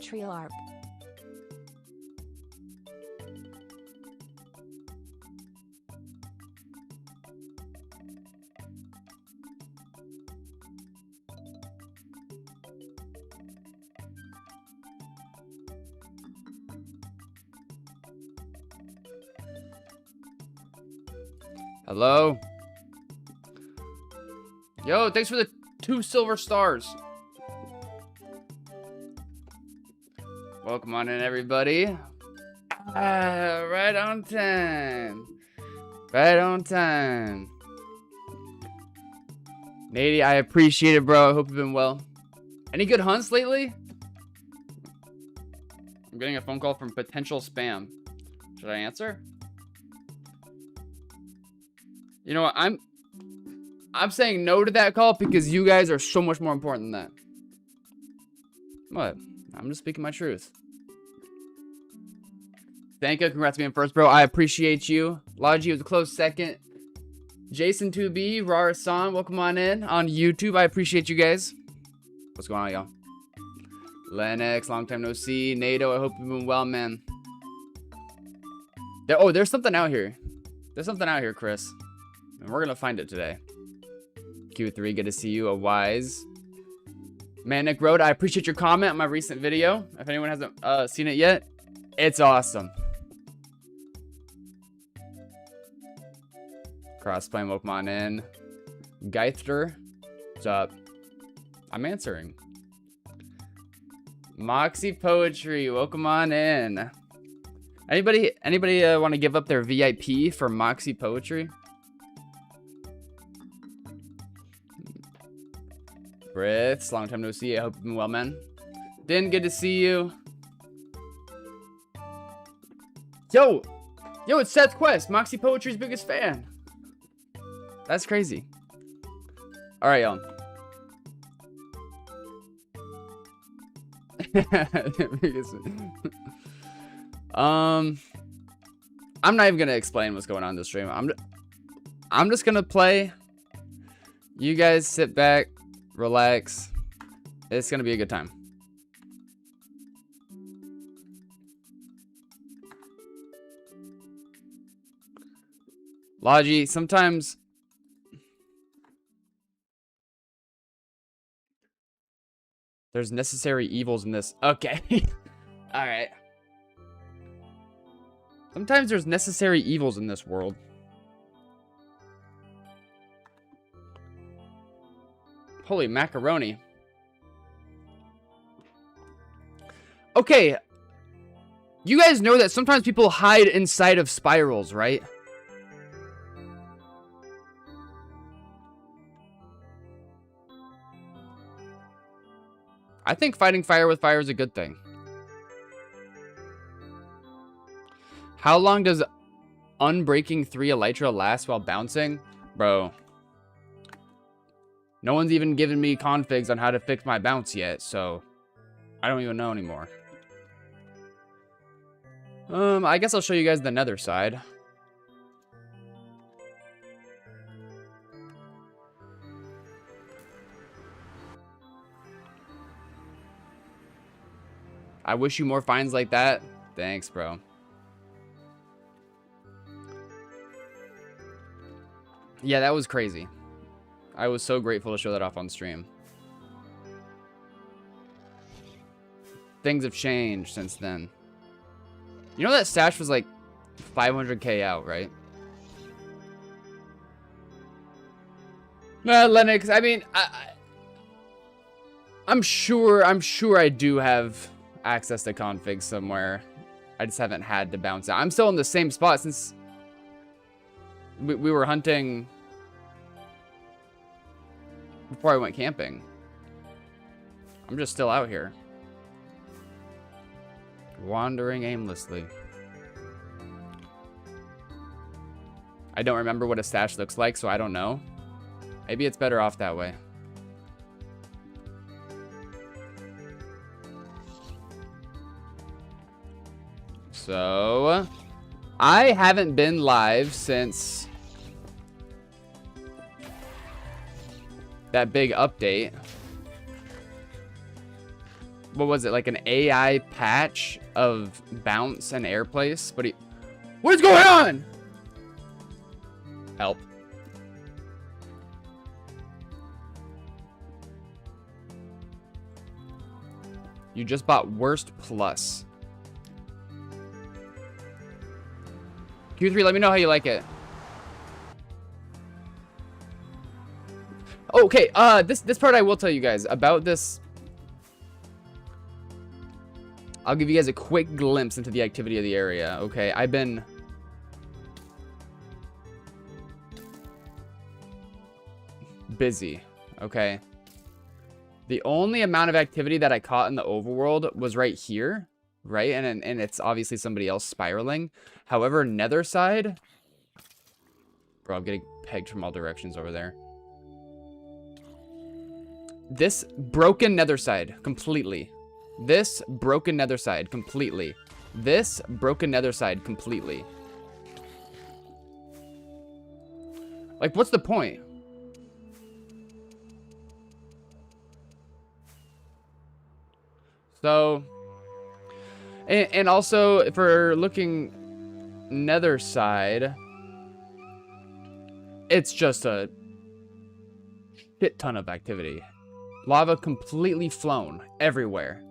Trio ARP. Hello? Yo, thanks for the 2 silver stars. Welcome on in, everybody. Right on time. Right on time. Nady, I appreciate it, bro. I hope you've been well. Any good hunts lately? I'm getting a phone call from potential spam. Should I answer? You know what? I'm saying no to that call because you guys are so much more important than that. What? I'm just speaking my truth. Thank you. Congrats on being first, bro. I appreciate you. Logi was a close second. Jason 2B, Rara-san, welcome on in on YouTube. I appreciate you guys. What's going on, y'all? Lennox, long time no see. NATO, I hope you've been well, man. Oh, there's something out here. There's something out here, Chris. And we're gonna find it today. Q3, good to see you. A Wise. Manic Road, I appreciate your comment on my recent video. If anyone hasn't seen it yet, it's awesome. Crossplaying, welcome on in. Geithter, what's up? I'm answering. Moxie Poetry, welcome on in. Anybody want to give up their VIP for Moxie Poetry? Brits, long time no see. I hope you've been well, man. Din, good to see you. Yo, it's Seth Quest, Moxie Poetry's biggest fan. That's crazy. All right, y'all. I'm not even gonna explain what's going on in this stream. I'm just gonna play. You guys sit back, relax. It's gonna be a good time. Logi, sometimes there's necessary evils in this. Okay. All right. Sometimes there's necessary evils in this world. Holy macaroni. Okay. You guys know that sometimes people hide inside of spirals, right? I think fighting fire with fire is a good thing. How long does Unbreaking 3 Elytra last while bouncing? Bro. No one's even given me configs on how to fix my bounce yet, so I don't even know anymore. I guess I'll show you guys the nether side. I wish you more finds like that. Thanks, bro. Yeah, that was crazy. I was so grateful to show that off on stream. Things have changed since then. You know that stash was like 500k out, right? Nah, Lennox, I mean, I'm sure I do have access to configs somewhere. I just haven't had to bounce out. I'm still in the same spot since we were hunting before I went camping. I'm just still out here. Wandering aimlessly. I don't remember what a stash looks like, so I don't know. Maybe it's better off that way. So, I haven't been live since that big update. what was it, like an AI patch of bounce and air place, but what is going on? Help. You just bought worst plus. Q3, let me know how you like it. Okay, this part I will tell you guys about this. I'll give you guys a quick glimpse into the activity of the area. Okay, I've been busy. Okay. The only amount of activity that I caught in the overworld was right here, right? And it's obviously somebody else spiraling. However, nether side, bro, I'm getting pegged from all directions over there. This broken nether side completely. This broken nether side completely. This broken nether side completely. Like, what's the point? So, and also, if we're looking nether side, it's just a shit ton of activity. Lava completely flown everywhere.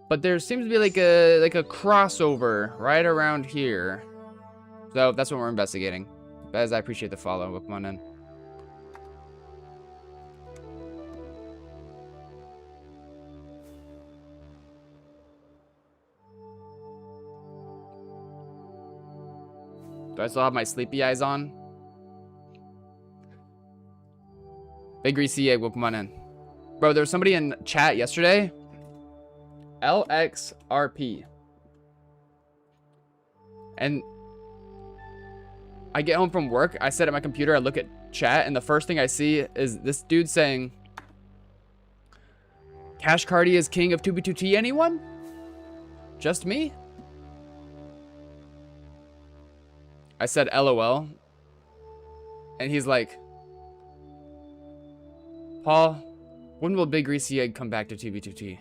But there seems to be like a crossover right around here. So that's what we're investigating. Guys, I appreciate the follow. Welcome on in. Do I still have my sleepy eyes on? Big greasy egg, welcome on in. Bro, there was somebody in chat yesterday. LXRP. And I get home from work, I sit at my computer, I look at chat, and the first thing I see is this dude saying, Cash Cardi is king of 2B2T, anyone? Just me? I said LOL. And he's like, Paul, when will Big Greasy Egg come back to 2B2T?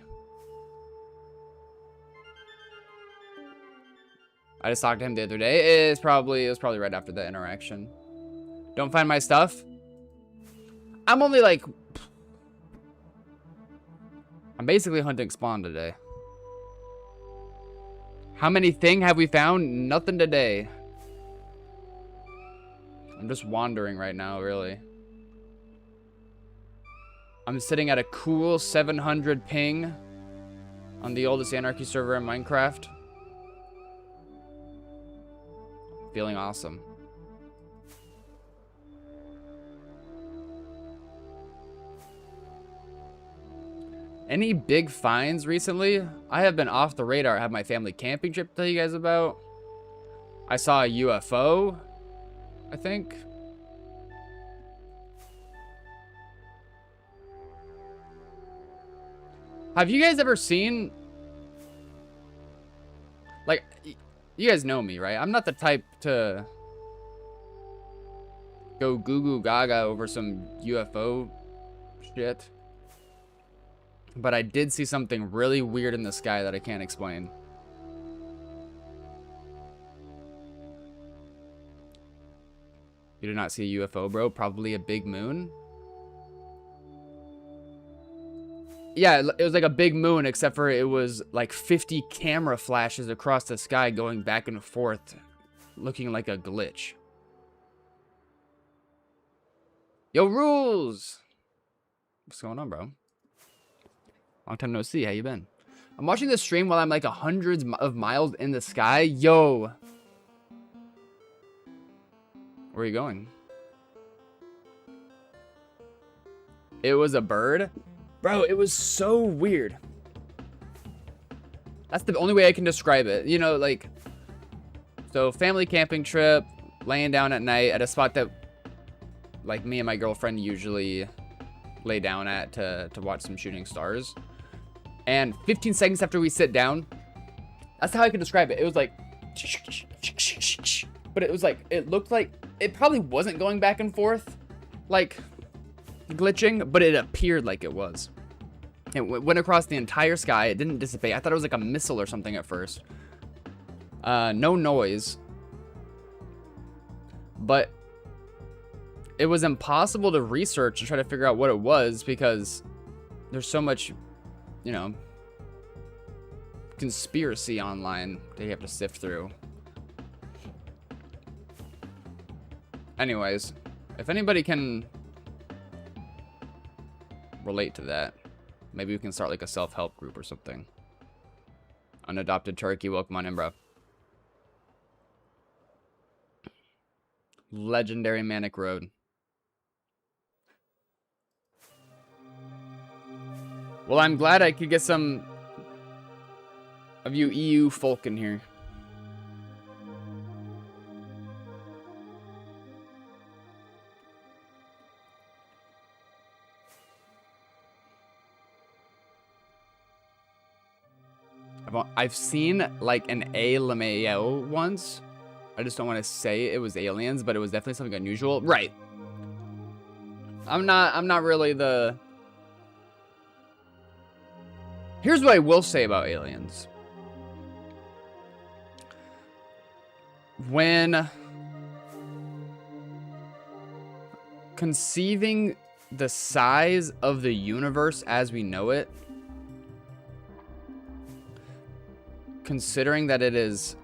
I just talked to him the other day. It was probably right after the interaction. Don't find my stuff. I'm only like, I'm basically hunting spawn today. How many thing have we found? Nothing today. I'm just wandering right now, really. I'm sitting at a cool 700 ping on the oldest Anarchy server in Minecraft. Feeling awesome. Any big finds recently? I have been off the radar. I have my family camping trip to tell you guys about. I saw a UFO, I think. Have you guys ever seen, like, you guys know me, right? I'm not the type to go goo goo gaga over some UFO shit. But I did see something really weird in the sky that I can't explain. You did not see a UFO, bro? Probably a big moon? Yeah, it was like a big moon, except for it was like 50 camera flashes across the sky going back and forth, looking like a glitch. Yo, Rules! What's going on, bro? Long time no see. How you been? I'm watching this stream while I'm like hundreds of miles in the sky. Yo! Where are you going? It was a bird? Bro, it was so weird. That's the only way I can describe it. You know, like, so family camping trip, laying down at night at a spot that, like, me and my girlfriend usually lay down at to watch some shooting stars. And 15 seconds after we sit down, that's how I can describe it. It was like, but it was like, it looked like, it probably wasn't going back and forth, like, glitching, but it appeared like it was. It went across the entire sky. It didn't dissipate. I thought it was like a missile or something at first. No noise. But it was impossible to research and try to figure out what it was because there's so much, you know, conspiracy online that you have to sift through. Anyways, if anybody can relate to that, maybe we can start like a self-help group or something. Unadopted turkey, welcome on in, bro. Legendary Manic Road. Well, I'm glad I could get some of you EU folk in here. I've seen like an LMAO once. I just don't want to say it was aliens, but it was definitely something unusual. Right. I'm not really the... Here's what I will say about aliens. When conceiving the size of the universe as we know it, considering that it is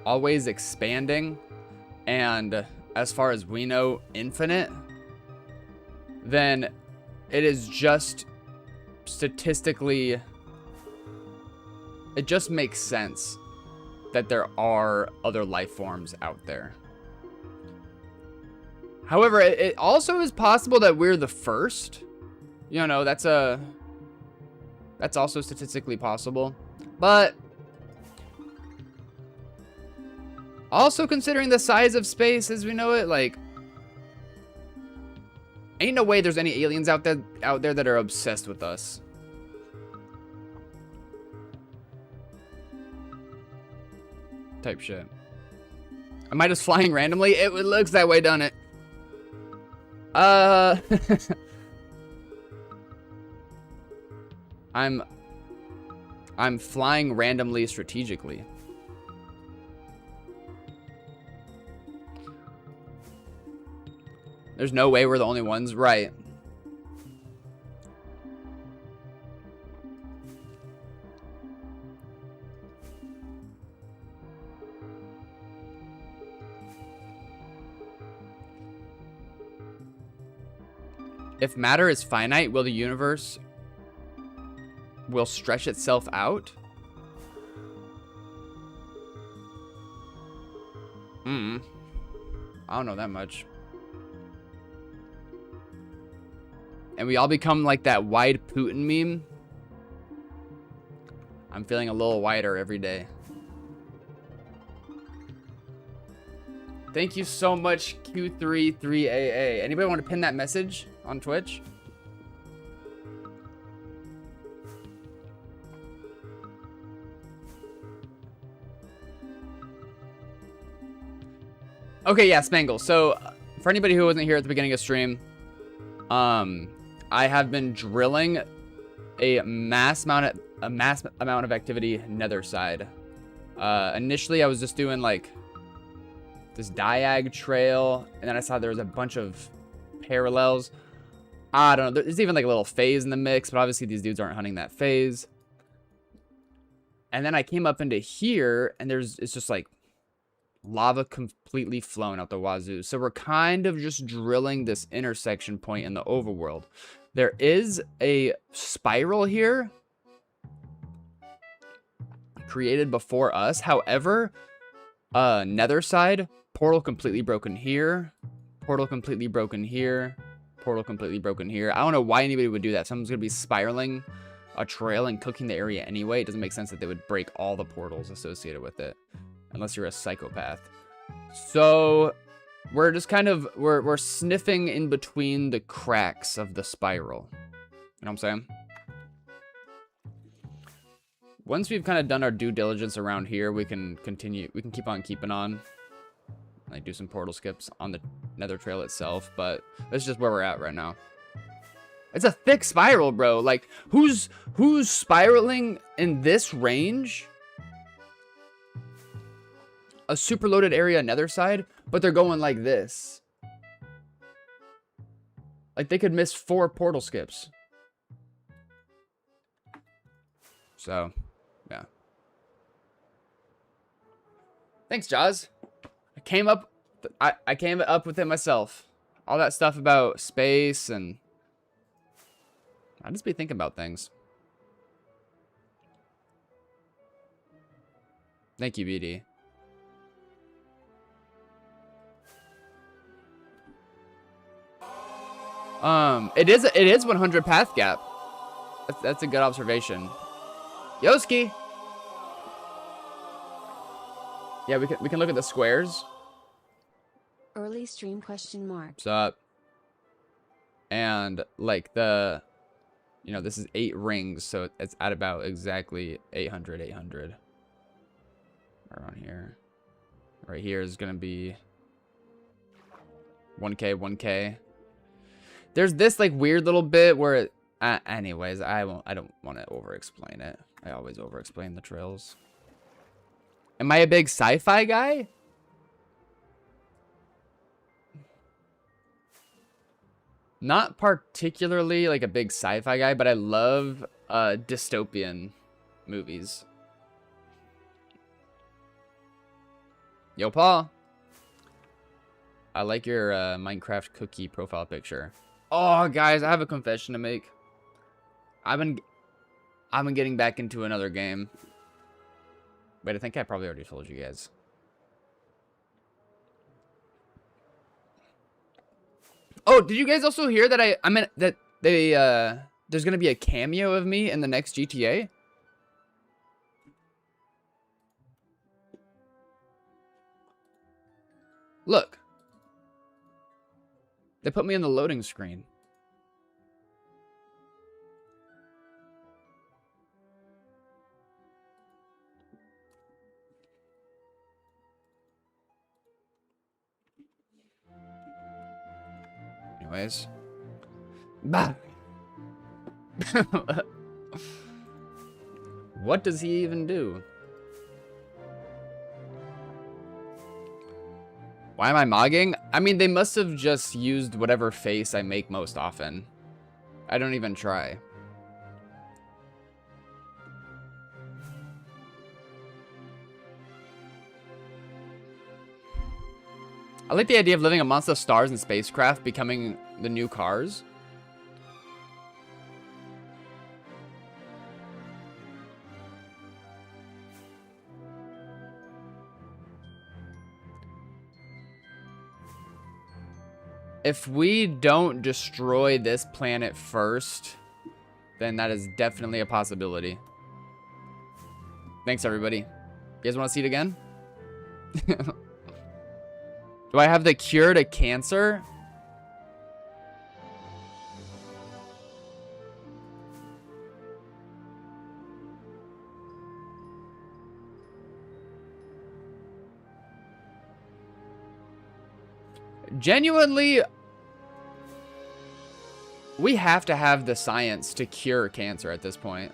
always expanding and, as far as we know, infinite, then it is just statistically, it just makes sense that there are other life forms out there. However, it also is possible that we're the first. You know, that's also statistically possible. But also considering the size of space as we know it, like, ain't no way there's any aliens out there that are obsessed with us. Type shit. Am I just flying randomly? It looks that way, doesn't it? I'm flying randomly strategically. There's no way we're the only ones, right? If matter is finite, will the universe stretch itself out? I don't know that much. And we all become like that wide Putin meme. I'm feeling a little wider every day. Thank you so much, Q33AA. Anybody want to pin that message on Twitch? Okay, yeah, Spangle. So, for anybody who wasn't here at the beginning of stream, I have been drilling a mass amount of activity nether side. Initially, I was just doing like this diag trail, and then I saw there was a bunch of parallels. I don't know. There's even like a little phase in the mix, but obviously these dudes aren't hunting that phase. And then I came up into here, and it's just like lava completely flown out the wazoo. So we're kind of just drilling this intersection point in the overworld. There is a spiral here created before us. However, nether side, portal completely broken here, portal completely broken here, portal completely broken here. I don't know why anybody would do that. Someone's gonna be spiraling a trail and cooking the area anyway. It doesn't make sense that they would break all the portals associated with it, unless you're a psychopath. So we're just kind of, we're sniffing in between the cracks of the spiral. You know what I'm saying? Once we've kind of done our due diligence around here, we can continue, we can keep on keeping on. Like do some portal skips on the nether trail itself, but that's just where we're at right now. It's a thick spiral, bro. Like, who's spiraling in this range? A super loaded area nether side, but they're going like this. Like, they could miss 4 portal skips. So, yeah. Thanks, Jaws. I came up with it myself. All that stuff about space, and I just be thinking about things. Thank you, BD. It is 100 path gap. That's a good observation. Yoski. Yeah, we can look at the squares. Early stream question mark. What's up? And like the, you know, this is 8 rings, so it's at about exactly 800. Around here. Right here is gonna be 1K. There's this like weird little bit where it, anyways, I don't want to over-explain it. I always over-explain the trails. Am I a big sci-fi guy? Not particularly like a big sci-fi guy, but I love dystopian movies. Yo, Paul. I like your Minecraft cookie profile picture. Oh, guys, I have a confession to make. I've been getting back into another game. Wait, I think I probably already told you guys. Oh, did you guys also hear that I meant that they there's gonna be a cameo of me in the next GTA? Look. They put me in the loading screen. Anyways. Bah. What does he even do? Why am I mogging? I mean, they must have just used whatever face I make most often. I don't even try. I like the idea of living amongst the stars and spacecraft becoming the new cars. If we don't destroy this planet first, then that is definitely a possibility. Thanks, everybody. You guys want to see it again? Do I have the cure to cancer? Genuinely, we have to have the science to cure cancer at this point.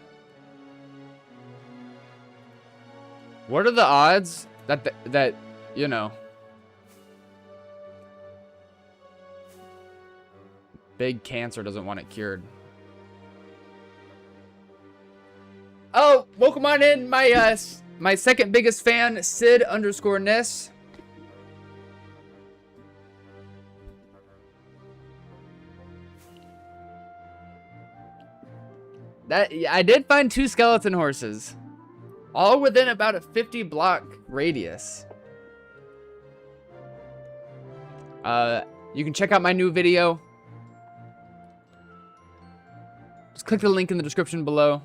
What are the odds that you know, big cancer doesn't want it cured? Oh, welcome on in, my second biggest fan, Sid_Ness. I did find 2 skeleton horses, all within about a 50 block radius. You can check out my new video. Just click the link in the description below.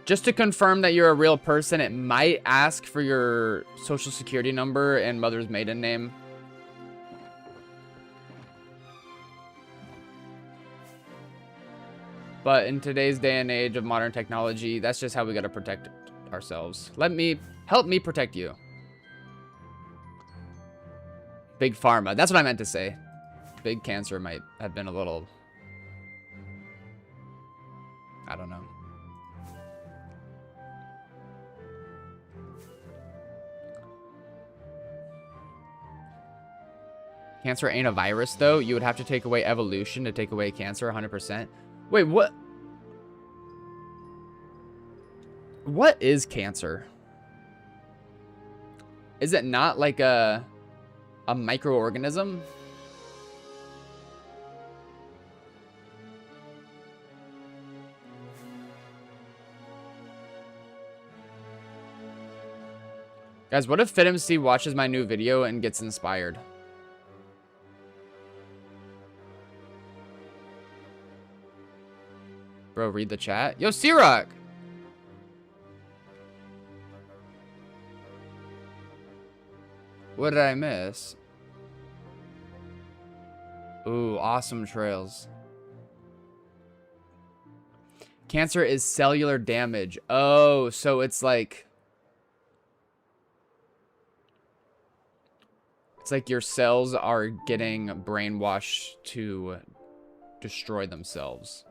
Just to confirm that you're a real person, it might ask for your social security number and mother's maiden name. But in today's day and age of modern technology, that's just how we gotta protect ourselves. Help me protect you. Big pharma. That's what I meant to say. Big cancer might have been a little... I don't know. Cancer ain't a virus, though. You would have to take away evolution to take away cancer 100%. Wait, what? What is cancer? Is it not like a microorganism? Guys, what if FitMC watches my new video and gets inspired? Bro, read the chat. Yo, C-Rock! What did I miss? Ooh, awesome trails. Cancer is cellular damage. Oh, so it's like... It's like your cells are getting brainwashed to destroy themselves.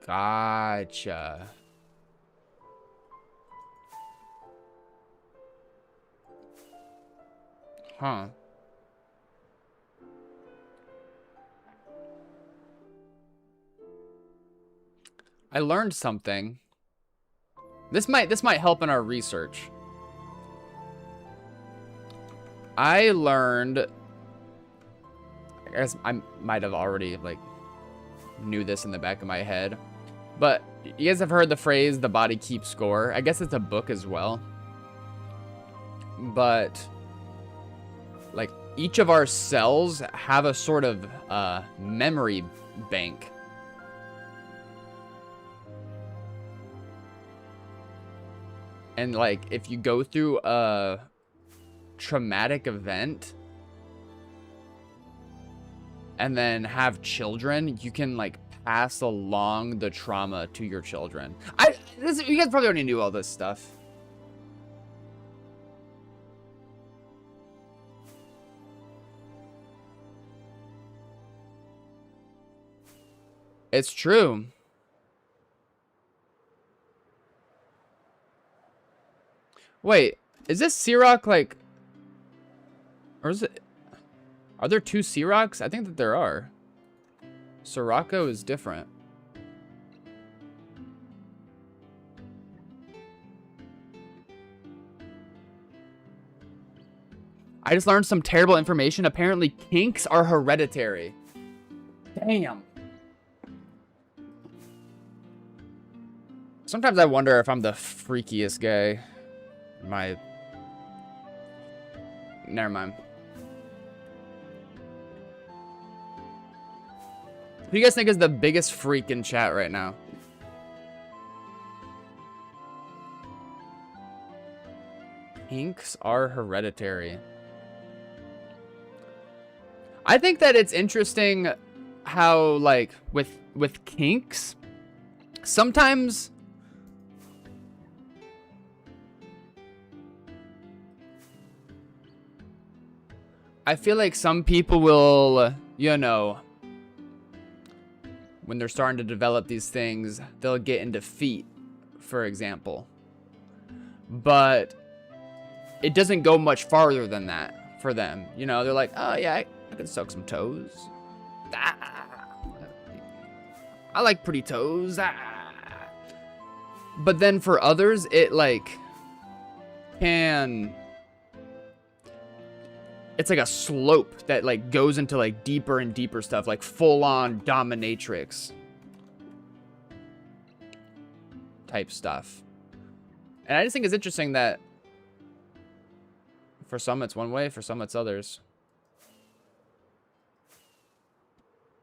Gotcha. Huh. I learned something. This might help in our research. I learned, I guess I might have already like knew this in the back of my head, but you guys have heard the phrase "the body keeps score." I guess it's a book as well. But like each of our cells have a sort of memory bank. And like if you go through a traumatic event and then have children, you can like pass along the trauma to your children. You guys probably already knew all this stuff. It's true. Wait, is this C-Rock like... Or is it... Are there two C-Rocks? I think that there are. Sirocco is different. I just learned some terrible information. Apparently, kinks are hereditary. Damn. Sometimes I wonder if I'm the freakiest guy. Never mind. Who do you guys think is the biggest freak in chat right now? Kinks are hereditary. I think that it's interesting how, like, with kinks, sometimes I feel like some people will, you know, when they're starting to develop these things, they'll get into feet, for example. But it doesn't go much farther than that for them. You know, they're like, oh yeah, I can suck some toes. I like pretty toes. But then for others, it like can... It's like a slope that like goes into like deeper and deeper stuff, like full-on dominatrix type stuff. And I just think it's interesting that for some it's one way, for some it's others.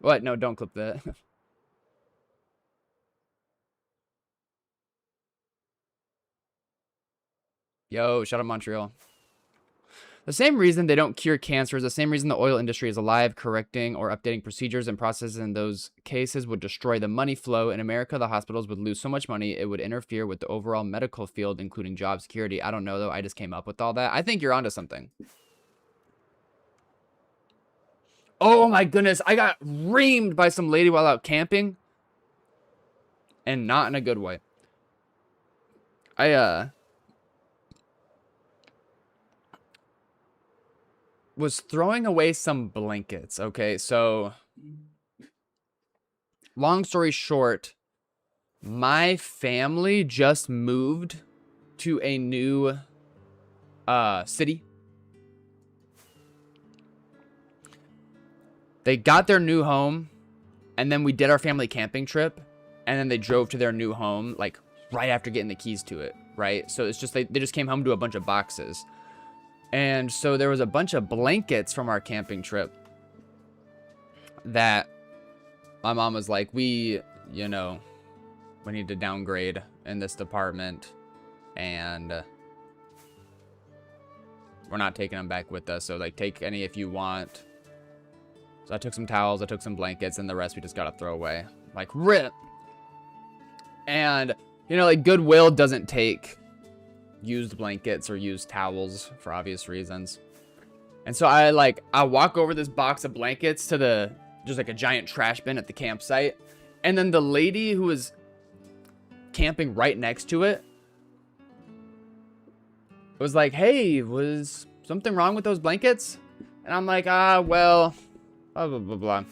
What? No, don't clip that. Yo, shout out Montreal. The same reason they don't cure cancer is the same reason the oil industry is alive. Correcting or updating procedures and processes in those cases would destroy the money flow. In America, the hospitals would lose so much money, it would interfere with the overall medical field, including job security. I don't know, though. I just came up with all that. I think you're onto something. Oh, my goodness. I got reamed by some lady while out camping. And not in a good way. I, was throwing away some blankets. Okay, so long story short, my family just moved to a new city. They got their new home, and then we did our family camping trip, and then they drove to their new home like right after getting the keys to it, right? So it's just they just came home to a bunch of boxes. And so there was a bunch of blankets from our camping trip that my mom was like, we need to downgrade in this department, and we're not taking them back with us. So like, take any if you want. So I took some towels, I took some blankets, and the rest we just got to throw away. Like, rip. And, like Goodwill doesn't take used blankets or used towels for obvious reasons. And so I walk over this box of blankets to just like a giant trash bin at the campsite. And then the lady who was camping right next to it was like, hey, was something wrong with those blankets? And I'm like, well, blah, blah, blah, blah.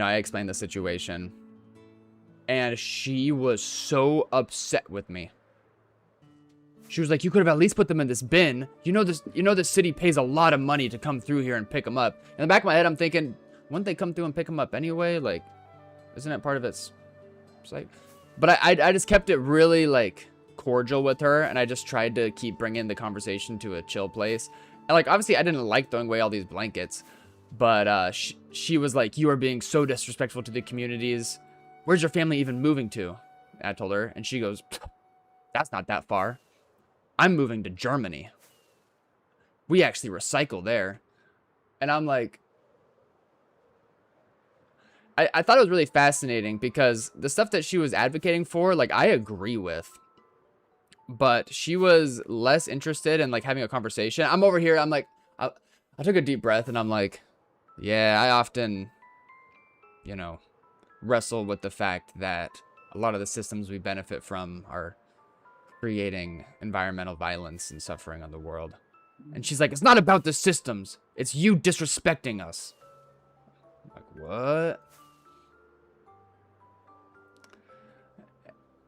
I explained the situation. And she was so upset with me. She was like, you could have at least put them in this bin. This city pays a lot of money to come through here and pick them up. In the back of my head, I'm thinking, wouldn't they come through and pick them up anyway? Like, isn't it part of its like? But I just kept it really like cordial with her, and I just tried to keep bringing the conversation to a chill place. And like, obviously, I didn't like throwing away all these blankets, but she was like, you are being so disrespectful to the communities. Where's your family even moving to? I told her, and she goes, that's not that far. I'm moving to Germany. We actually recycle there. And I'm like, I thought it was really fascinating because the stuff that she was advocating for, like, I agree with. But she was less interested in, like, having a conversation. I'm over here, I'm like, I took a deep breath, and I'm like, yeah, I often, wrestle with the fact that a lot of the systems we benefit from are creating environmental violence and suffering on the world. And she's like, it's not about the systems, it's you disrespecting us. I'm like, what?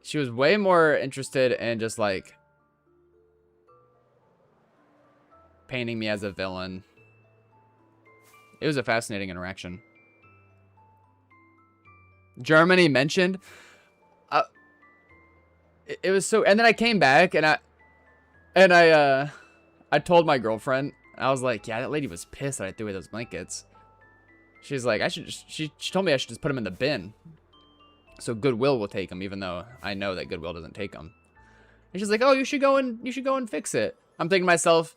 She was way more interested in just like painting me as a villain. It was a fascinating interaction. Germany mentioned. It was so, and then I came back and I told my girlfriend. I was like, yeah, that lady was pissed that I threw away those blankets. She's like, she told me I should just put them in the bin, so Goodwill will take them, even though I know that Goodwill doesn't take them. And she's like, oh, you should go and fix it. I'm thinking to myself,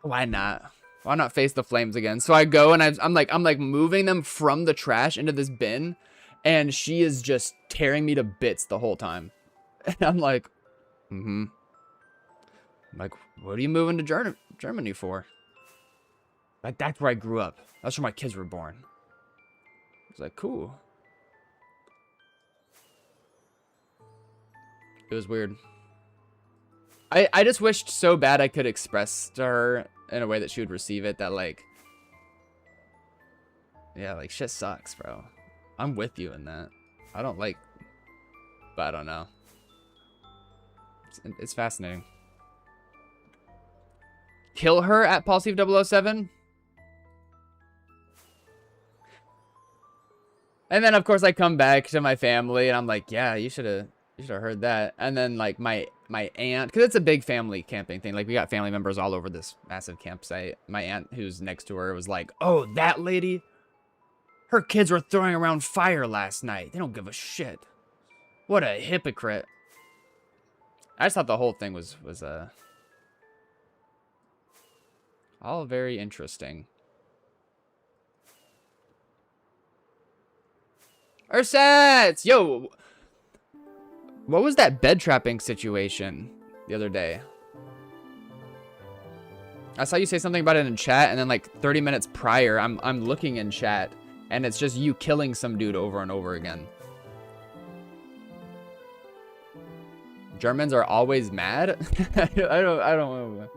why not? Why not face the flames again? So I go and I'm like moving them from the trash into this bin, and she is just tearing me to bits the whole time. And I'm like, I'm like, what are you moving to Germany for? Like, that's where I grew up. That's where my kids were born. I was like, cool. It was weird. I just wished so bad I could express to her in a way that she would receive it, that like, yeah, like, shit sucks, bro. I'm with you in that. I don't like, but I don't know. It's fascinating. Kill her at Paulsteve007? And then, of course, I come back to my family, and I'm like, yeah, you should have heard that. And then, like, my aunt, because it's a big family camping thing. Like, we got family members all over this massive campsite. My aunt, who's next to her, was like, oh, that lady? Her kids were throwing around fire last night. They don't give a shit. What a hypocrite. I just thought the whole thing was all very interesting. Ursats! Yo! What was that bed trapping situation the other day? I saw you say something about it in chat, and then like 30 minutes prior, I'm looking in chat, and it's just you killing some dude over and over again. Germans are always mad? I don't know.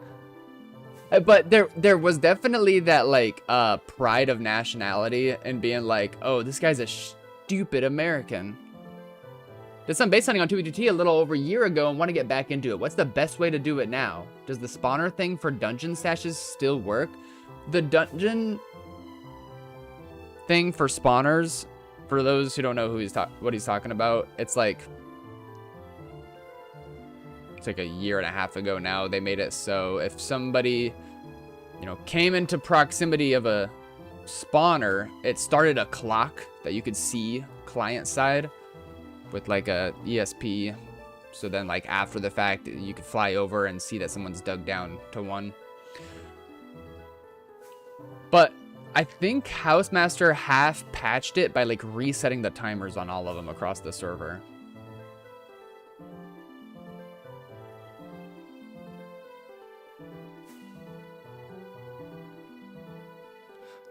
But there was definitely that like pride of nationality and being like, oh, this guy's a stupid American. Did some base hunting on 2v2t a little over a year ago and want to get back into it. What's the best way to do it now? Does the spawner thing for dungeon stashes still work? The dungeon thing for spawners, for those who don't know what he's talking about, it's like a year and a half ago now. They made it so if somebody, you know, came into proximity of a spawner, it started a clock that you could see client side with like a ESP. So then like after the fact, you could fly over and see that someone's dug down to one. But I think Housemaster half patched it by like resetting the timers on all of them across the server.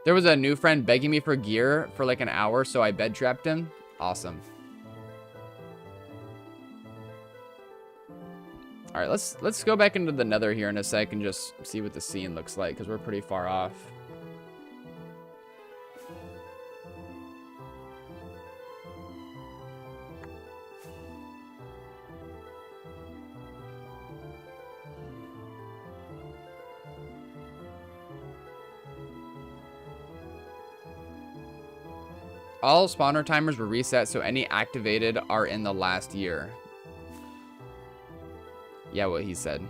There was a new friend begging me for gear for like an hour, so I bed trapped him. Awesome. All right, let's go back into the Nether here in a sec and just see what the scene looks like, because we're pretty far off. All spawner timers were reset, so any activated are in the last year. Yeah, what he said.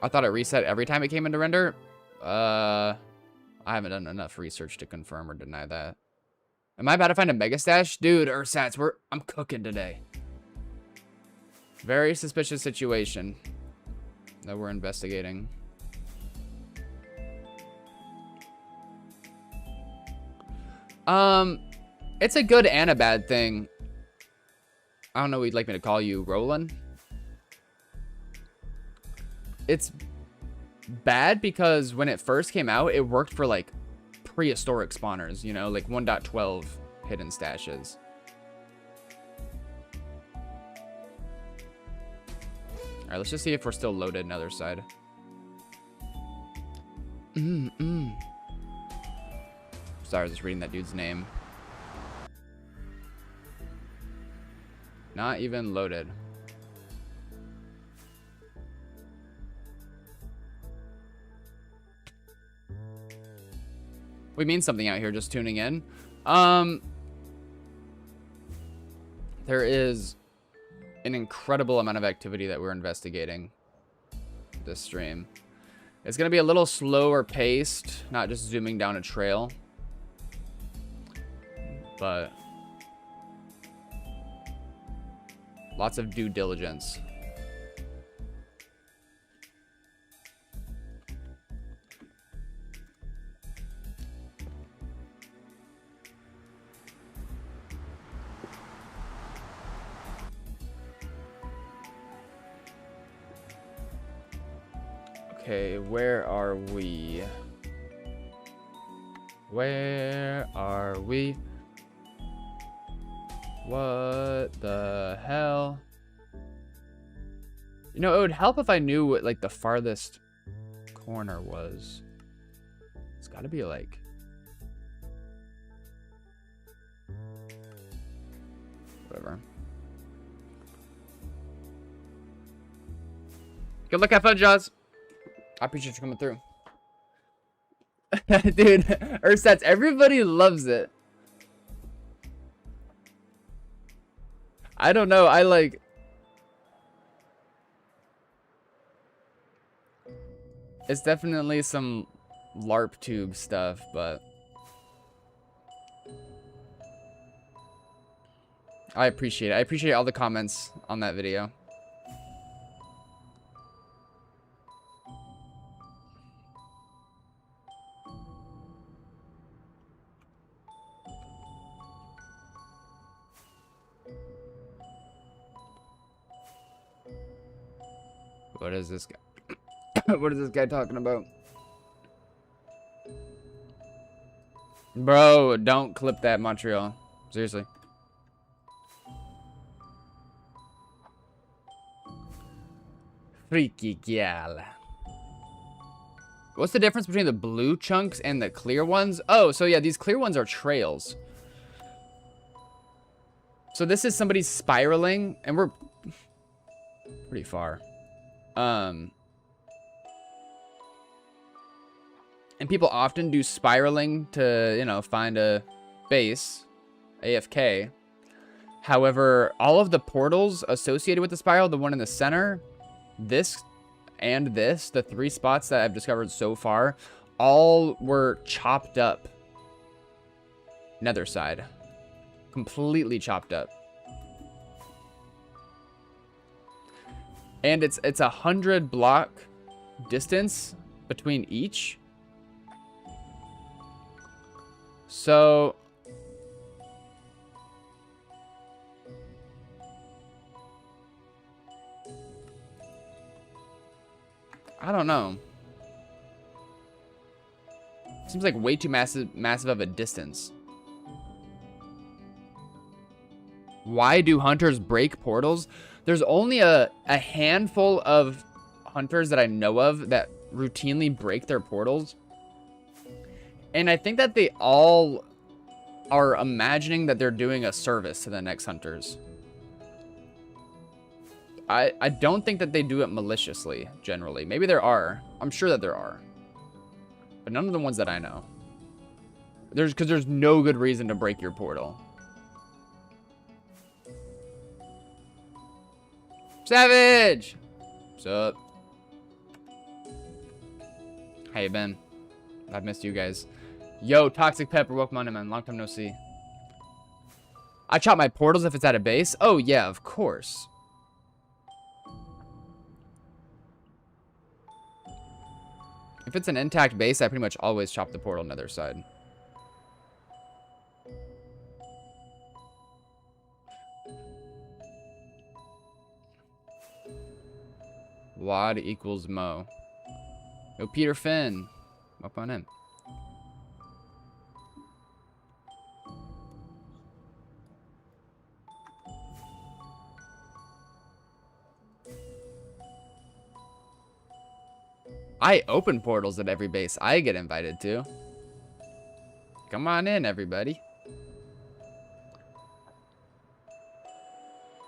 I thought it reset every time it came into render. I haven't done enough research to confirm or deny that. Am I about to find a mega stash? Dude, Ursats, I'm cooking today. Very suspicious situation that we're investigating. It's a good and a bad thing. I don't know what you'd like me to call you, Roland. It's bad because when it first came out, it worked for like prehistoric spawners, you know, like 1.12 hidden stashes. All right, let's just see if we're still loaded on the other side. Sorry, I was just reading that dude's name. Not even loaded. We mean something out here just tuning in. There is an incredible amount of activity that we're investigating this stream. It's going to be a little slower paced, not just zooming down a trail, but lots of due diligence. Okay, where are we? Where are we? What the hell? You know, it would help if I knew what, like, the farthest corner was. It's gotta be, like... whatever. Good luck, have fun, Jaws. I appreciate you coming through. Dude, Ursats, everybody loves it. I don't know, I like... it's definitely some LARP tube stuff, but I appreciate it. I appreciate all the comments on that video. What is this guy? What is this guy talking about? Bro, don't clip that, Montreal. Seriously. Freaky gal. What's the difference between the blue chunks and the clear ones? Oh, so yeah, these clear ones are trails. So this is somebody spiraling, and we're pretty far. And people often do spiraling to, you know, find a base, AFK. However, all of the portals associated with the spiral, the one in the center, this and this, the 3 spots that I've discovered so far, all were chopped up. Nether side. Completely chopped up. And it's 100 block distance between each. So I don't know. Seems like way too massive of a distance. Why do hunters break portals? There's only a handful of hunters that I know of that routinely break their portals. And I think that they all are imagining that they're doing a service to the next hunters. I don't think that they do it maliciously, generally. Maybe there are. I'm sure that there are. But none of the ones that I know. Because there's no good reason to break your portal. Savage! What's up? How you been? I've missed you guys. Yo, Toxic Pepper, welcome on in, man. Long time no see. I chop my portals if it's at a base? Oh, yeah, of course. If it's an intact base, I pretty much always chop the portal on the other side. Wad equals Mo. Yo, Peter Finn. Up on him. I open portals at every base I get invited to. Come on in, everybody.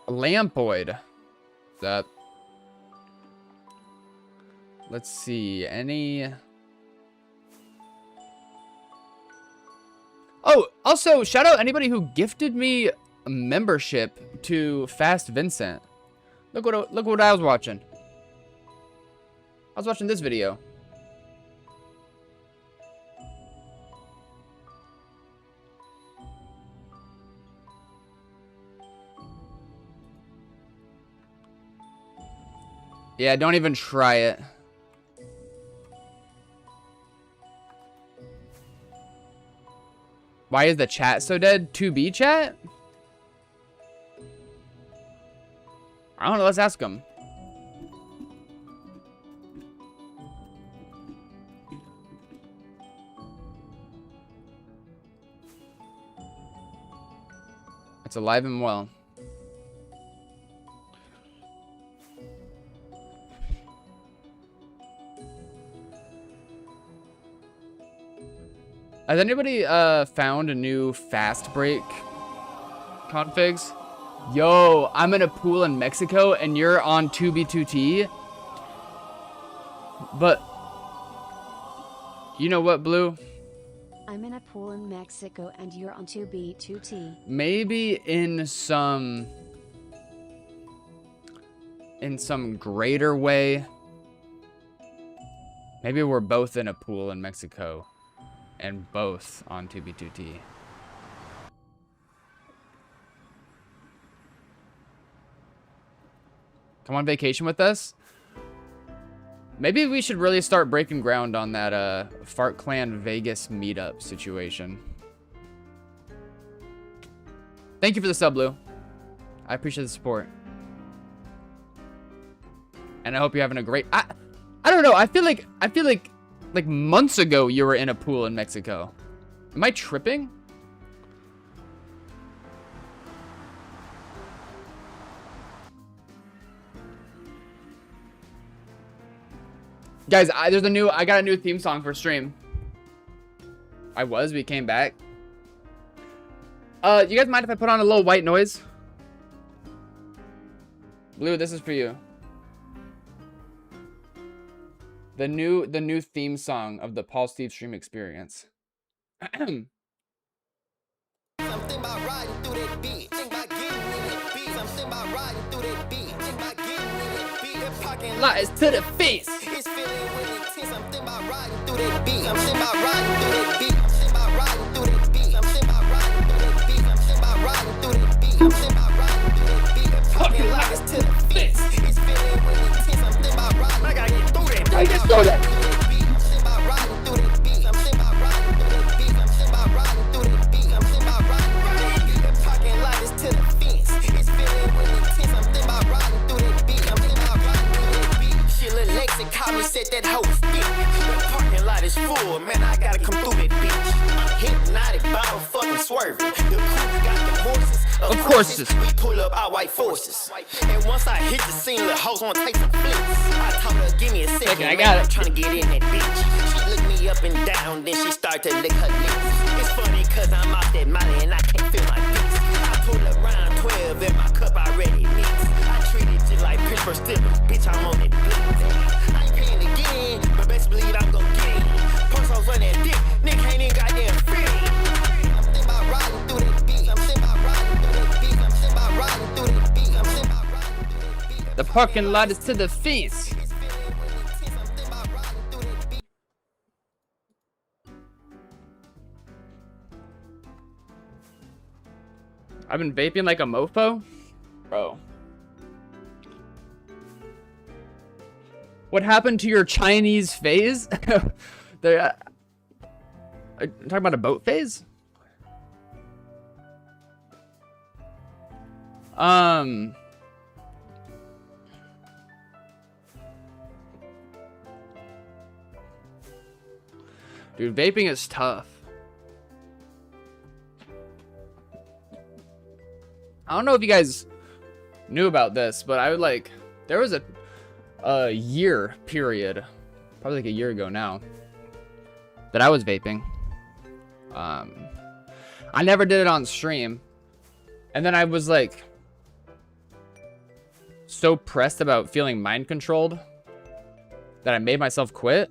Lampoid. That. Let's see. Any. Oh, also, shout out anybody who gifted me a membership to Fast Vincent. Look what I was watching. I was watching this video. Yeah, don't even try it. Why is the chat so dead? 2B chat? I don't know, let's ask them. It's alive and well. Has anybody found a new fast break configs? Yo, I'm in a pool in Mexico and you're on 2B2T. But you know what, Blue? I'm in a pool in Mexico and you're on 2B2T. Maybe in some greater way, Maybe we're both in a pool in Mexico and both on 2B2T. Come on vacation with us? Maybe we should really start breaking ground on that Fart Clan Vegas meetup situation. Thank you for the sub, Blue. I appreciate the support. And I hope you're having a great... I don't know. I feel like months ago you were in a pool in Mexico. Am I tripping? Guys, I got a new theme song for stream. We came back. You guys mind if I put on a little white noise? Blue, this is for you. The new theme song of the Paul Steve stream experience. Something about riding through that beat. Think about getting in that beat. Something about riding through that beat. Think about getting in that beat. That parking lot Lies to the face. is feeling when intense. Something about riding through that beat. Something about riding through that beat. Something about riding through that beat. Something about riding through that beat. Something about riding through that beat. Something about riding through that beat. That parking lot is to the face. It's feeling when intense. Something about riding. I gotta get through that. I just know that. Something about riding through that beat. Something about riding through that beat. Something about riding through that beat. Something about riding through that beat. That parking lot is to the fence. It's feeling when intense. Something about riding through that beat. Something about riding through that beat. She little legs and call me, said that hoe fit. The parking lot is full, man. I gotta come through that bitch. I'm hypnotic, bottle fucking swerving. The crew got the horses. Of course. We pull up our white forces. And once I hit the scene, the hoes wanna take some flicks. I told her, give me a second. I got it. I'm trying to get in that bitch. She looked me up and down, then she started to lick her lips. It's funny cause I'm off that molly and I can't feel my beats. I pull around 12 and my cup already mixed. I treat it just like Pittsburgh Steelers. Bitch, I'm on that blitz. I ain't paying to get in, but best believe I'm gon' get in. Punch hoes on that dick, Nick ain't even goddamn free. Something about riding through that beat. Something about riding through that beat. Something about riding through that beat. Something about riding through that beat. The parking lot is to the fence. It's feeling when intense. Something about riding through that beat. I've been vaping like a mofo? Bro. What happened to your Chinese phase? Are you talking about a boat phase? Dude, vaping is tough. I don't know if you guys knew about this, but I would like, there was a year period, probably like a year ago now, that I was vaping. I never did it on stream. And then I was like so pressed about feeling mind controlled that I made myself quit.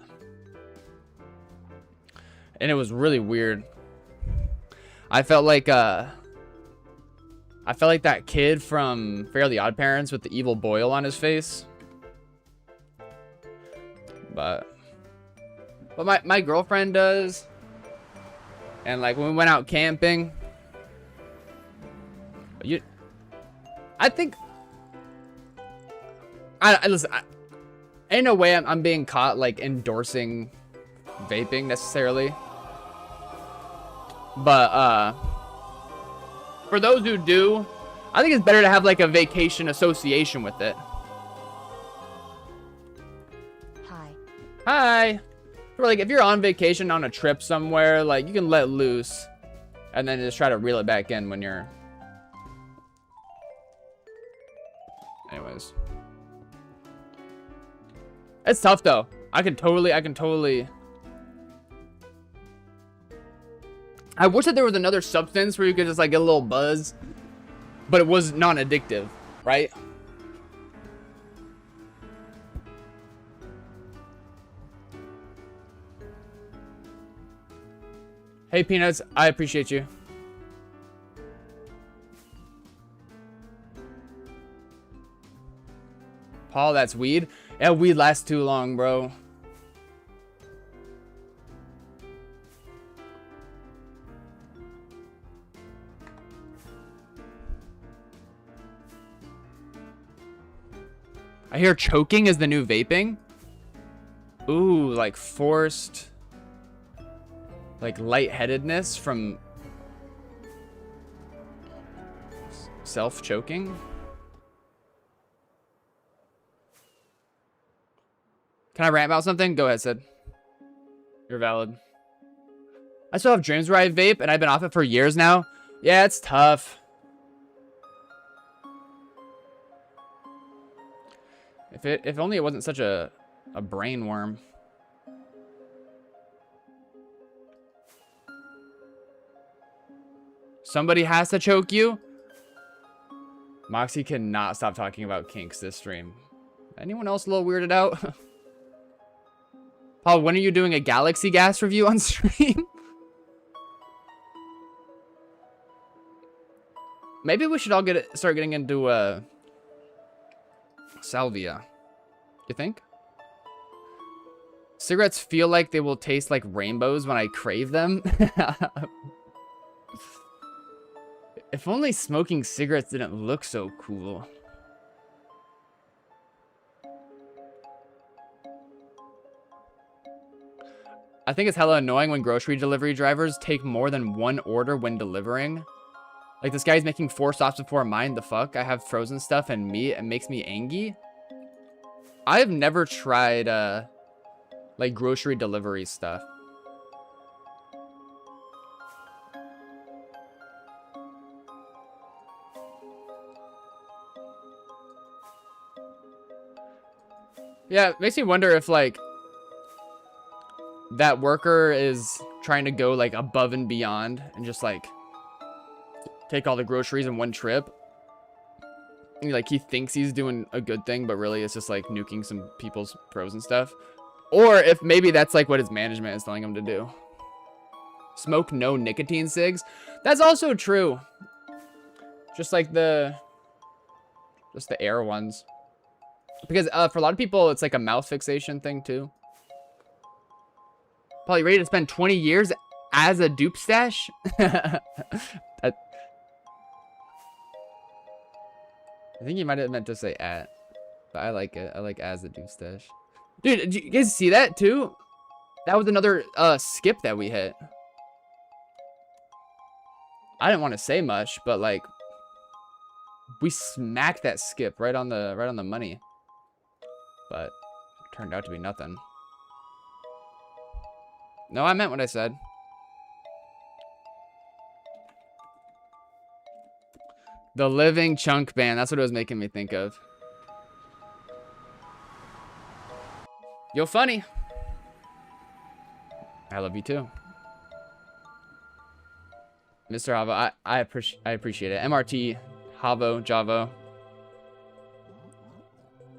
And it was really weird. I felt like that kid from Fairly Odd Parents with the evil boil on his face. But my girlfriend does. And like when we went out camping, I think listen, ain't no way I'm being caught like endorsing vaping necessarily. But for those who do, I think it's better to have like a vacation association with it. Hi. Or like if you're on vacation on a trip somewhere, like you can let loose and then just try to reel it back in when you're... Anyways. It's tough though. I can totally... I wish that there was another substance where you could just like get a little buzz, but it was non-addictive, right? Hey Peanuts, I appreciate you. Paul, that's weed? Yeah, weed lasts too long, bro. I hear choking is the new vaping. Ooh, like forced, like lightheadedness from self-choking. Can I rant about something? Go ahead, Sid. You're valid. I still have dreams where I vape, and I've been off it for years now. Yeah, it's tough. If only it wasn't such a brain worm. Somebody has to choke you. Moxie cannot stop talking about kinks this stream. Anyone else a little weirded out? Paul, when are you doing a Galaxy Gas review on stream? Maybe we should all start getting into salvia. You think? Cigarettes feel like they will taste like rainbows when I crave them. If only smoking cigarettes didn't look so cool. I think it's hella annoying when grocery delivery drivers take more than one order when delivering. Like, this guy's making 4 stops before mine. The fuck? I have frozen stuff and meat. It makes me angry. I've never tried, like, grocery delivery stuff. Yeah, it makes me wonder if, like, that worker is trying to go, like, above and beyond and just, like, take all the groceries in one trip. And, like, he thinks he's doing a good thing, but really it's just, like, nuking some people's frozen stuff. Or if maybe that's, like, what his management is telling him to do. Smoke no nicotine cigs. That's also true. Just, like, the air ones. Because for a lot of people, it's, like, a mouth fixation thing, too. Probably ready to spend 20 years as a dupe stash? I think you might have meant to say at, but I like it. I like as a dupe stash. Dude, did you guys see that too? That was another skip that we hit. I didn't want to say much, but like we smacked that skip right on the money. But it turned out to be nothing. No, I meant what I said. The Living Chunk Band. That's what it was making me think of. Yo, funny. I love you too. Mr. Havo, I appreciate it. MRT, Havo, Javo.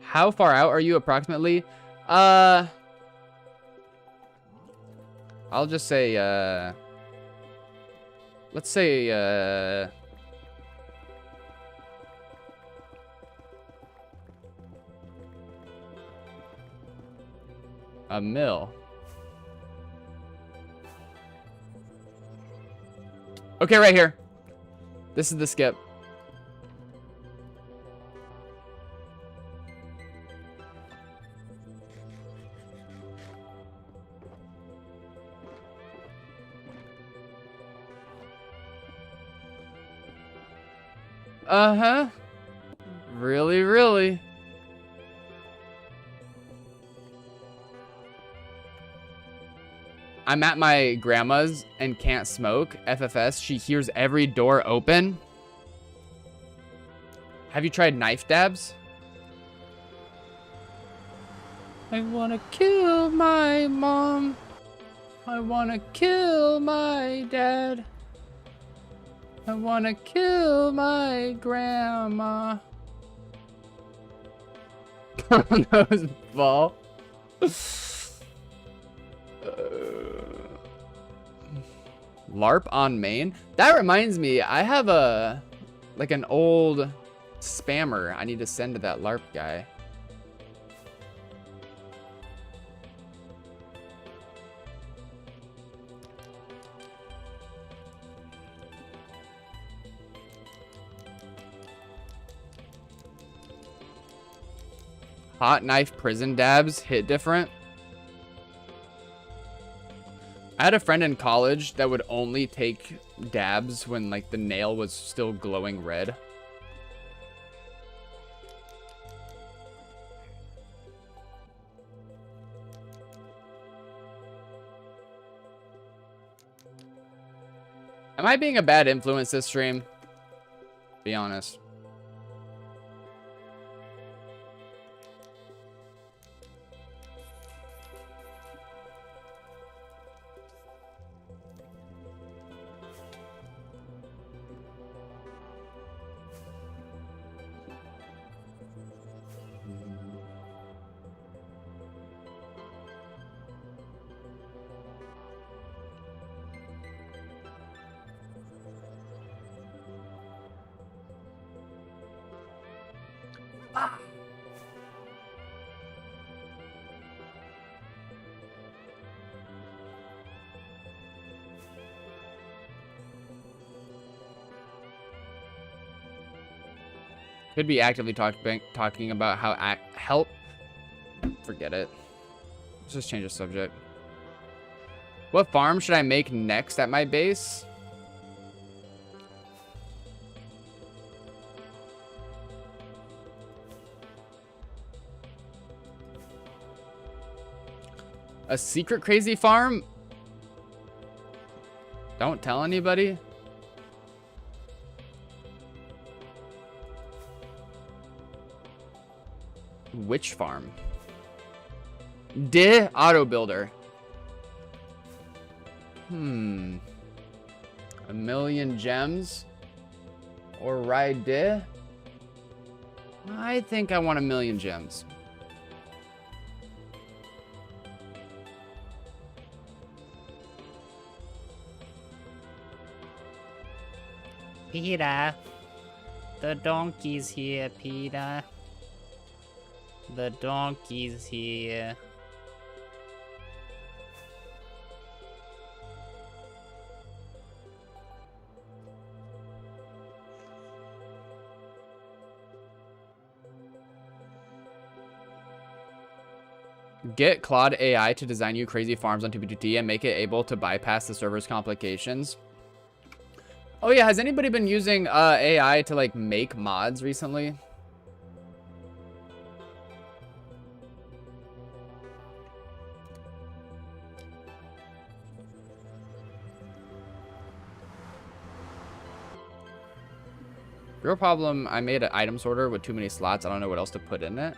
How far out are you approximately? I'll just say, let's say, a mill. Okay, right here. This is the skip. Uh-huh. Really, really. I'm at my grandma's and can't smoke. FFS, she hears every door open. Have you tried knife dabs? I wanna kill my mom. I wanna kill my dad. I wanna kill my grandma. Nose ball. LARP on main. That reminds me, I have like an old spammer I need to send to that LARP guy. Hot knife prison dabs hit different. I had a friend in college that would only take dabs when like the nail was still glowing red. Am I being a bad influence this stream? Be honest. Could be actively talking about how help. Forget it. Let's just change the subject. What farm should I make next at my base? A secret crazy farm? Don't tell anybody. Which farm? De auto builder. A million gems or ride de? I think I want a million gems. Peter, the donkey's here, Peter. The donkey's here. Get Claude AI to design you crazy farms on 2B2T and make it able to bypass the server's complications. Oh yeah, has anybody been using AI to like make mods recently? Real problem, I made an item sorter with too many slots. I don't know what else to put in it.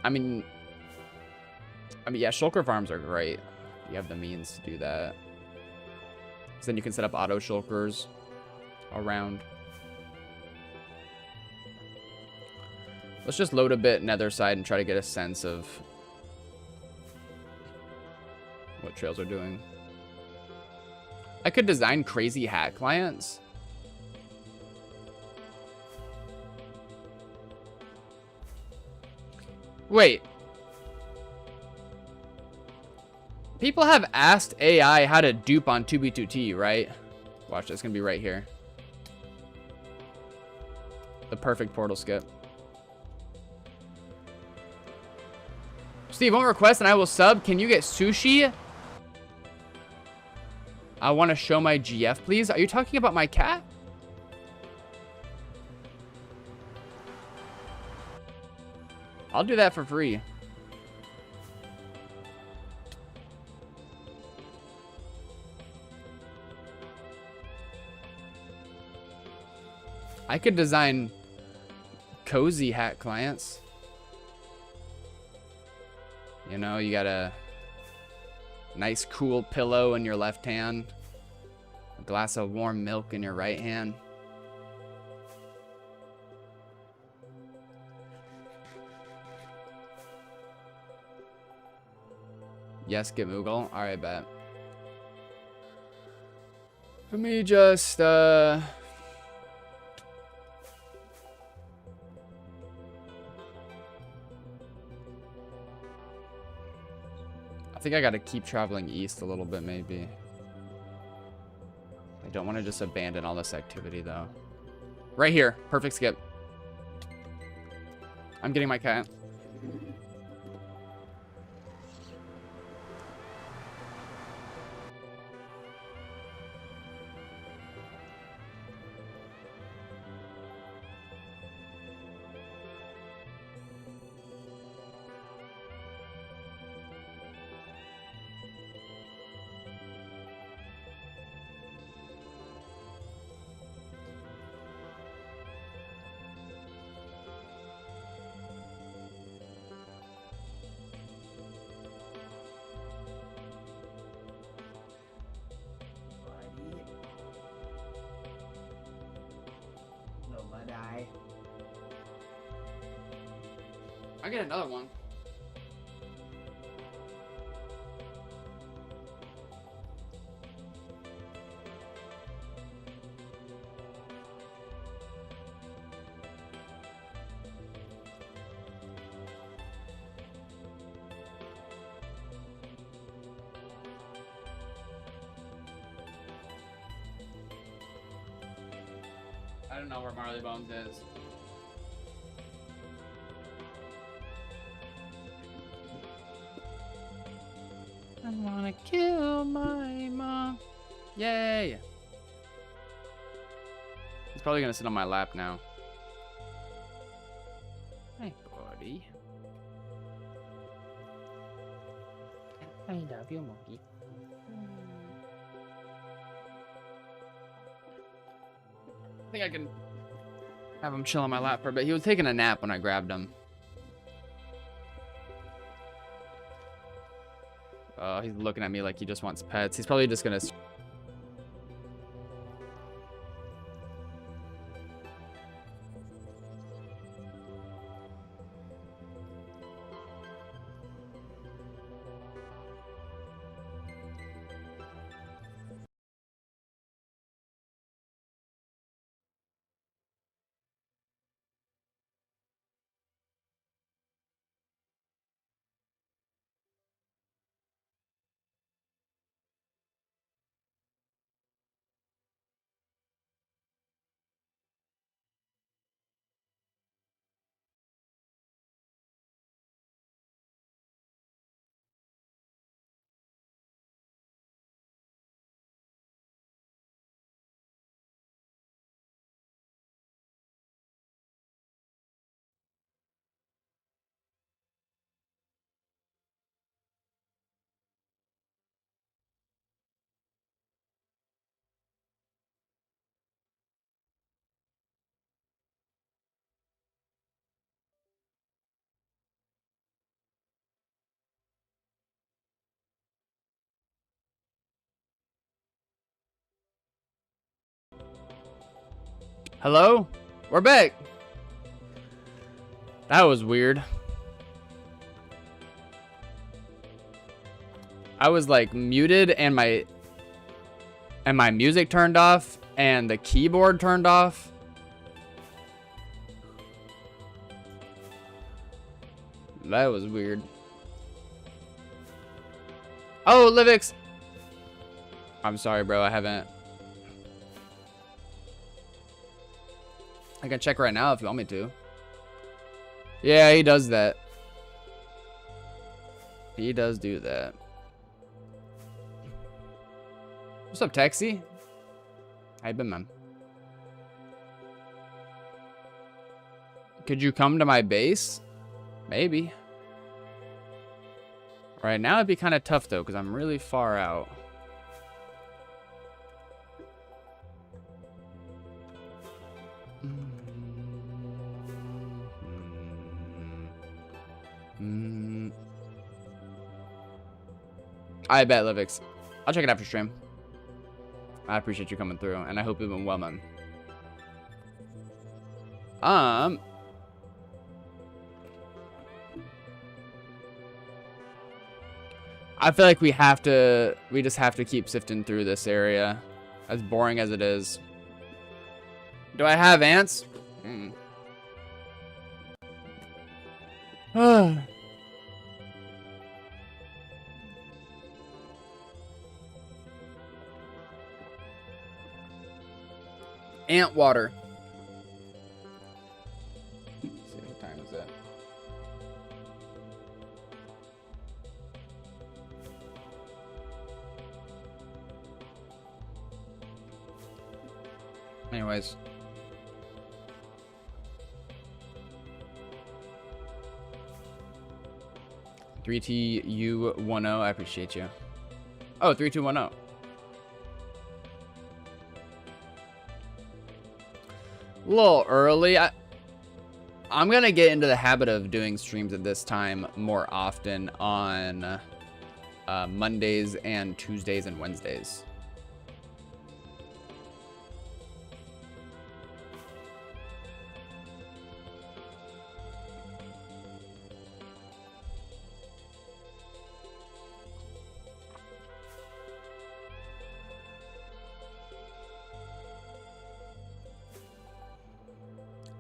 I mean, yeah, shulker farms are great. You have the means to do that. So then you can set up auto shulkers around. Let's just load a bit nether side and try to get a sense of what trails are doing. I could design crazy hat clients. Wait. People have asked AI how to dupe on 2B2T, right? Watch, that's gonna be right here. The perfect portal skip. Steve, one request and I will sub. Can you get sushi? I want to show my GF, please. Are you talking about my cat? I'll do that for free. I could design cozy hat clients. You know, you got a nice cool pillow in your left hand, a glass of warm milk in your right hand. Yes, get Moogle. All right, bet. Let me just I think I gotta keep traveling east a little bit, maybe. I don't want to just abandon all this activity, though. Right here. Perfect skip. I'm getting my cat. I get another one. I don't know where Marley Bones is. I wanna kill my mom. Yay! He's probably gonna sit on my lap now. Hey, buddy. I love you, monkey. I think I can have him chill on my lap for a bit. He was taking a nap when I grabbed him. Oh, he's looking at me like he just wants pets. He's probably just gonna... Hello? We're back. That was weird. I was like muted and my music turned off and the keyboard turned off. That was weird. Oh, Livix. I'm sorry, bro. I haven't. I can check right now if you want me to. Yeah, he does that. He does do that. What's up, Taxi? How you been, man? Could you come to my base? Maybe. Right now it'd be kind of tough though, because I'm really far out. I bet, Livix. I'll check it after stream. I appreciate you coming through, and I hope it went well, man. I feel like we just have to keep sifting through this area, as boring as it is. Do I have ants? Ant water. Let's see, what time is it? Anyways. 3TU10, I appreciate you. Oh, 3210. A little early. I'm gonna get into the habit of doing streams at this time more often on Mondays and Tuesdays and Wednesdays.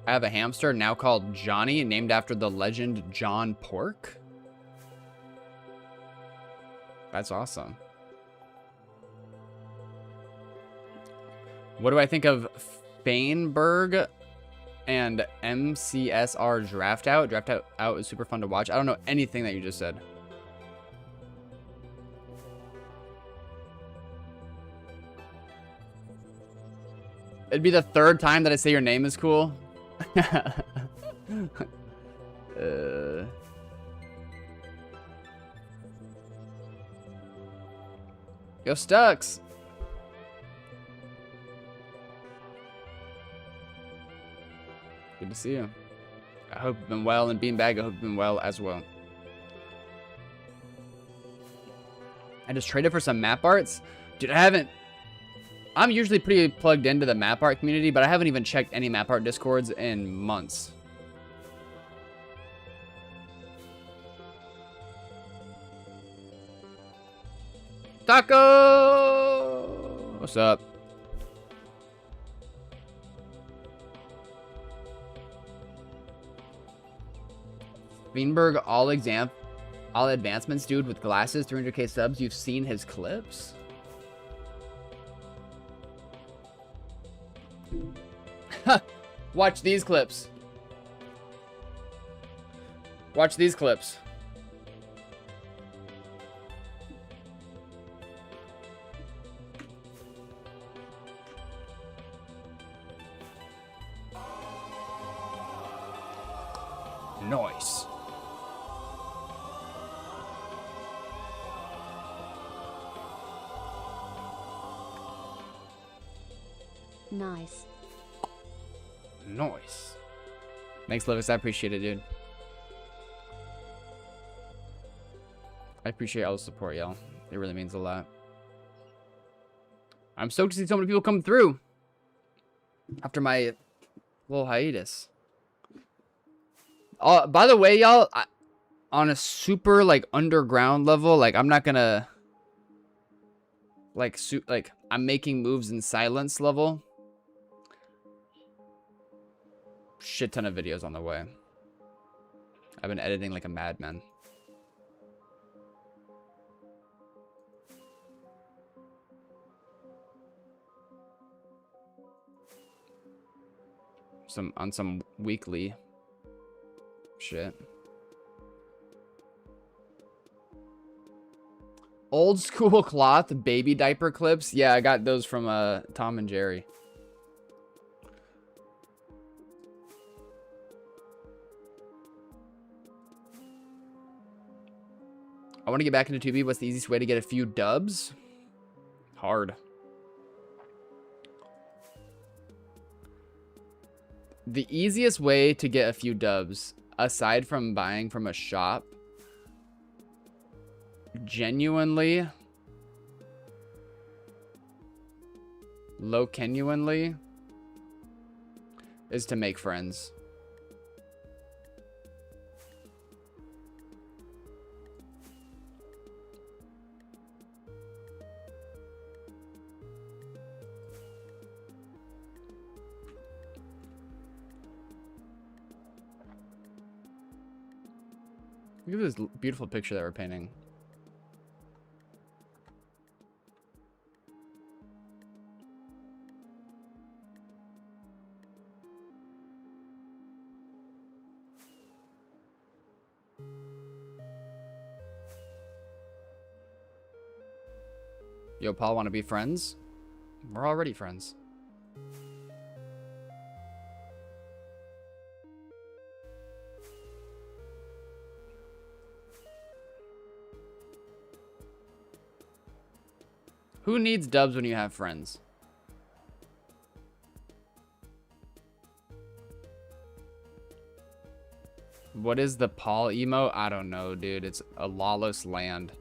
I have a hamster now called Johnny, named after the legend John Pork. That's awesome. What do I think of Fainberg and MCSR Draft Out? Draft Out is super fun to watch. I don't know anything that you just said. It'd be the third time that I say your name is cool. Yo, Stux. Good to see you. I hope you've been well, and Beanbag, I hope you've been well as well. I just traded for some map arts. Dude, I haven't... I'm usually pretty plugged into the map art community, but I haven't even checked any map art discords in months. Taco! What's up? Greenberg, all advancements, dude, with glasses, 300k subs. You've seen his clips? Watch these clips. Watch these clips. Nice. Nice. Nice. Thanks, Levis. I appreciate it, dude. I appreciate all the support, y'all. It really means a lot. I'm stoked to see so many people come through after my little hiatus. By the way, y'all, on a super like underground level, like I'm not gonna like I'm making moves in silence level. Shit ton of videos on the way. I've been editing like a madman. On some weekly shit. Old school cloth baby diaper clips. Yeah, I got those from Tom and Jerry. I want to get back into 2B. What's the easiest way to get a few dubs? Hard. The easiest way to get a few dubs, aside from buying from a shop, genuinely, genuinely, is to make friends. Look at this beautiful picture that we're painting. Yo, Paul, want to be friends? We're already friends. Who needs dubs when you have friends? What is the Paul emote? I don't know, dude. It's a lawless land.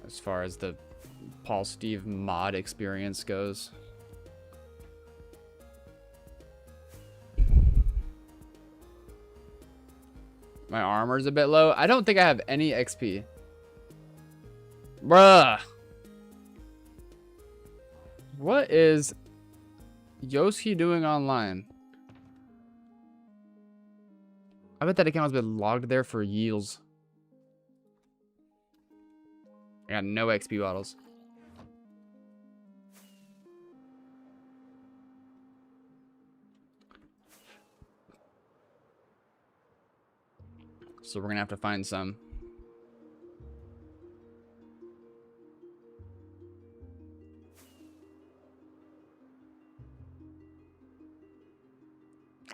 As far as the Paul Steve mod experience goes. My armor's a bit low. I don't think I have any XP. Bruh. What is Yoski doing online? I bet that account has been logged there for years. I got no XP bottles. So we're gonna have to find some.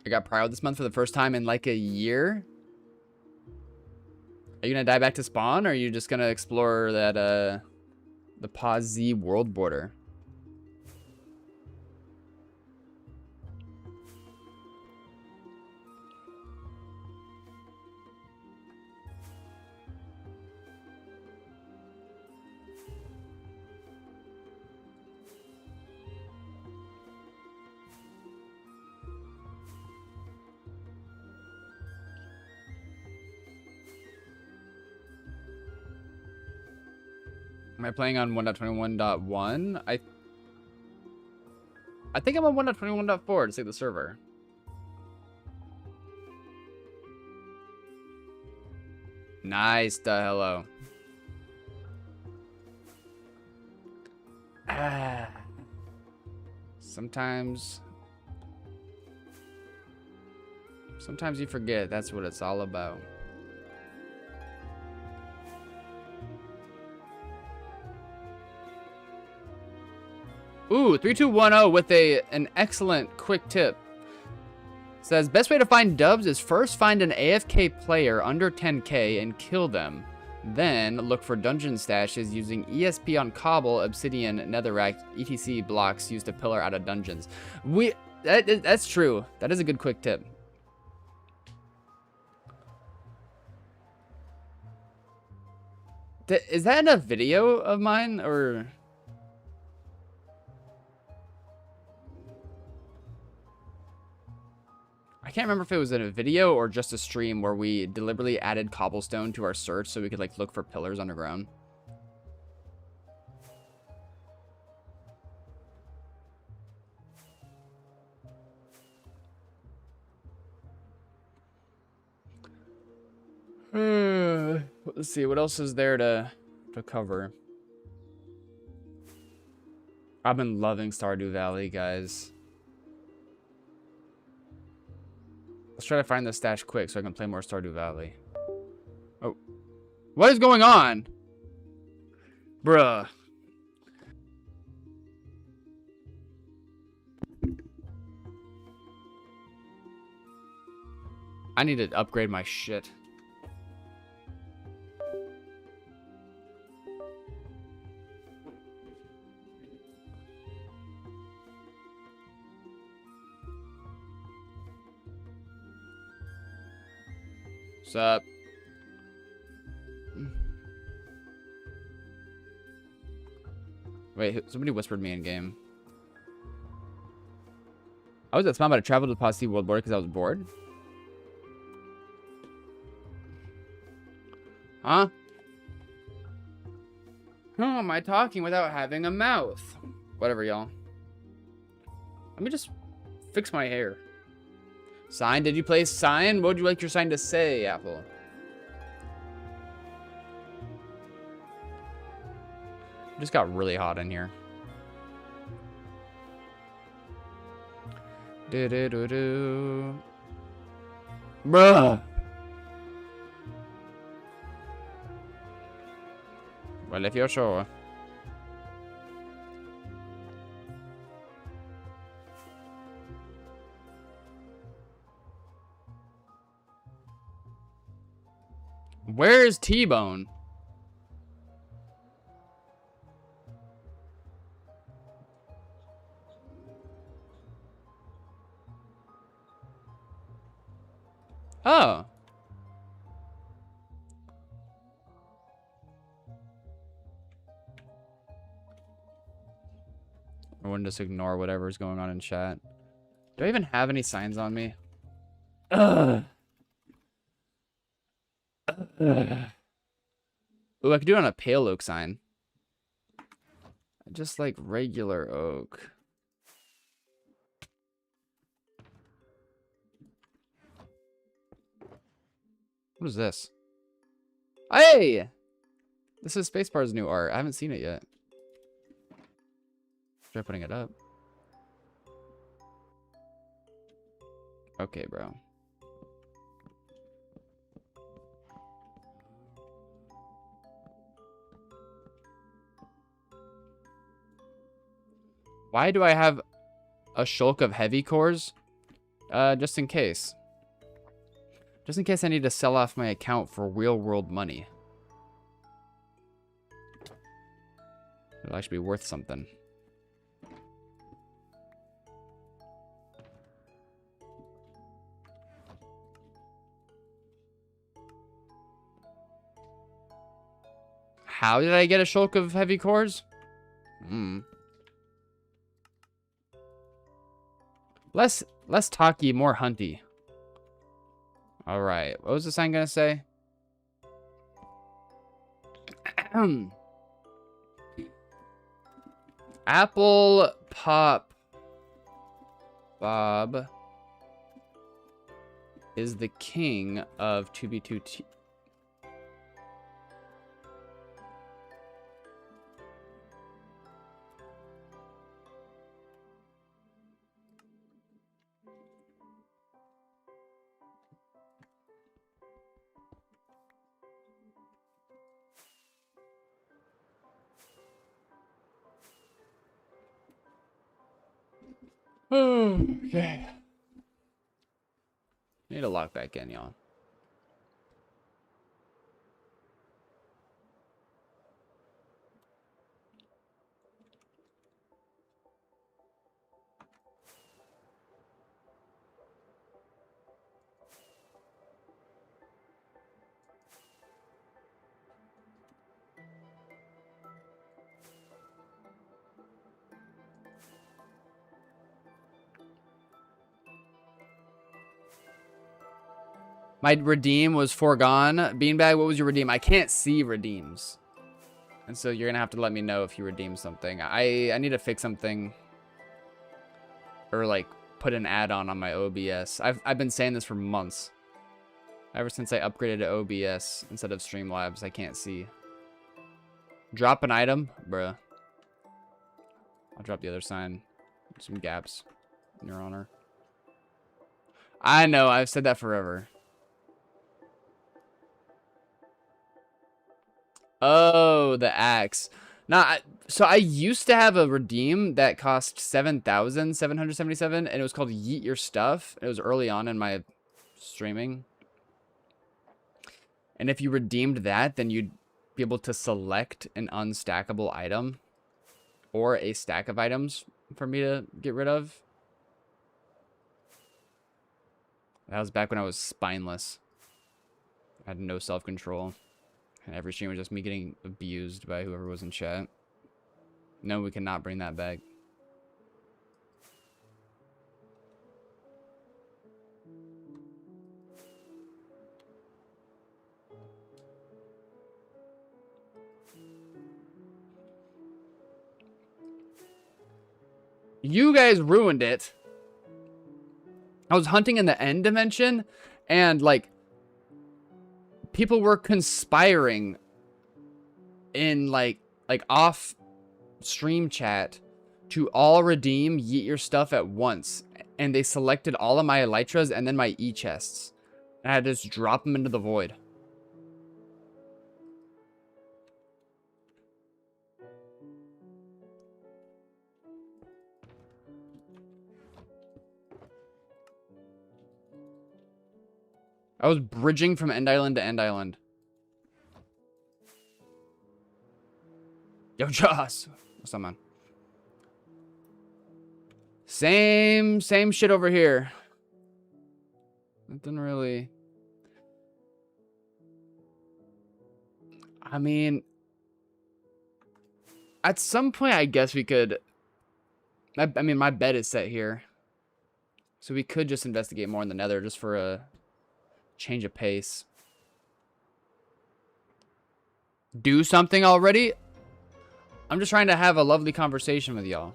I got Prio this month for the first time in like a year. Are you gonna die back to spawn, or are you just gonna explore that the Pause Z world border? Am I playing on 1.21.1? I think I'm on 1.21.4 to save the server. Nice, hello. Sometimes you forget that's what it's all about. Ooh, 3210 with an excellent quick tip. Says, best way to find dubs is first find an AFK player under 10k and kill them. Then look for dungeon stashes using ESP on cobble, obsidian, netherrack, etc blocks used to pillar out of dungeons. That's true. That is a good quick tip. Is that in a video of mine, or... I can't remember if it was in a video or just a stream where we deliberately added cobblestone to our search so we could like look for pillars underground. Let's see, what else is there to cover? I've been loving Stardew Valley, guys. Let's try to find the stash quick so I can play more Stardew Valley. Oh. What is going on? Bruh. I need to upgrade my shit. What's up? Wait, somebody whispered me in game. I was at spawn, but I traveled to Pause Z world border because I was bored. Huh? How am I talking without having a mouth? Whatever, y'all. Let me just fix my hair. Sign? Did you play sign? What would you like your sign to say, Apple? It just got really hot in here. Do do do do. Bruh. Well, if you're sure. Where is T-Bone? Oh. Everyone just ignore whatever's going on in chat. Do I even have any signs on me? Ugh. Ugh. Ooh, I could do it on a pale oak sign. Just like regular oak. What is this? Hey! This is Spacebar's new art. I haven't seen it yet. Try putting it up. Okay, bro. Why do I have a shulk of heavy cores? Just in case. Just in case I need to sell off my account for real world money. It'll actually be worth something. How did I get a shulk of heavy cores? Less talky, more hunty. Alright, what was the sign gonna say? Apple Pop Bob is the king of 2B2T. Okay. Need to lock back in, y'all. My redeem was foregone. Beanbag, what was your redeem? I can't see redeems. And so you're going to have to let me know if you redeem something. I need to fix something. Or like put an add-on on my OBS. I've been saying this for months. Ever since I upgraded to OBS instead of Streamlabs, I can't see. Drop an item? Bruh. I'll drop the other sign. Some gaps, in your honor. I know, I've said that forever. Oh, the axe. Now, so I used to have a redeem that cost 7,777, and it was called Yeet Your Stuff. It was early on in my streaming. And if you redeemed that, then you'd be able to select an unstackable item or a stack of items for me to get rid of. That was back when I was spineless. I had no self-control. And every stream was just me getting abused by whoever was in chat. No, we cannot bring that back. You guys ruined it. I was hunting in the end dimension, and like people were conspiring in like off stream chat to all redeem Yeet Your Stuff at once. and they selected all of my elytras and then my e-chests. And I had to just drop them into the void. I was bridging from end island to end island. Yo, Joss. What's up, man? Same shit over here. Nothing really. I mean, at some point, I guess we could. I mean, my bed is set here, so we could just investigate more in the Nether just for a change of pace. Do something already? I'm just trying to have a lovely conversation with y'all.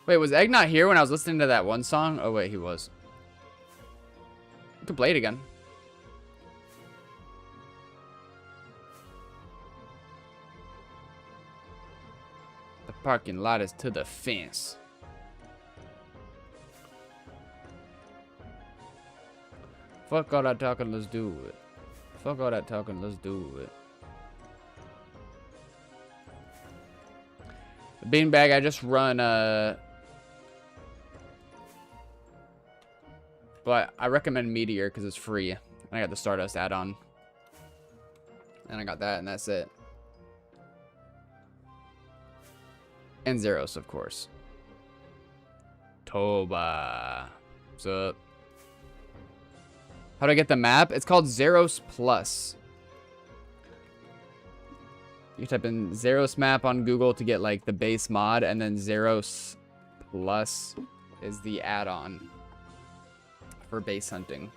Wait, was Egg not here when I was listening to that one song? Oh, wait, he was. We could play it again. The parking lot is to the fence. Fuck all that talking, let's do it. Fuck all that talking, let's do it. Beanbag, I just run, but I recommend Meteor because it's free. And I got the Stardust add-on. And I got that, and that's it. And Zeros, of course. Toba. What's up? How do I get the map? It's called Zeros Plus. You type in Zeros map on Google to get like the base mod, and then Zeros Plus is the add-on for base hunting.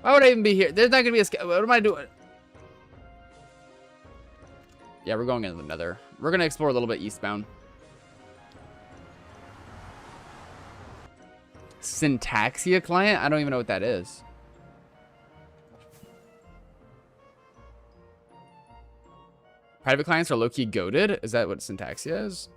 Why would I even be here? There's not gonna be a. What am I doing? Yeah, we're going into the Nether. We're gonna explore a little bit eastbound. Syntaxia client? I don't even know what that is. Private clients are low-key goated? Is that what Syntaxia is?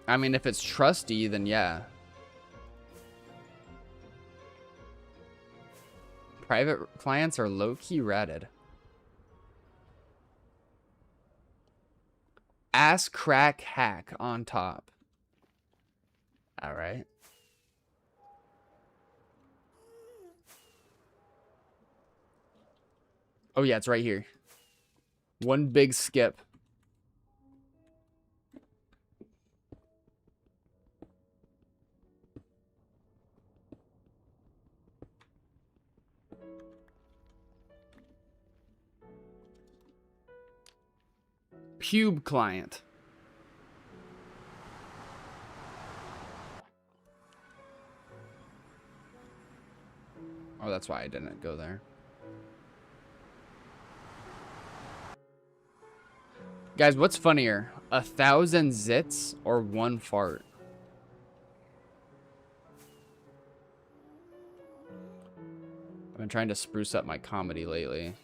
I mean, if it's trusty, then yeah. Private clients are low-key ratted. Ass crack hack on top. All right. Oh yeah, it's right here. One big skip. Pube client. Oh, that's why I didn't go there. Guys, what's funnier? 1,000 zits or one fart? I've been trying to spruce up my comedy lately.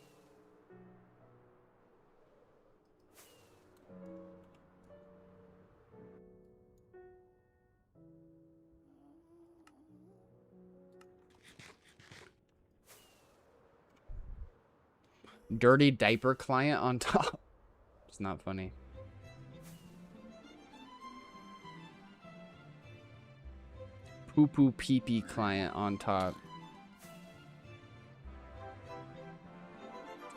Dirty diaper client on top. It's not funny. Poo poo pee pee client on top.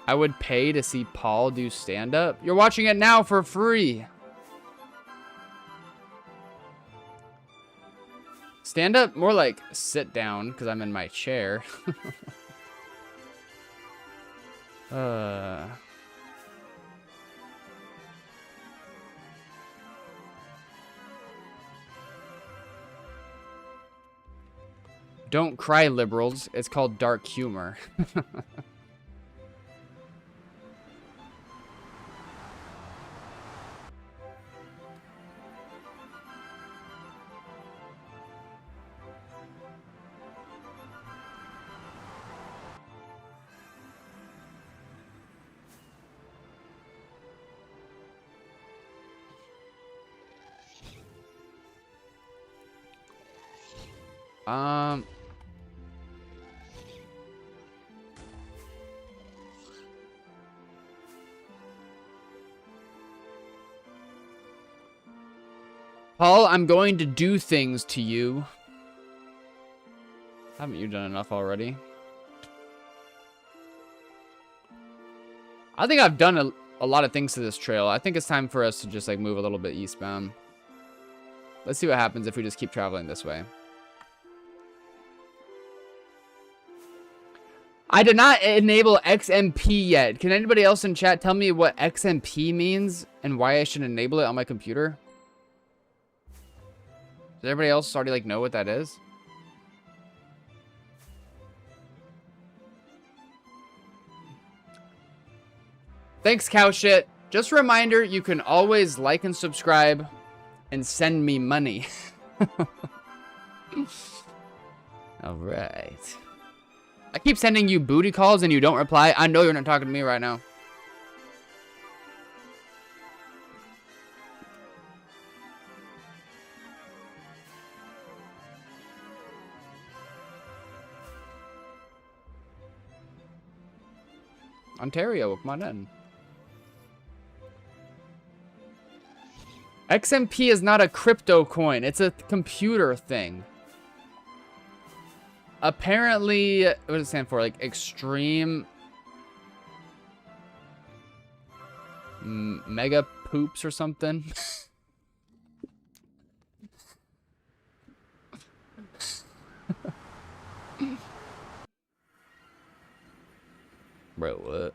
I would pay to see Paul do stand up. You're watching it now for free. Stand up? More like sit down because I'm in my chair. Don't cry, liberals. It's called dark humor. Paul, I'm going to do things to you. Haven't you done enough already? I think I've done a lot of things to this trail. I think it's time for us to just like move a little bit eastbound. Let's see what happens if we just keep traveling this way. I did not enable XMP yet. Can anybody else in chat tell me what XMP means and why I should enable it on my computer? Does everybody else already like know what that is? Thanks, cow shit. Just a reminder, you can always like and subscribe and send me money. All right. I keep sending you booty calls and you don't reply. I know you're not talking to me right now. Ontario, come on in. XMP is not a crypto coin. It's a computer thing. Apparently, what does it stand for? Like extreme mega poops or something. Bro, what?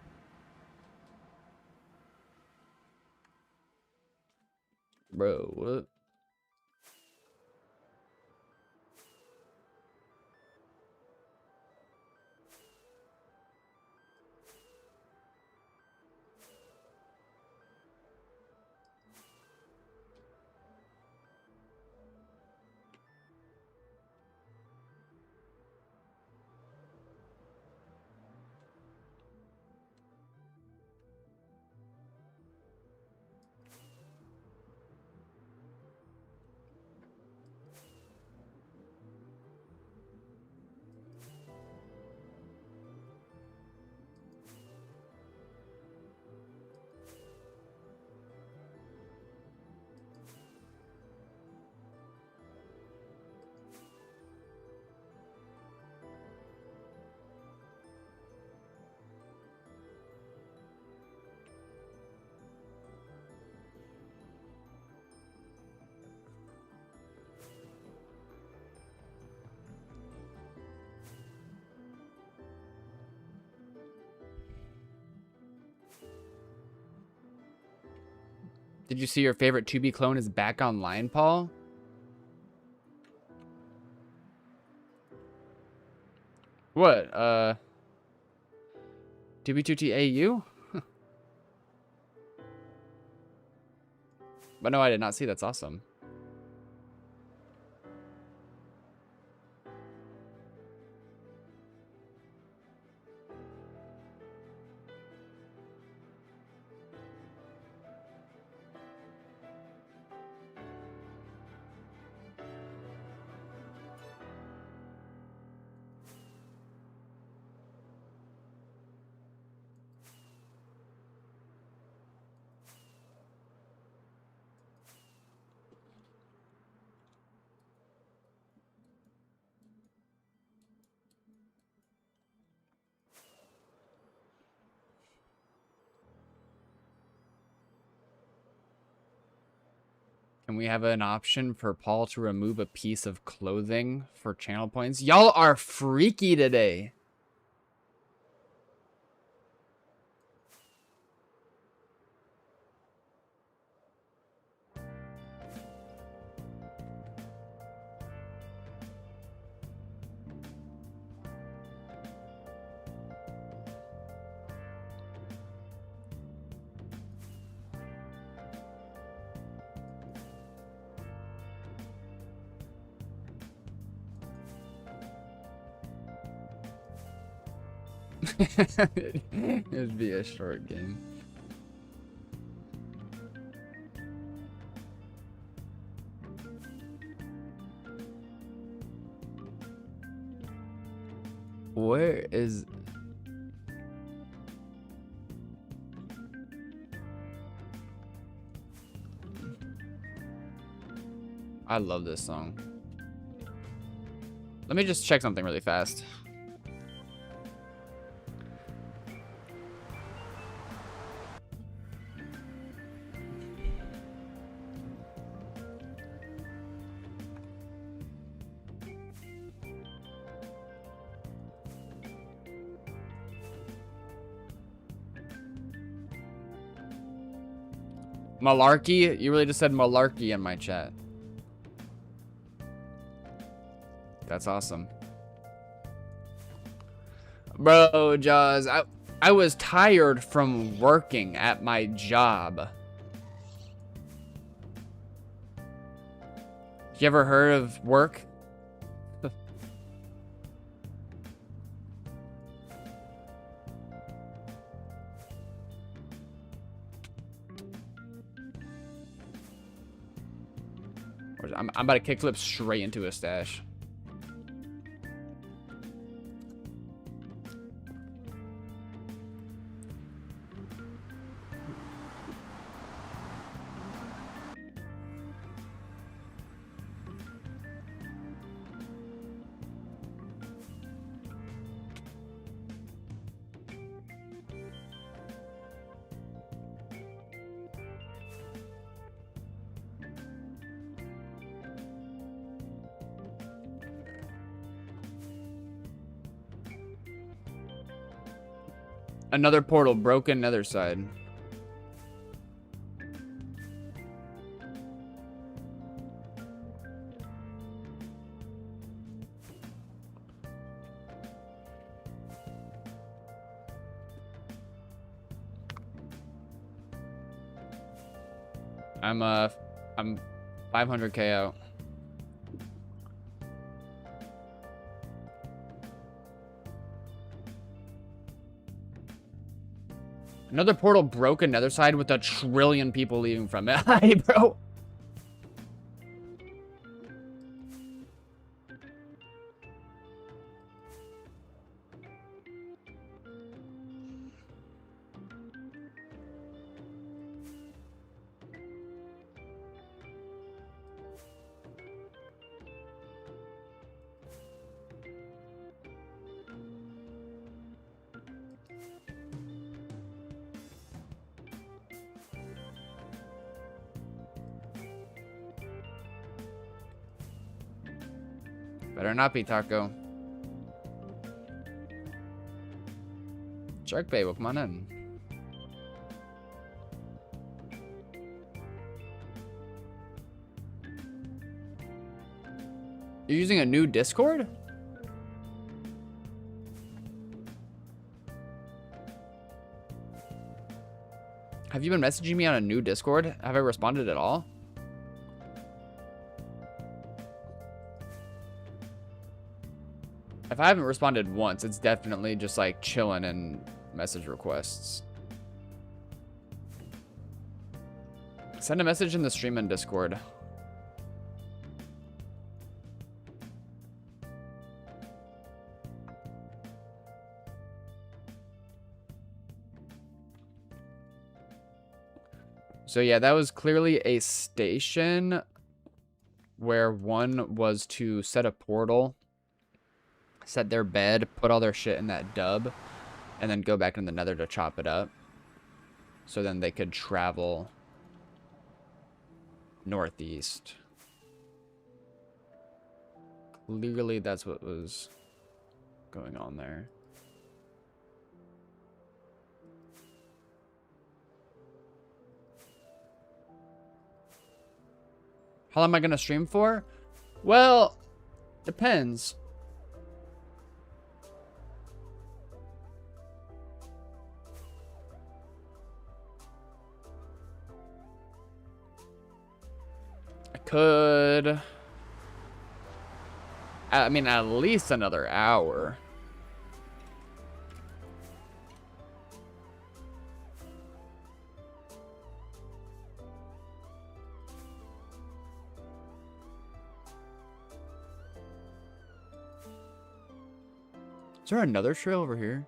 Bro, what? Did you see your favorite 2B clone is back online, Paul? What? 2B2TAU? But no, I did not see. That's awesome. Can we have an option for Paul to remove a piece of clothing for channel points? Y'all are freaky today. It'd be a short game. Where is... I love this song. Let me just check something really fast. Malarkey? You really just said malarkey in my chat. That's awesome. Bro, Jaws, I was tired from working at my job. You ever heard of work? I'm about to kickflip straight into a stash. Another portal broken, nether side. I'm 500k out. Another portal broke another side with 1 trillion people leaving from it. Hi, bro. Better not be Taco. Shark Bay, come on in. You're using a new Discord? Have you been messaging me on a new Discord? Have I responded at all? If I haven't responded once, it's definitely just like chilling in message requests. Send a message in the stream in Discord. So yeah, that was clearly a station where one was to set a portal, set their bed, put all their shit in that dub, and then go back in the nether to chop it up. So then they could travel northeast. Clearly that's what was going on there. How long am I going to stream for? Well, depends. I could... I mean, at least another hour. Is there another trail over here?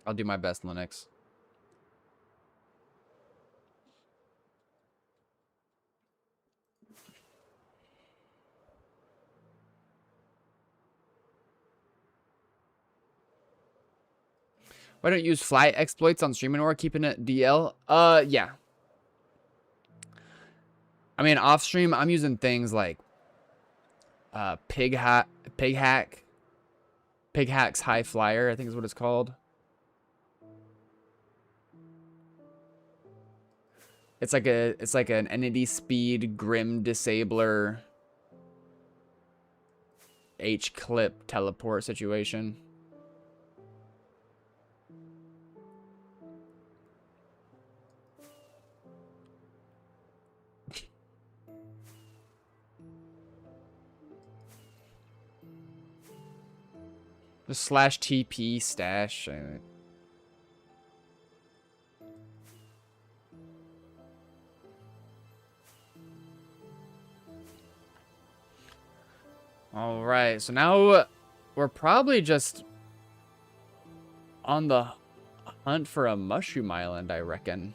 I'll do my best, Linux. Why don't you use fly exploits on stream anymore, keeping it DL? Yeah. I mean, off stream, I'm using things like Pig Hack's High Flyer, I think is what it's called. It's like an entity speed Grim Disabler H-clip teleport situation. The /TP stash. All right, so now we're probably just on the hunt for a mushroom island, I reckon.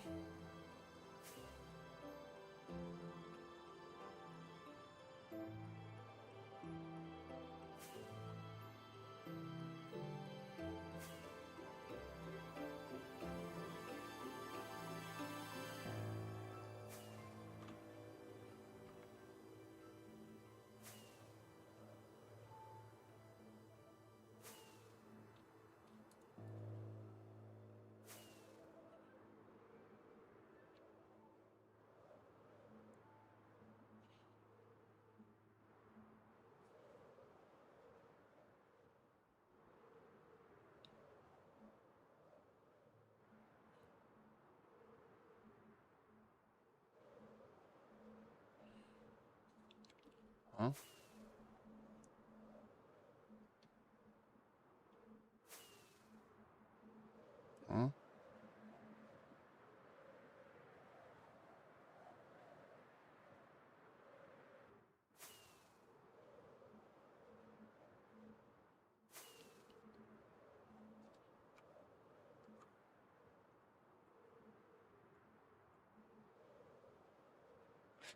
Huh? Huh?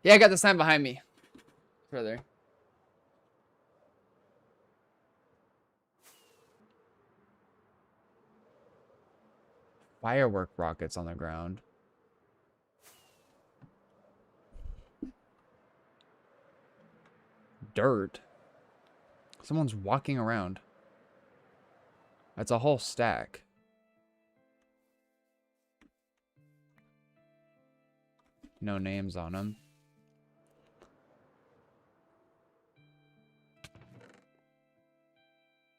Yeah, I got the sign behind me. Brother. Firework rockets on the ground. Dirt. Someone's walking around. That's a whole stack. No names on them.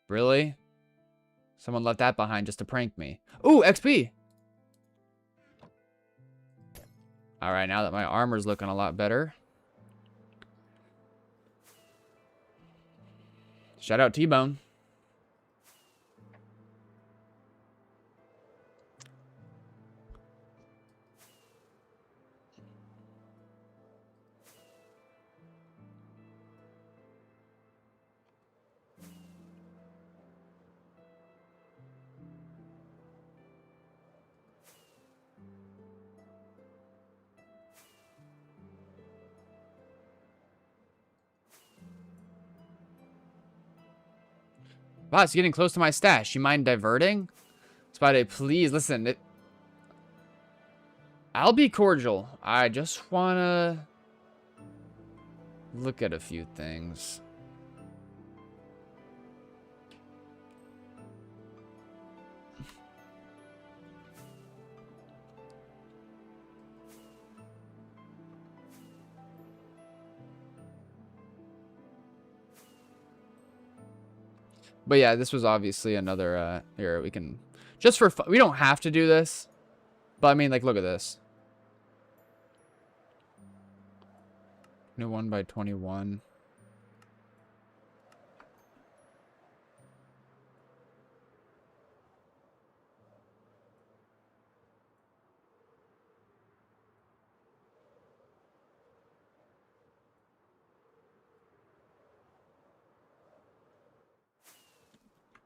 Really? Someone left that behind just to prank me. Ooh, XP! Alright, now that my armor's looking a lot better. Shout out T-Bone. Wow, it's getting close to my stash. You mind diverting? Spotty, please listen. I'll be cordial. I just wanna look at a few things. But yeah, this was obviously another, here, we can, just for fun, we don't have to do this, but I mean, like, look at this. 21 by 21.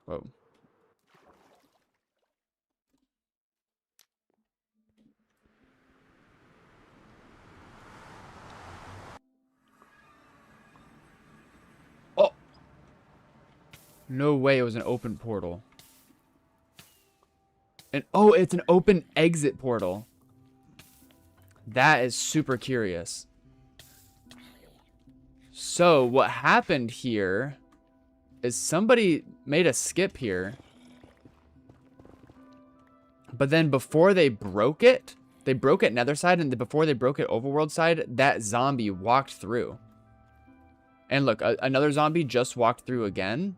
Whoa. Oh! No way it was an open portal. And oh, it's an open exit portal. That is super curious. So what happened here is somebody made a skip here. But then before they broke it nether side, and before they broke it overworld side, that zombie walked through. And look, another zombie just walked through again.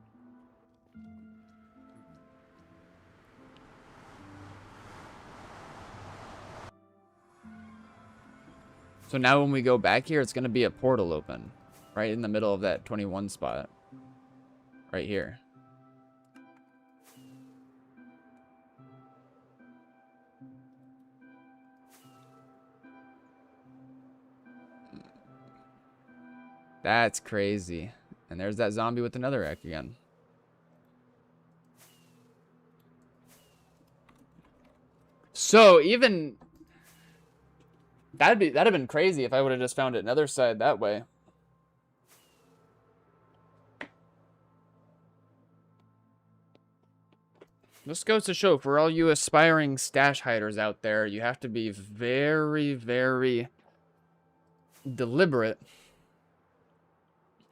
So now when we go back here, it's going to be a portal open. Right in the middle of that 21 spot. Right here. That's crazy. And there's that zombie with another egg again. So even that'd have been crazy if I would have just found it another side that way. This goes to show, for all you aspiring stash hiders out there, you have to be very, very deliberate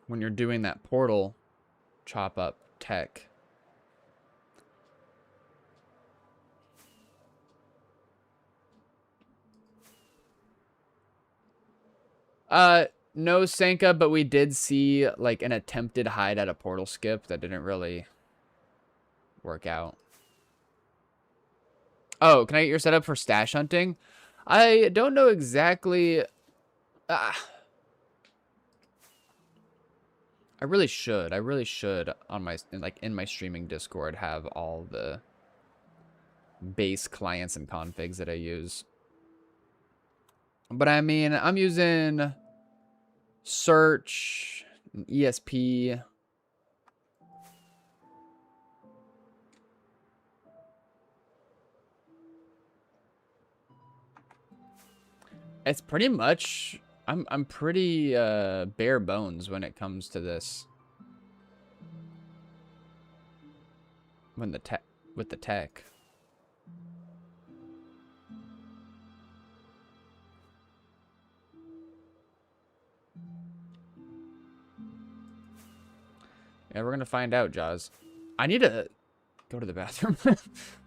when you're doing that portal chop up tech. No Sanka, but we did see like an attempted hide at a portal skip that didn't really work out. Oh, can I get your setup for stash hunting? I don't know exactly. I really should. I really should on my in my streaming Discord have all the base clients and configs that I use. But I mean, I'm using search, ESP. It's pretty much I'm pretty bare bones when it comes to this. With the tech. Yeah, we're gonna find out, Jaws. I need to go to the bathroom,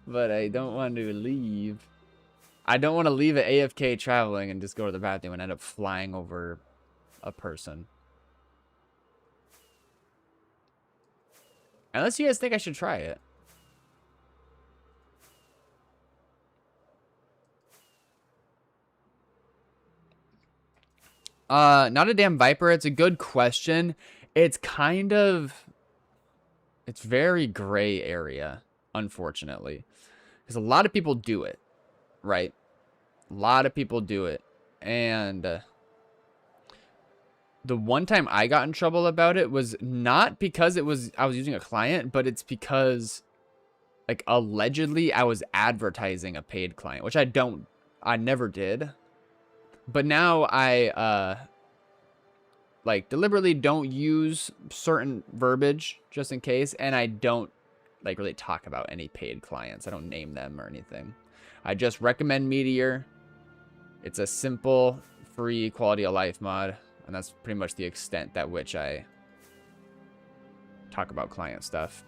but I don't want to leave. I don't want to leave at AFK traveling and just go to the bathroom and end up flying over a person. Unless you guys think I should try it. Not a damn Viper. It's a good question. It's kind of... It's very gray area, unfortunately. Because a lot of people do it. Right? A lot of people do it. And the one time I got in trouble about it was not because I was using a client, but it's because like allegedly I was advertising a paid client, which I never did. But now I like deliberately don't use certain verbiage just in case, and I don't like really talk about any paid clients. I don't name them or anything. I just recommend Meteor. It's a simple, free quality of life mod, and that's pretty much the extent at which I talk about client stuff.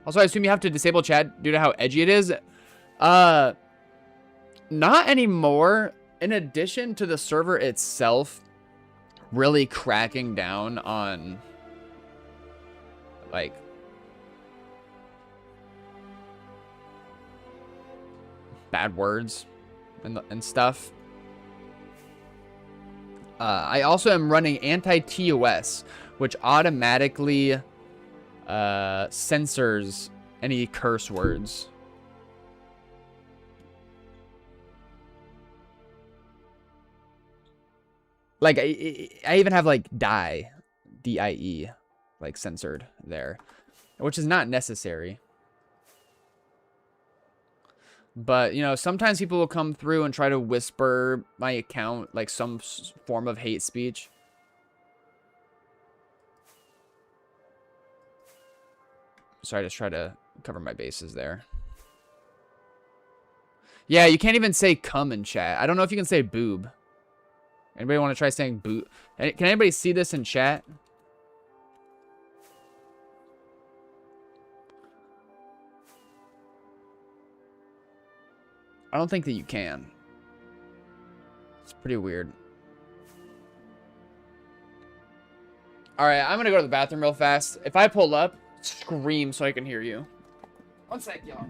Also, I assume you have to disable chat due to how edgy it is. Not anymore. In addition to the server itself really cracking down on like bad words, and stuff. I also am running anti-TOS, which automatically censors any curse words. Like, I even have, like, D-I-E, like, censored there, which is not necessary. But, you know, sometimes people will come through and try to whisper my account, like, some form of hate speech. So I just try to cover my bases there. Yeah, you can't even say cum in chat. I don't know if you can say boob. Anybody want to try saying boob? Can anybody see this in chat? I don't think that you can. It's pretty weird. Alright, I'm gonna go to the bathroom real fast. If I pull up, scream so I can hear you. One sec, y'all.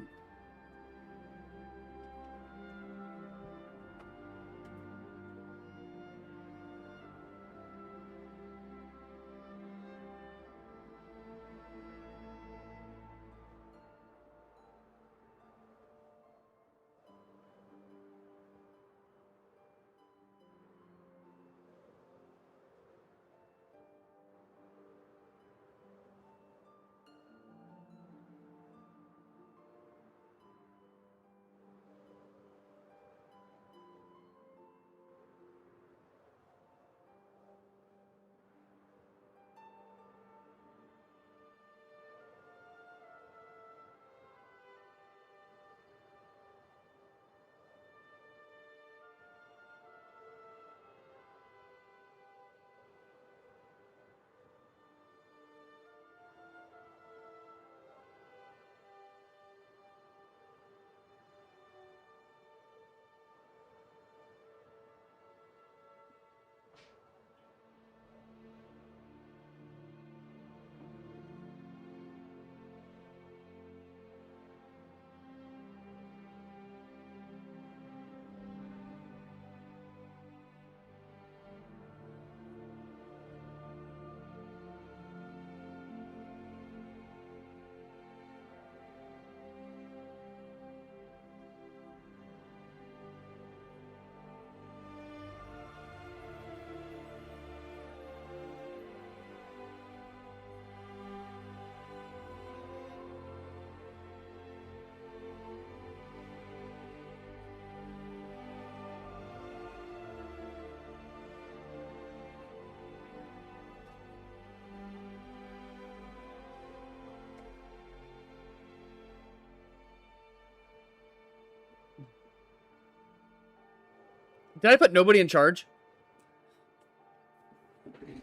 Did I put nobody in charge?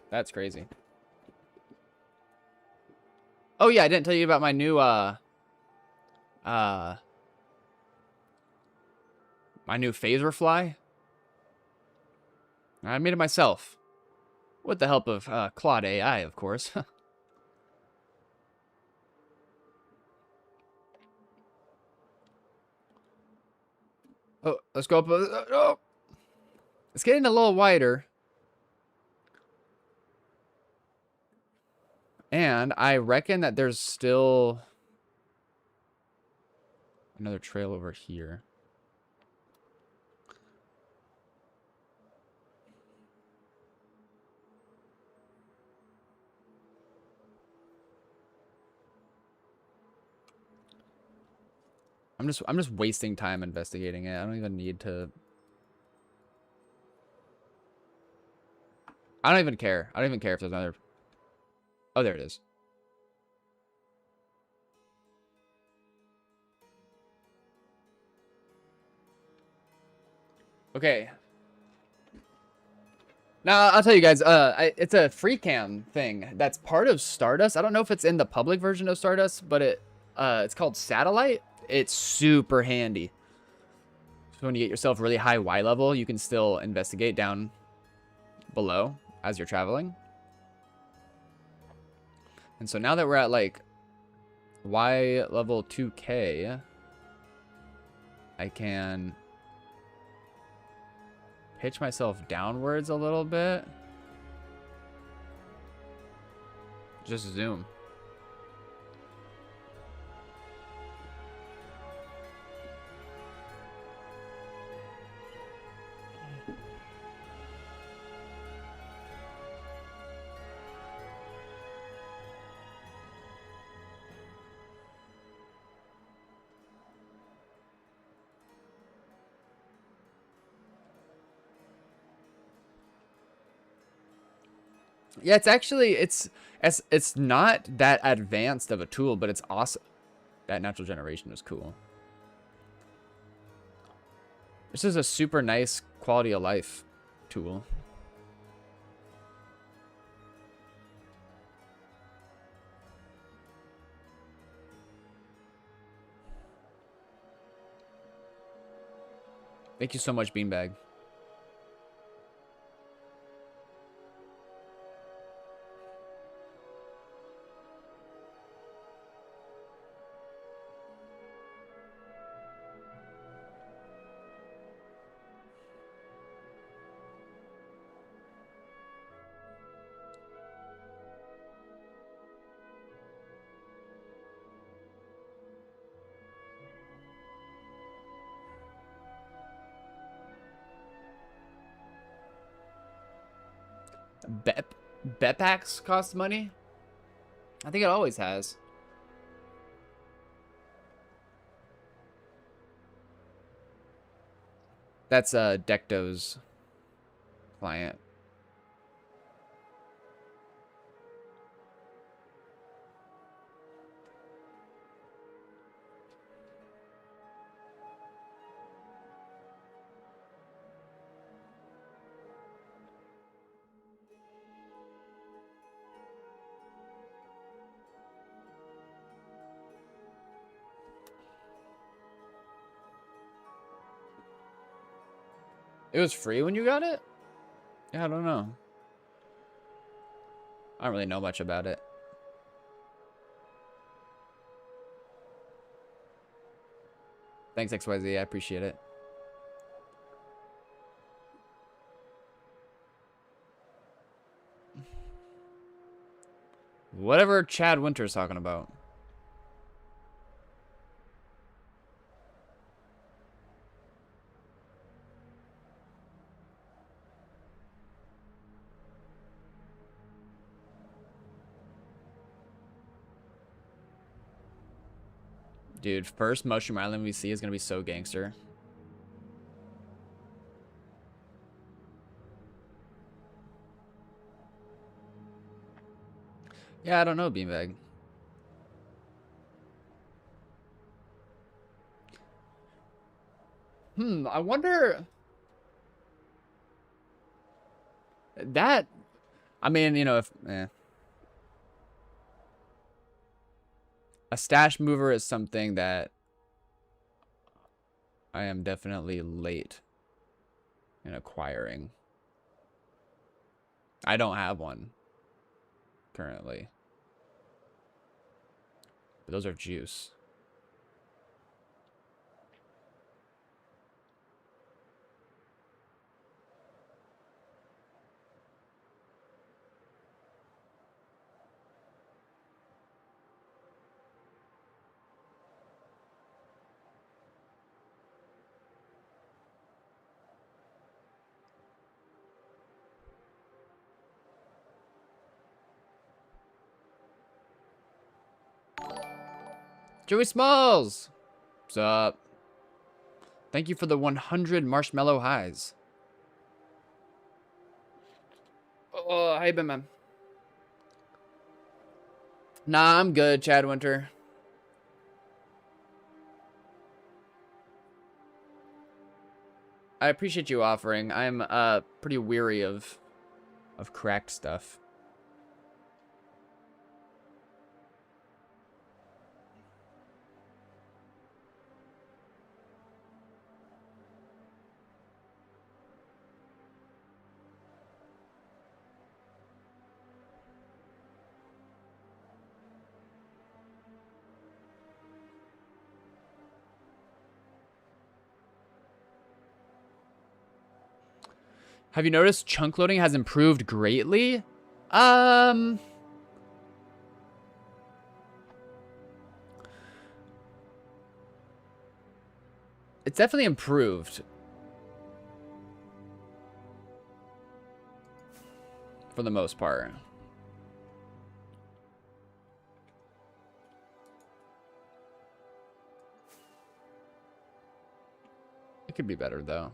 That's crazy. Oh yeah, I didn't tell you about my new my new phaser fly. I made it myself. With the help of Claude AI, of course. Oh, let's go up. Oh. It's getting a little wider. And I reckon that there's still another trail over here. I'm just wasting time investigating it. I don't even need to. I don't even care. I don't even care if there's another. Oh, there it is. Okay. Now, I'll tell you guys, it's a free cam thing that's part of Stardust. I don't know if it's in the public version of Stardust, but it's called Satellite. It's super handy. So when you get yourself really high Y level, you can still investigate down below as you're traveling. And so now that we're at like Y level 2K, I can pitch myself downwards a little bit. Just zoom. Yeah, it's actually it's not that advanced of a tool, but it's awesome. That natural generation is cool. This is a super nice quality of life tool. Thank you so much, Beanbag. Bet packs cost money? I think it always has. That's Decto's client. It was free when you got it? Yeah, I don't know. I don't really know much about it. Thanks, XYZ. I appreciate it. Whatever Chad Winter's talking about. Dude, first Mushroom Island we see is gonna be so gangster. Yeah, I don't know, Beanbag. I wonder... That... I mean, you know, if... A stash mover is something that I am definitely late in acquiring. I don't have one currently. But those are juice. Joey Smalls! What's up? Thank you for the 100 marshmallow highs. Oh, how you been, man? Nah, I'm good, Chad Winter. I appreciate you offering. I'm pretty weary of cracked stuff. Have you noticed chunk loading has improved greatly? It's definitely improved. For the most part. It could be better though.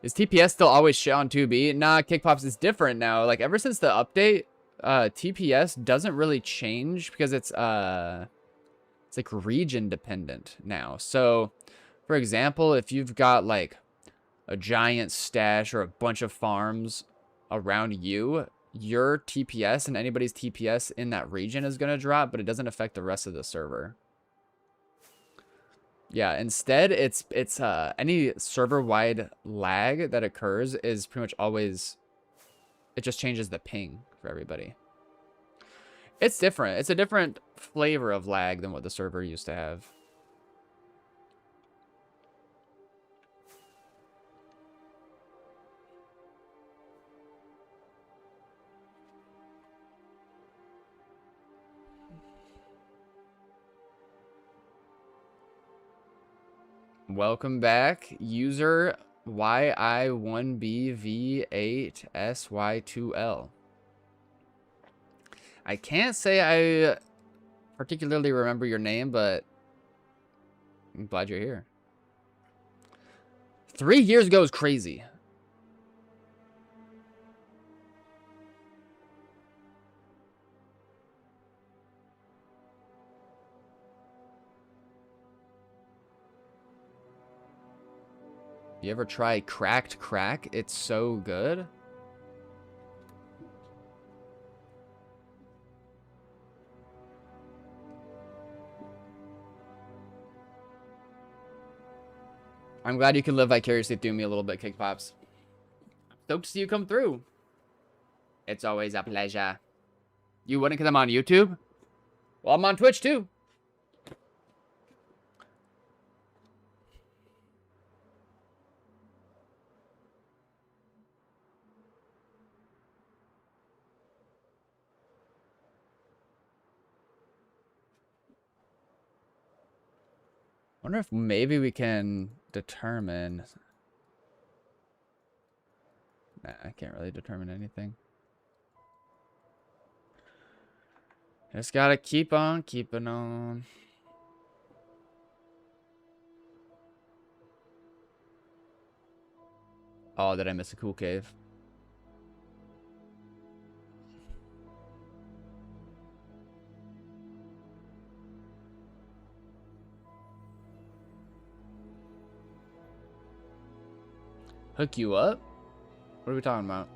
Is TPS still always shit on 2B? Nah, Kickpops is different now. Like ever since the update, TPS doesn't really change because it's like region dependent now. So, for example, if you've got like a giant stash or a bunch of farms around you, your TPS and anybody's TPS in that region is going to drop, but it doesn't affect the rest of the server. Yeah, instead it's any server-wide lag that occurs is pretty much always, it just changes the ping for everybody. It's different. It's a different flavor of lag than what the server used to have. Welcome back, user YI1BV8SY2L. I can't say I particularly remember your name, but I'm glad you're here. 3 years ago is crazy. You ever try Cracked Crack? It's so good. I'm glad you can live vicariously through me a little bit, Kickpops. Stoked to see you come through. It's always a pleasure. You wouldn't because I'm on YouTube? Well, I'm on Twitch too. Wonder if maybe we can determine. Nah, I can't really determine anything. Just gotta keep on keeping on. Oh, did I miss a cool cave? Hook you up? What are we talking about?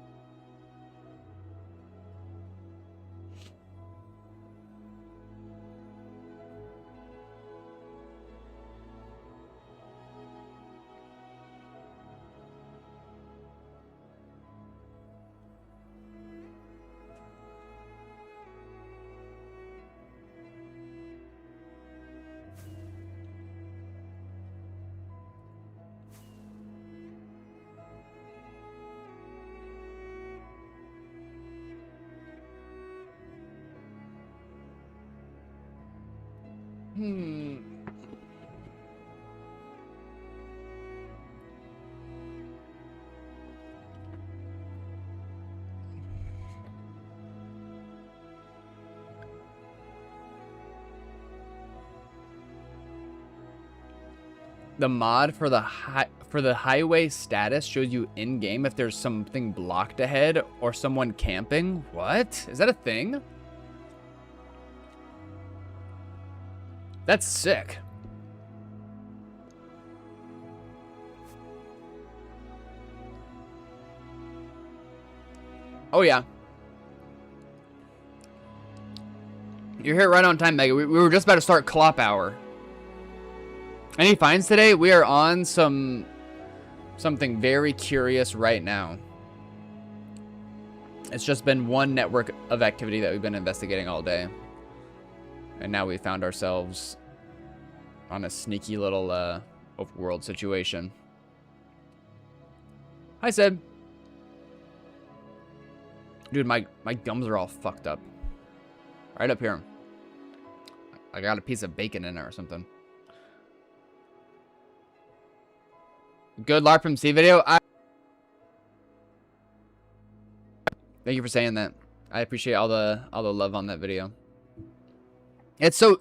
The mod for the highway status shows you in game if there's something blocked ahead or someone camping. What? Is that a thing? That's sick. Oh yeah. You're here right on time, Mega. We were just about to start Clop Hour. Any finds today? We are on something very curious right now. It's just been one network of activity that we've been investigating all day. And now we found ourselves on a sneaky little overworld situation. Hi, Seb. Dude, my gums are all fucked up. Right up here. I got a piece of bacon in there or something. Good LARP MC video. Thank you for saying that. I appreciate all the love on that video. It's so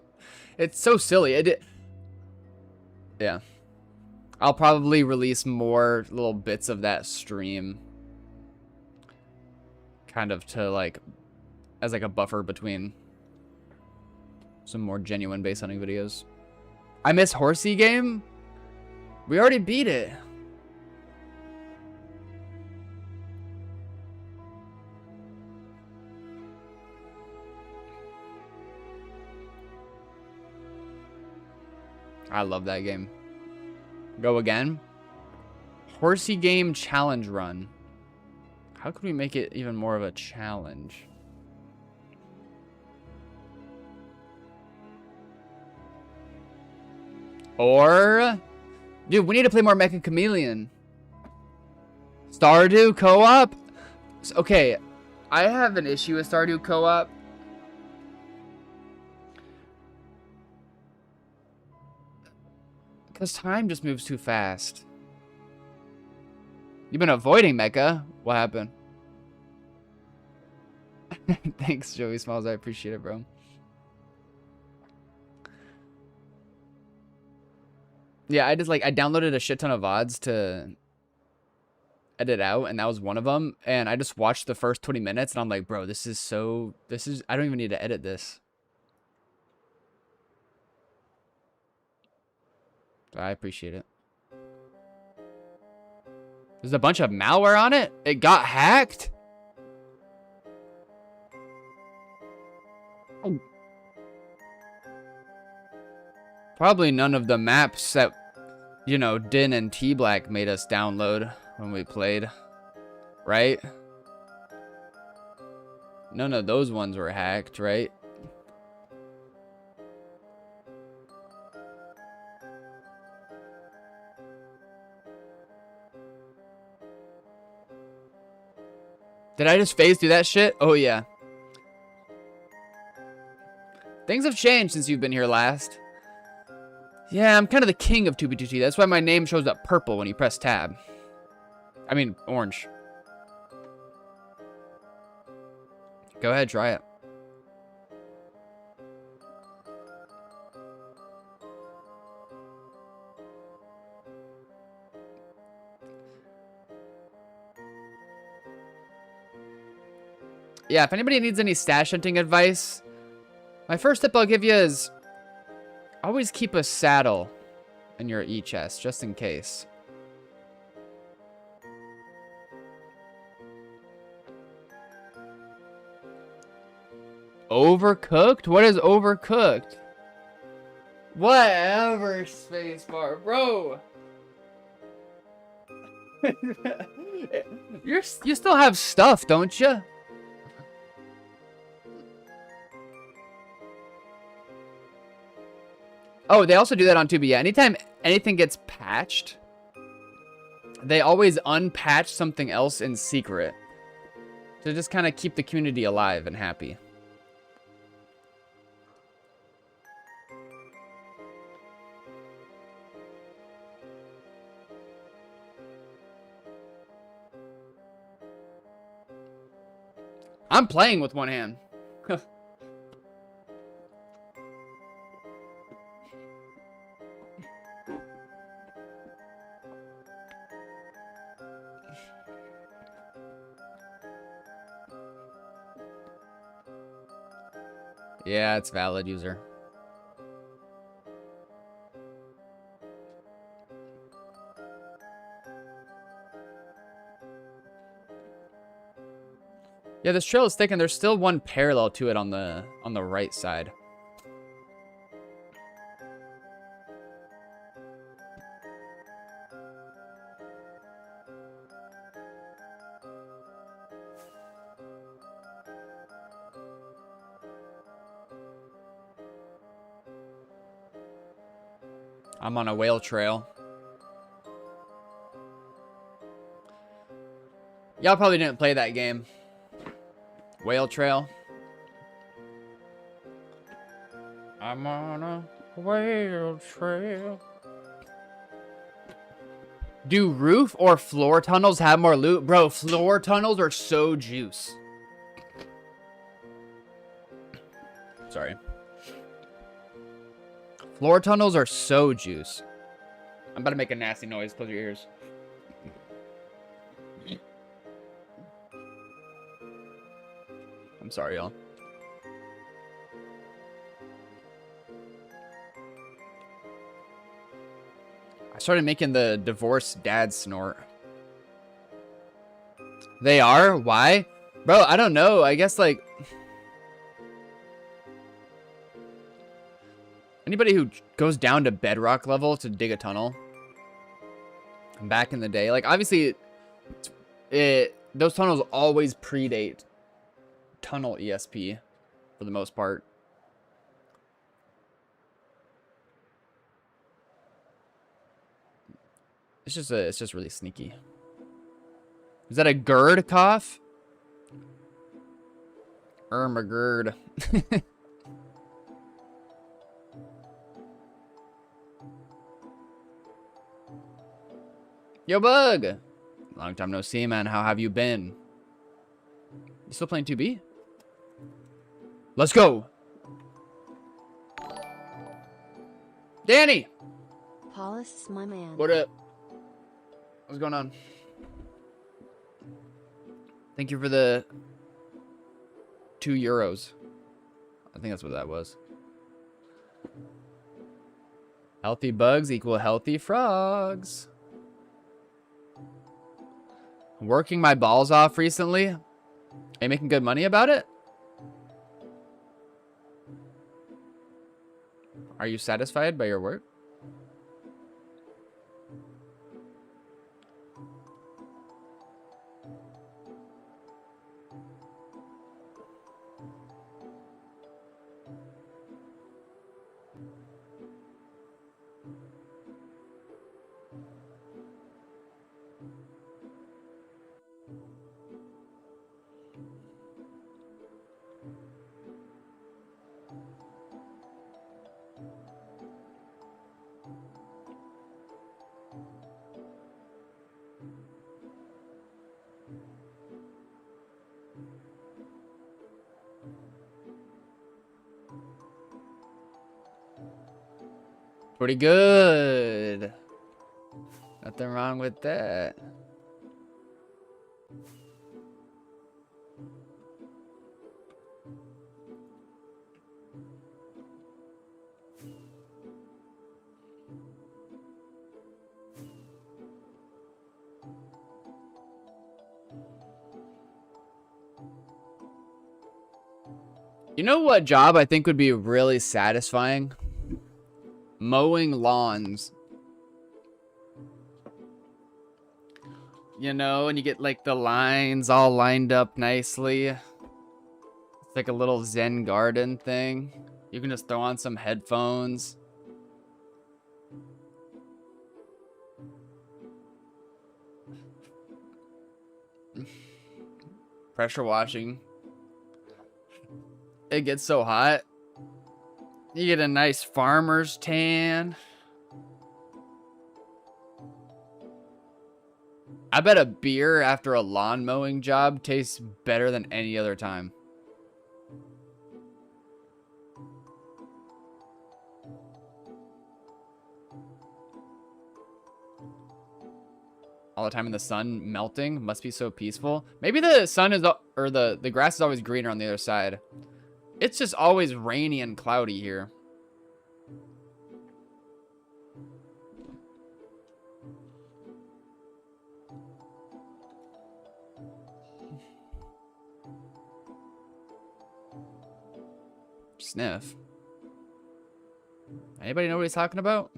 silly. Yeah. I'll probably release more little bits of that stream. Kind of to like, as like a buffer between some more genuine base hunting videos. I miss Horsey game. We already beat it. I love that game. Go again. Horsey game challenge run. How could we make it even more of a challenge? Or, dude, we need to play more Mecha Chameleon. Stardew co-op? Okay, I have an issue with Stardew co-op. Because time just moves too fast. You've been avoiding Mecha. What happened? Thanks, Joey Smalls. I appreciate it, bro. Yeah, I downloaded a shit ton of VODs to edit out, and that was one of them. And I just watched the first 20 minutes, and I'm like, bro, I don't even need to edit this. I appreciate it. There's a bunch of malware on it? It got hacked? Oh. Probably none of the maps that, you know, Din and T-Black made us download when we played. Right? None of those ones were hacked, right? Did I just phase through that shit? Oh, yeah. Things have changed since you've been here last. Yeah, I'm kind of the king of 2B2T. That's why my name shows up purple when you press tab. I mean, orange. Go ahead, try it. Yeah, if anybody needs any stash hunting advice, my first tip I'll give you is always keep a saddle in your e-chest, just in case. Overcooked? What is overcooked? Whatever, spacebar, bro. You still have stuff, don't you? Oh, they also do that on Tubi. Yeah, anytime anything gets patched, they always unpatch something else in secret to just kind of keep the community alive and happy. I'm playing with one hand. Yeah, it's valid, user. Yeah, this trail is thick, and there's still one parallel to it on the right side. I'm on a whale trail. Y'all probably didn't play that game. Whale Trail. I'm on a whale trail. Do roof or floor tunnels have more loot? Bro, floor tunnels are so juice. Sorry. Floor tunnels are so juice. I'm about to make a nasty noise. Close your ears. I'm sorry, y'all. I started making the divorced dad snort. They are? Why? Bro, I don't know. I guess, like... Anybody who goes down to bedrock level to dig a tunnel... Back in the day, like, obviously... Those tunnels always predate tunnel ESP, for the most part. It's just really sneaky. Is that a GERD cough? GERD. Yo, Bug! Long time no see, man. How have you been? You still playing 2B? Let's go! Danny! Paulus, my man. What up? What's going on? Thank you for the €2. I think that's what that was. Healthy bugs equal healthy frogs. Working my balls off recently. Are you making good money about it? Are you satisfied by your work? Pretty good. Nothing wrong with that. You know what job I think would be really satisfying? Mowing lawns. You know, and you get like the lines all lined up nicely. It's like a little Zen garden thing. You can just throw on some headphones. Pressure washing. It gets so hot. You get a nice farmer's tan. I bet a beer after a lawn mowing job tastes better than any other time. All the time in the sun melting must be so peaceful. Maybe the sun is, or the grass is always greener on the other side. It's just always rainy and cloudy here. Sniff. Anybody know what he's talking about?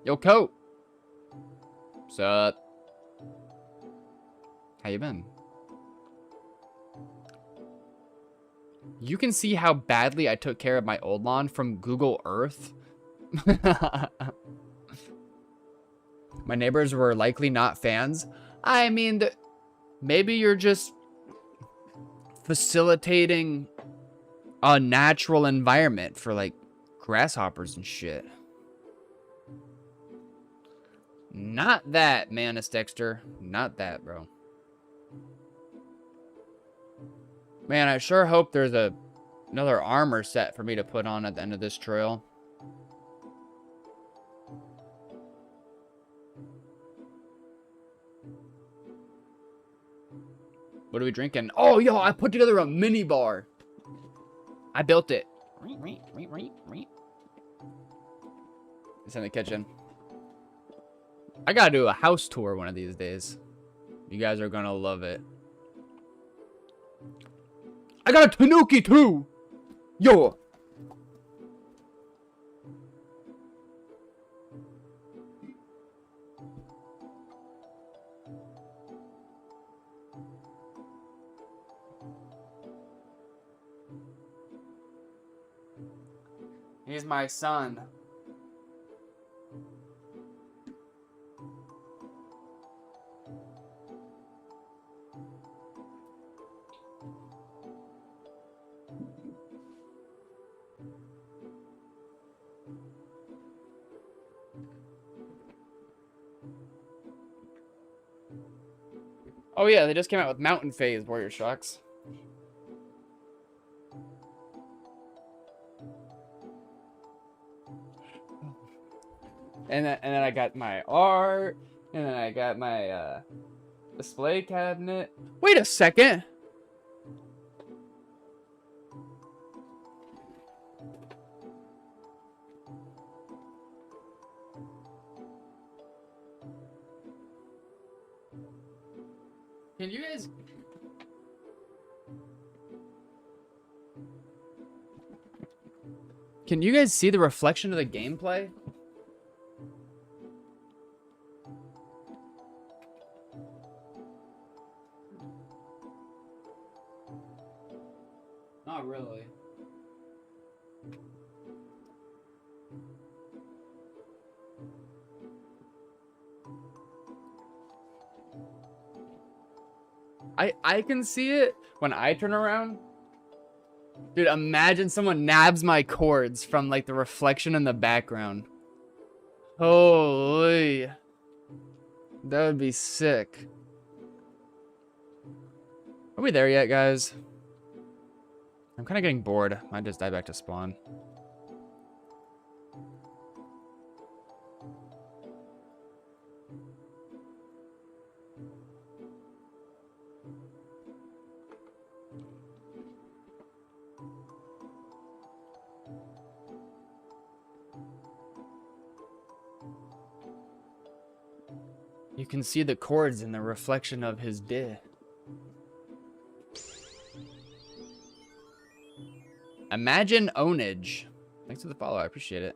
Yo, Coat. What's up? How you been? You can see how badly I took care of my old lawn from Google Earth. My neighbors were likely not fans. I mean, maybe you're just facilitating a natural environment for like grasshoppers and shit. Not that, Manus Dexter. Not that, bro. Man, I sure hope there's another armor set for me to put on at the end of this trail. What are we drinking? Oh, yo, I put together a mini bar. I built it. It's in the kitchen. I gotta do a house tour one of these days. You guys are gonna love it. I got a tanuki too! Yo! He's my son. Oh yeah, they just came out with Mountain Phase Warrior Shocks. And then I got my art, and then I got my display cabinet. Wait a second. Can you guys... Can you guys see the reflection of the gameplay? Not really. I can see it when I turn around. Dude, imagine someone nabs my cords from like the reflection in the background. Holy. That would be sick. Are we there yet, guys? I'm kind of getting bored. Might just die back to spawn. You can see the cords in the reflection of his di. Imagine ownage. Thanks for the follow. I appreciate it.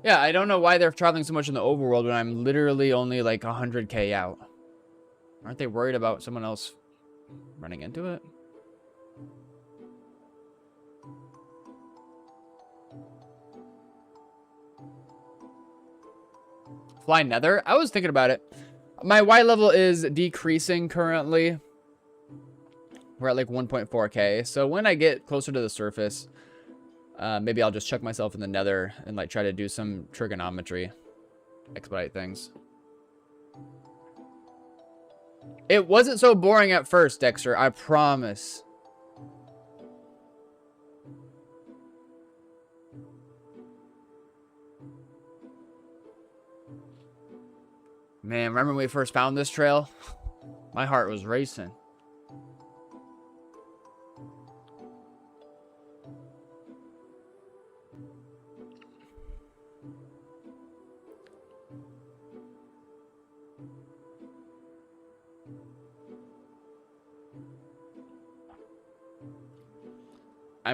Yeah, I don't know why they're traveling so much in the overworld when I'm literally only like 100k out. Aren't they worried about someone else running into it? Fly nether? I was thinking about it. My Y level is decreasing currently. We're at like 1.4k. So when I get closer to the surface, maybe I'll just chuck myself in the nether and like try to do some trigonometry. Expedite things. It wasn't so boring at first, Dexter. I promise. Man, remember when we first found this trail? My heart was racing.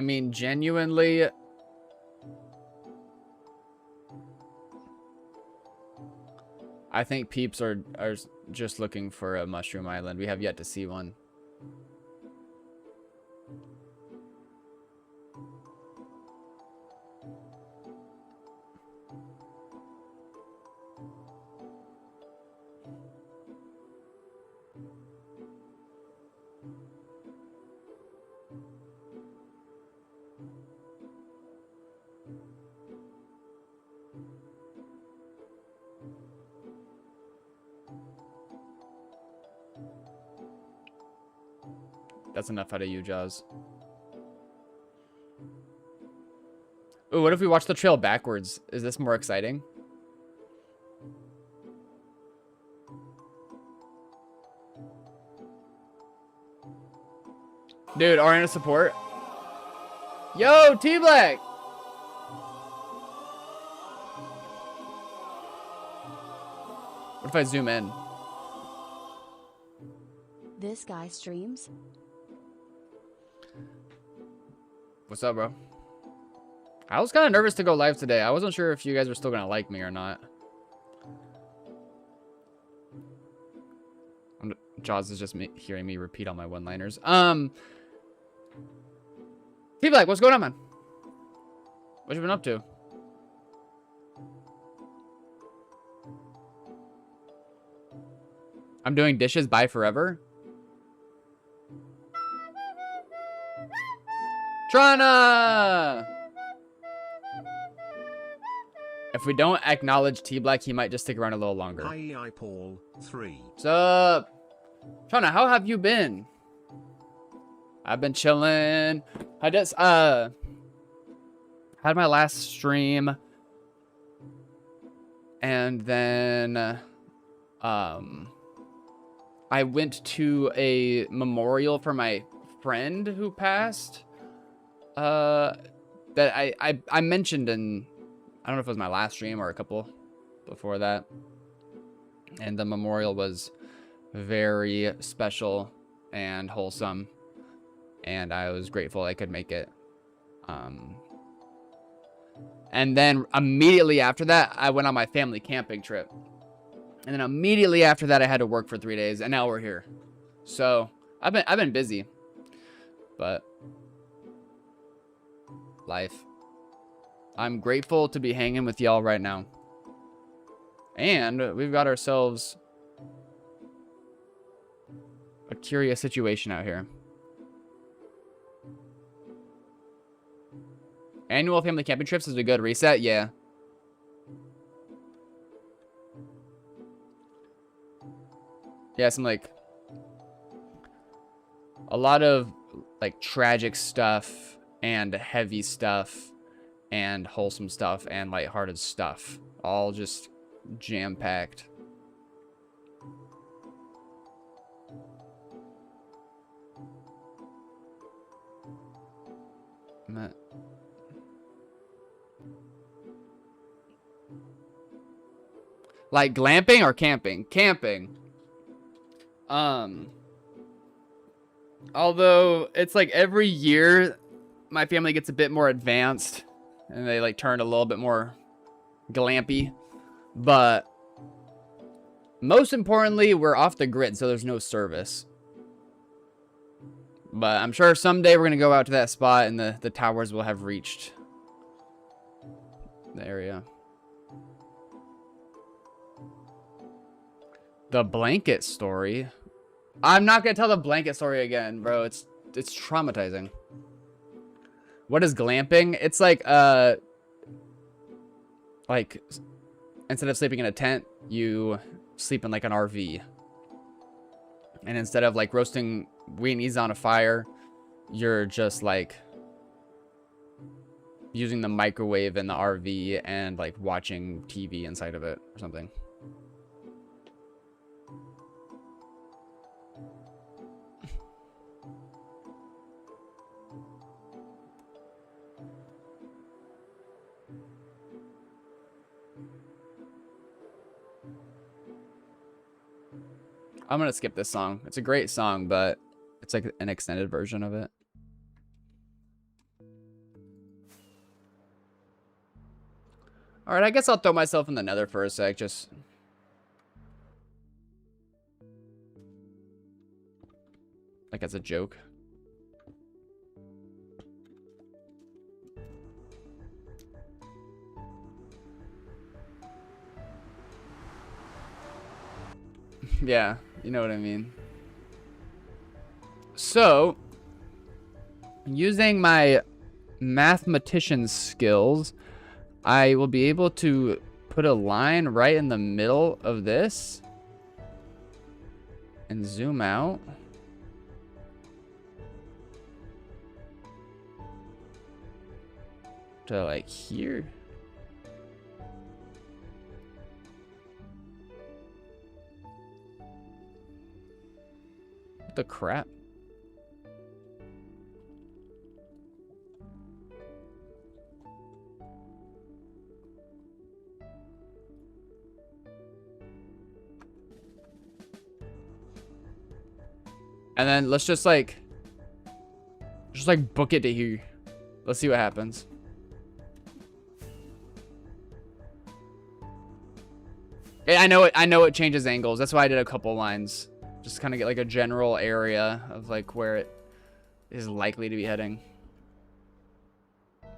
I mean, genuinely, I think peeps are just looking for a mushroom island. We have yet to see one. That's enough out of you, Jaws. Ooh, what if we watch the trail backwards? Is this more exciting? Dude, Ariana support. Yo, T-Black! What if I zoom in? This guy streams. What's up, bro? I was kind of nervous to go live today. I wasn't sure if you guys were still going to like me or not. Jaws is just hearing me repeat all my one-liners. T-Black, what's going on, man? What you been up to? I'm doing dishes by forever. Trana! If we don't acknowledge T-Black, he might just stick around a little longer. Hi, Paul. 3. What's up? Trana, how have you been? I've been chilling. I just had my last stream, and then I went to a memorial for my friend who passed. That I mentioned in, I don't know if it was my last stream or a couple before that. And the memorial was very special and wholesome, and I was grateful I could make it. And then immediately after that, I went on my family camping trip. And then immediately after that, I had to work for 3 days, and now we're here. So I've been busy, but life. I'm grateful to be hanging with y'all right now. And we've got ourselves a curious situation out here. Annual family camping trips is a good reset, yeah. Yeah, some like a lot of like tragic stuff and heavy stuff and wholesome stuff and lighthearted stuff, all just jam-packed. Like glamping or camping? Camping. Although it's like every year my family gets a bit more advanced and they like turn a little bit more glampy, but most importantly, we're off the grid, so there's no service. But I'm sure someday we're gonna go out to that spot and the towers will have reached the area. The blanket story. I'm not gonna tell the blanket story again, bro. It's traumatizing. What is glamping? It's like instead of sleeping in a tent, you sleep in like an RV. And instead of like roasting weenies on a fire, you're just like using the microwave in the RV and like watching TV inside of it or something. I'm gonna skip this song. It's a great song, but it's like an extended version of it. Alright, I guess I'll throw myself in the nether for a sec, just... like as a joke. Yeah, you know what I mean. So, using my mathematician skills, I will be able to put a line right in the middle of this and zoom out. To like here. What the crap? And then let's just like book it to here. Let's see what happens. I know it changes angles. That's why I did a couple lines. Just kind of get like a general area of like where it is likely to be heading.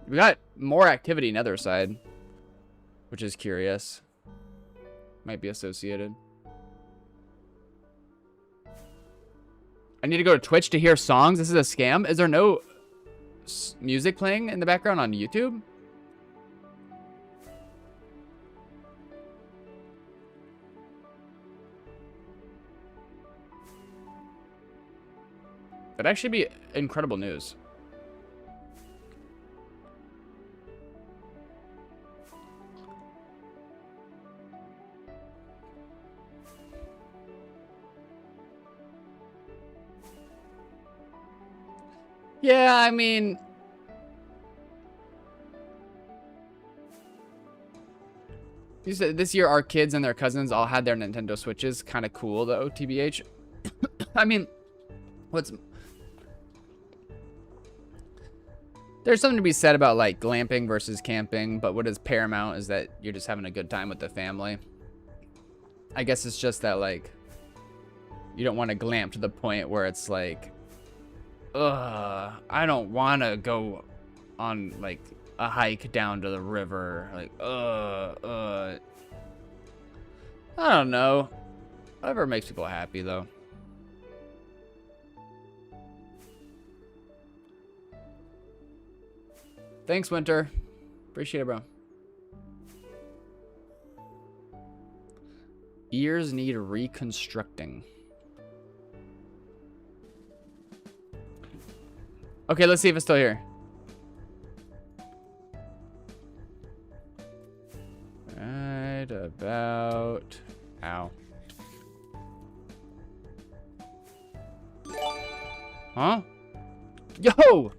We got more activity in the other side, which is curious. Might be associated. I need to go to Twitch to hear songs. This is a scam. Is there no music playing in the background on YouTube? That'd actually be incredible news. Yeah, I mean... you said this year our kids and their cousins all had their Nintendo Switches. Kind of cool, though, TBH. I mean, there's something to be said about, like, glamping versus camping, but what is paramount is that you're just having a good time with the family. I guess it's just that, like, you don't want to glamp to the point where it's like... I don't want to go on like a hike down to the river. Like, I don't know. Whatever makes people happy, though. Thanks, Winter. Appreciate it, bro. Ears need reconstructing. Okay, let's see if it's still here. Right about... ow. Huh? Yo!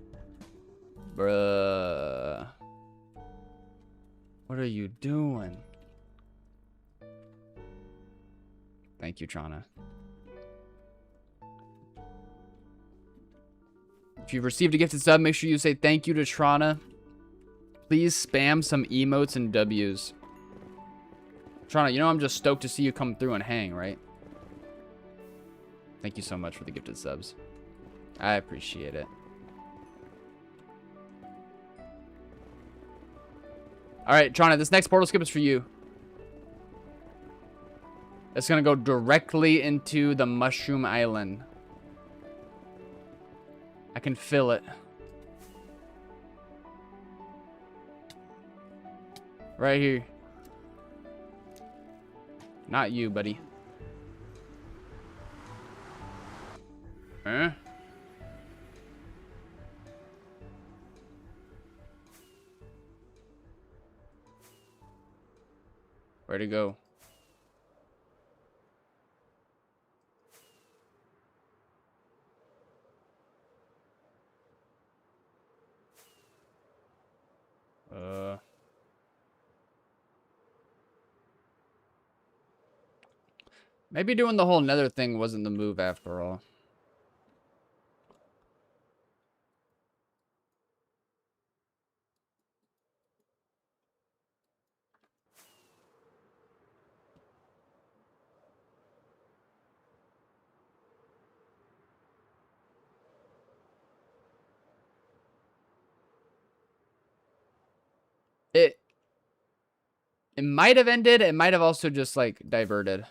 Bruh. What are you doing? Thank you, Trana. If you've received a gifted sub, make sure you say thank you to Trana. Please spam some emotes and W's. Trana, you know I'm just stoked to see you come through and hang, right? Thank you so much for the gifted subs. I appreciate it. Alright, Trana, this next portal skip is for you. It's gonna go directly into the Mushroom Island. I can feel it. Right here. Not you, buddy. Huh? Where'd it go? Maybe doing the whole nether thing wasn't the move after all. It might have ended. It might have also just like diverted.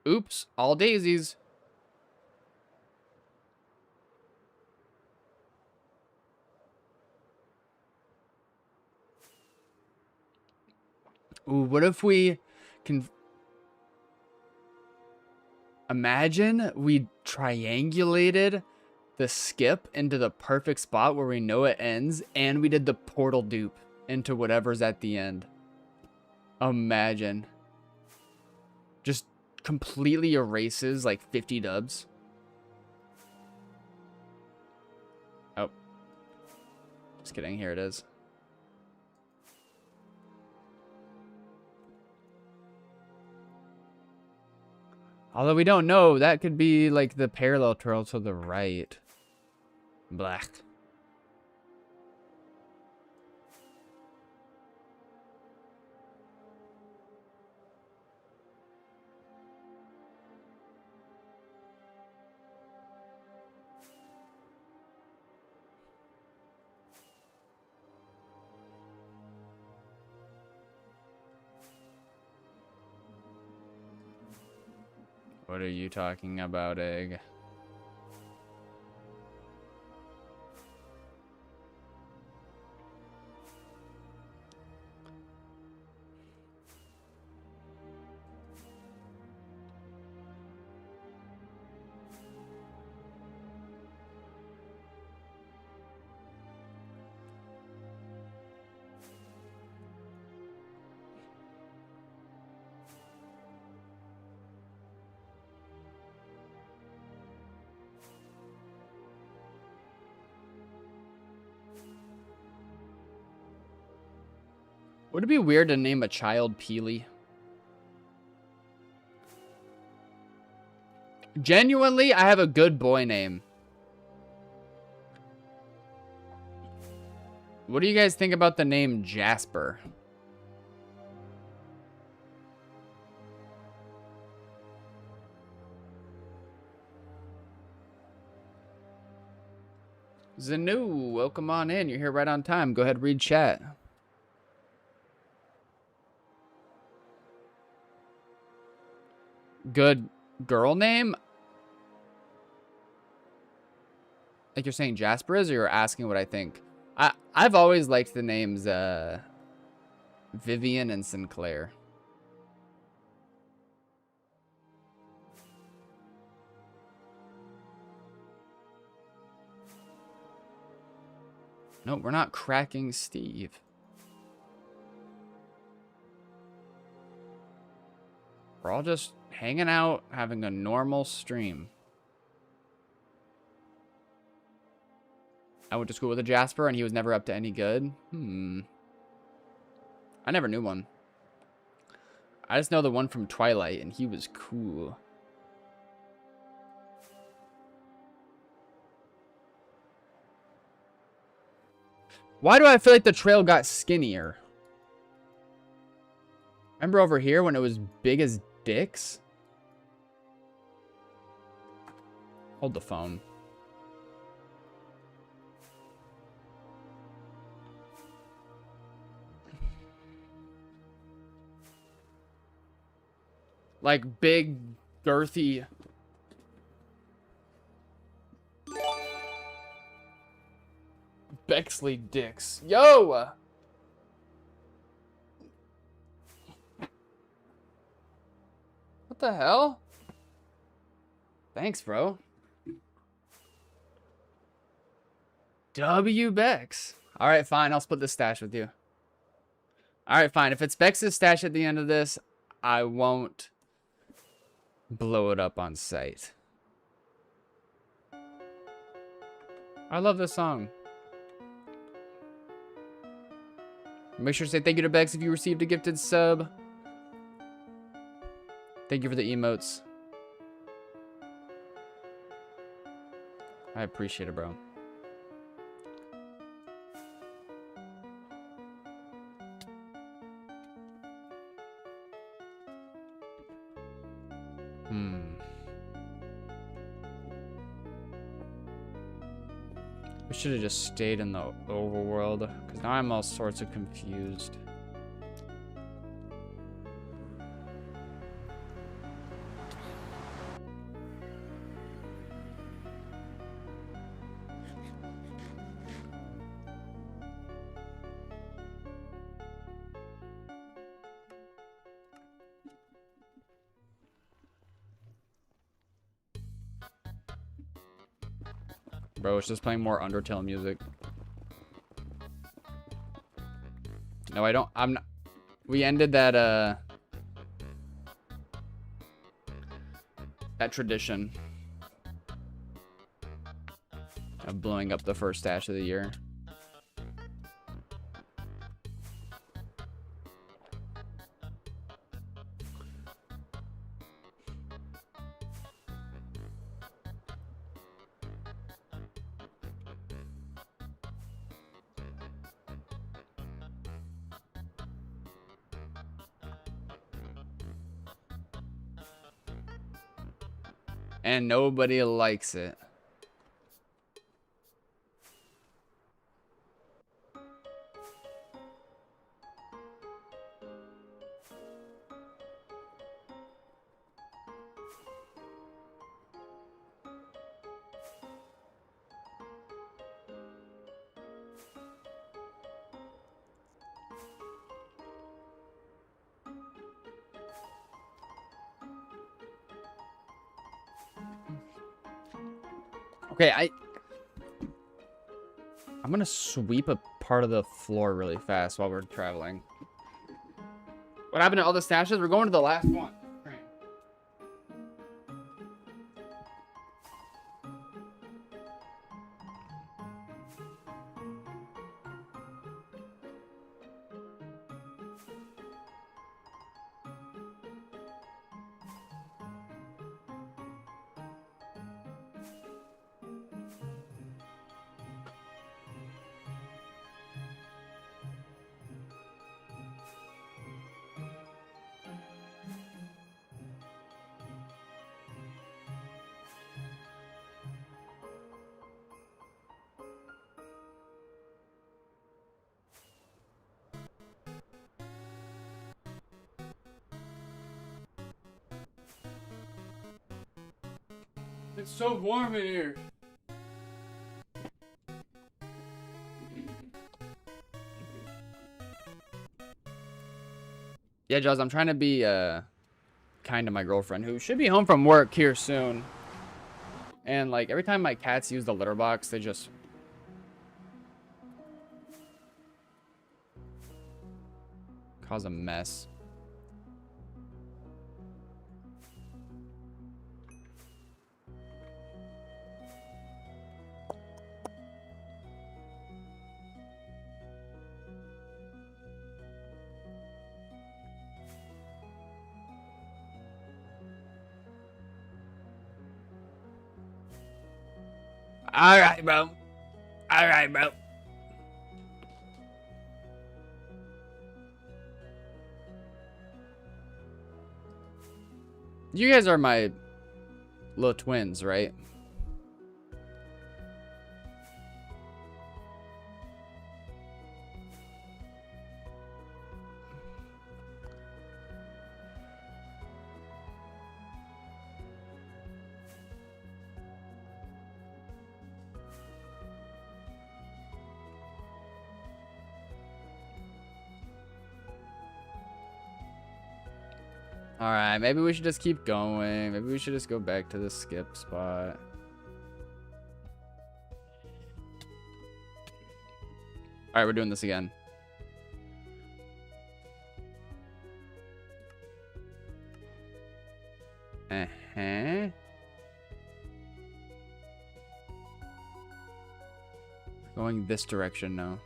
Oops, all daisies. Ooh, what if we can imagine we triangulated the skip into the perfect spot where we know it ends, and we did the portal dupe into whatever's at the end. Imagine. Just completely erases like 50 dubs. Oh. Just kidding, here it is. Although we don't know, that could be like the parallel trail to the right. Black. What are you talking about, Egg? Would it be weird to name a child Peely? Genuinely, I have a good boy name. What do you guys think about the name Jasper? Zanu, welcome on in. You're here right on time. Go ahead, read chat. Good girl name? Like you're saying Jasper is, or you're asking what I think? I've always liked the names Vivian and Sinclair. No, we're not cracking Steve. We're all just hanging out, having a normal stream. I went to school with a Jasper, and he was never up to any good. I never knew one. I just know the one from Twilight, and he was cool. Why do I feel like the trail got skinnier? Remember over here when it was big as dicks? Hold the phone. Like big, girthy. Bexley dicks. Yo! What the hell? Thanks, bro. W Bex. Alright, fine. I'll split the stash with you. Alright, fine. If it's Bex's stash at the end of this, I won't blow it up on sight. I love this song. Make sure to say thank you to Bex if you received a gifted sub. Thank you for the emotes. I appreciate it, bro. We should have just stayed in the overworld, because now I'm all sorts of confused. Bro, it's just playing more Undertale music. No, I don't. I'm not. We ended that that tradition of blowing up the first stash of the year. And nobody likes it. Okay, I'm gonna sweep a part of the floor really fast while we're traveling. What happened to all the stashes? We're going to the last one. It's so warm in here. Yeah, Jaws, I'm trying to be kind to my girlfriend who should be home from work here soon. And like every time my cats use the litter box, they just cause a mess. All right, bro. All right, bro. You guys are my little twins, right? Alright, maybe we should just keep going. Maybe we should just go back to the skip spot. Alright, we're doing this again. Uh-huh. Going this direction now.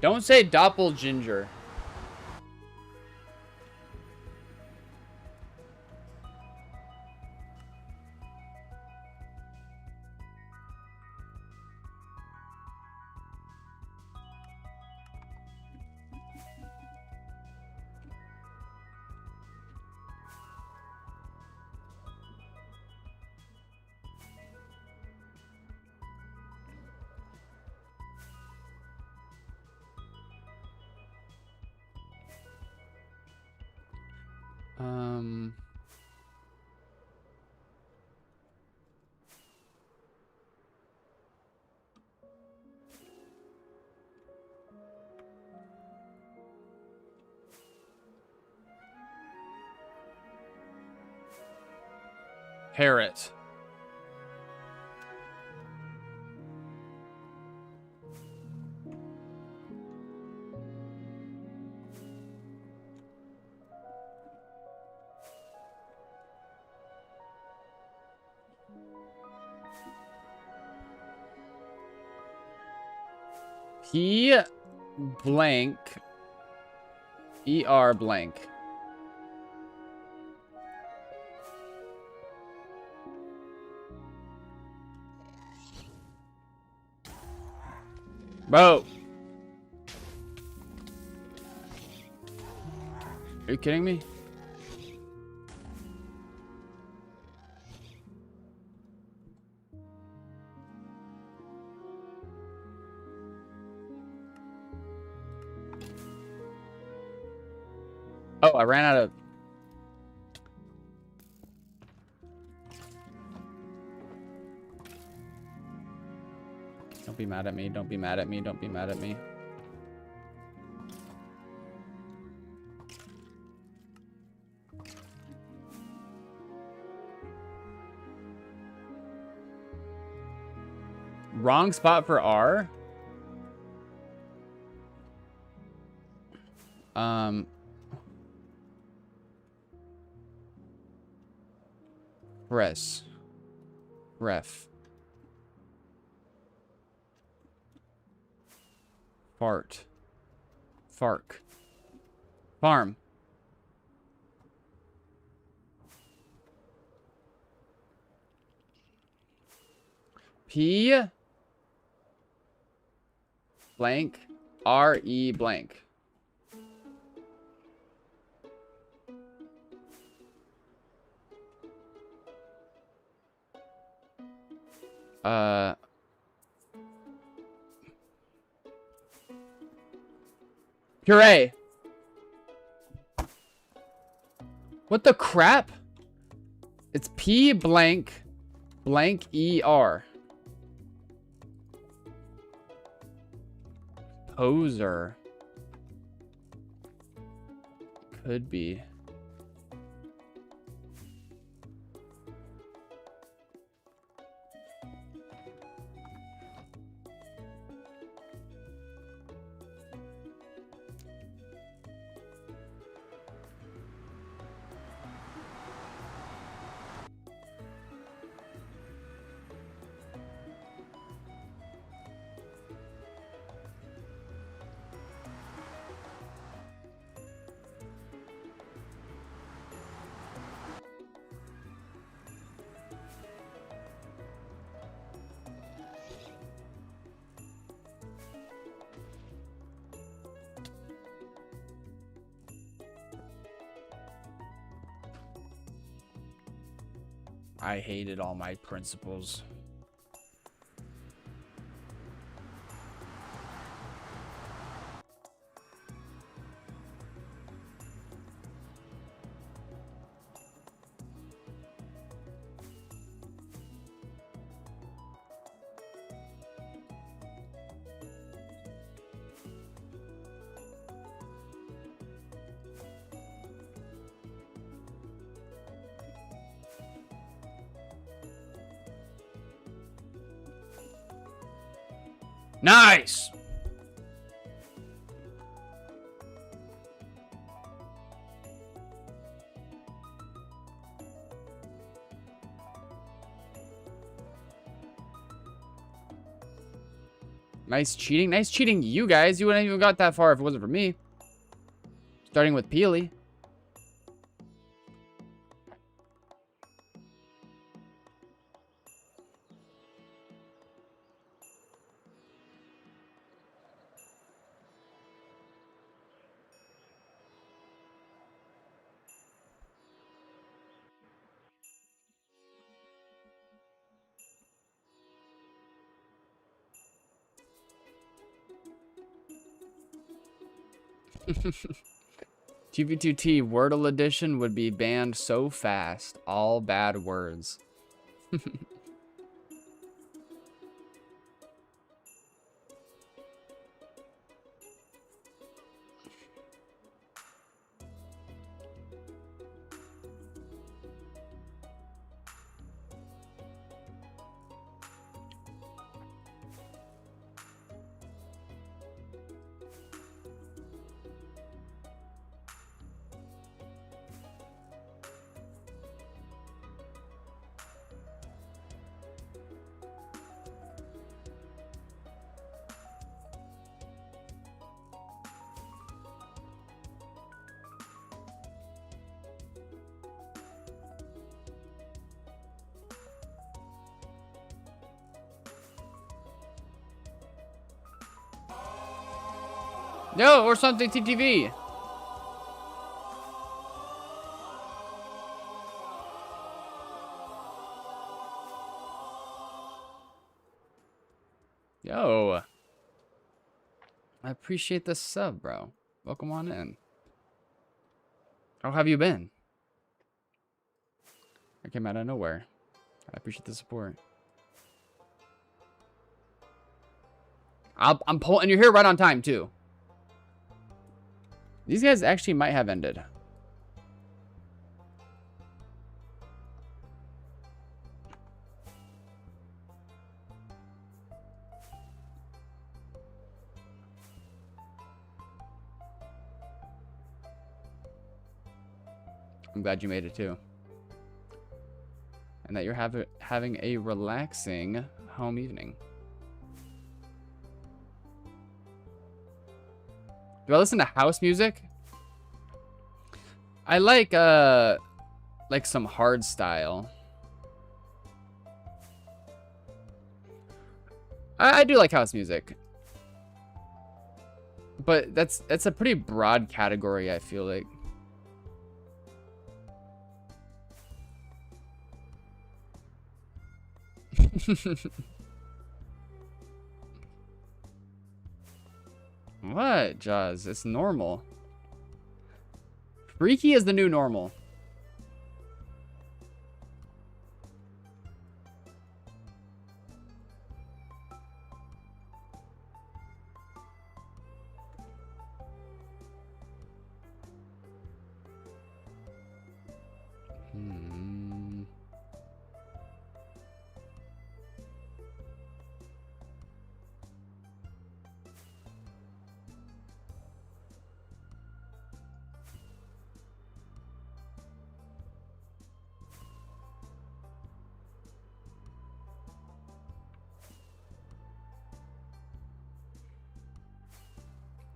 Don't say doppelginger. Parrot. P blank ER blank. Bro. Are you kidding me? Oh, I ran out of... Don't be mad at me. Don't be mad at me. Don't be mad at me. Wrong spot for R. Press. Ref. Fart. Fark. Farm. P blank RE blank. Puree. What the crap? It's P blank blank ER. Poser. Could be. I hated all my principles. Nice. Nice cheating. Nice cheating, you guys. You wouldn't even got that far if it wasn't for me. Starting with Peely. TP2T Wordle edition would be banned so fast. All bad words. Yo, or something TTV. Yo. I appreciate the sub, bro. Welcome on in. How have you been? I came out of nowhere. I appreciate the support. I'm pulling, and you're here right on time too. These guys actually might have ended. I'm glad you made it too. And that you're having a relaxing home evening. Do I listen to house music? I like some hard style. I do like house music. But that's a pretty broad category, I feel like. What, Jaws? It's normal. Freaky is the new normal.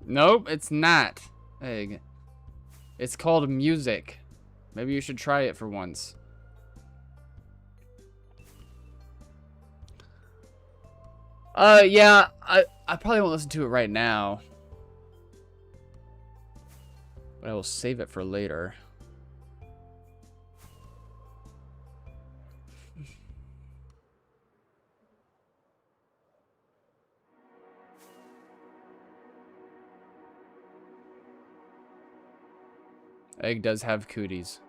Nope, it's not. Egg. It's called music. Maybe you should try it for once. Yeah, I probably won't listen to it right now. But I will save it for later. Egg does have cooties.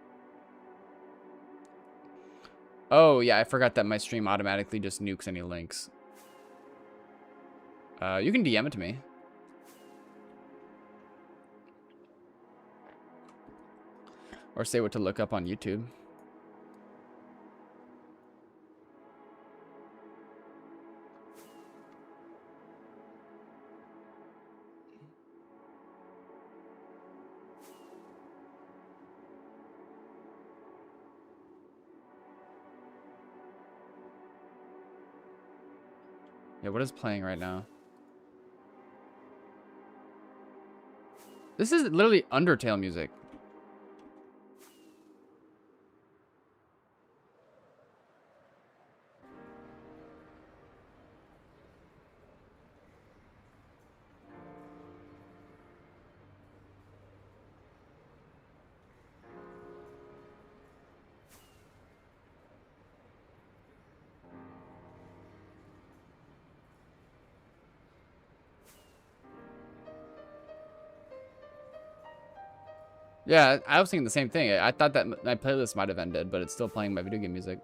Oh, yeah, I forgot that my stream automatically just nukes any links. You can DM it to me. Or say what to look up on YouTube. Yeah, what is playing right now? This is literally Undertale music. Yeah, I was thinking the same thing. I thought that my playlist might have ended, but it's still playing my video game music.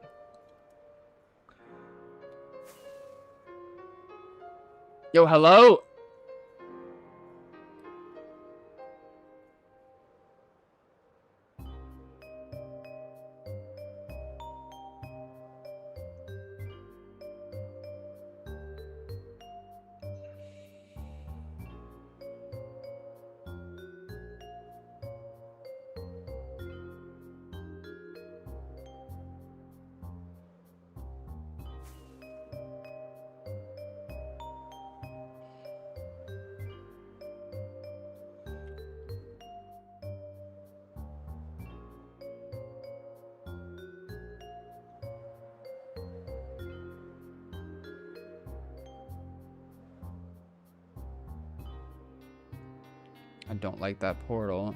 Yo, hello? I don't like that portal.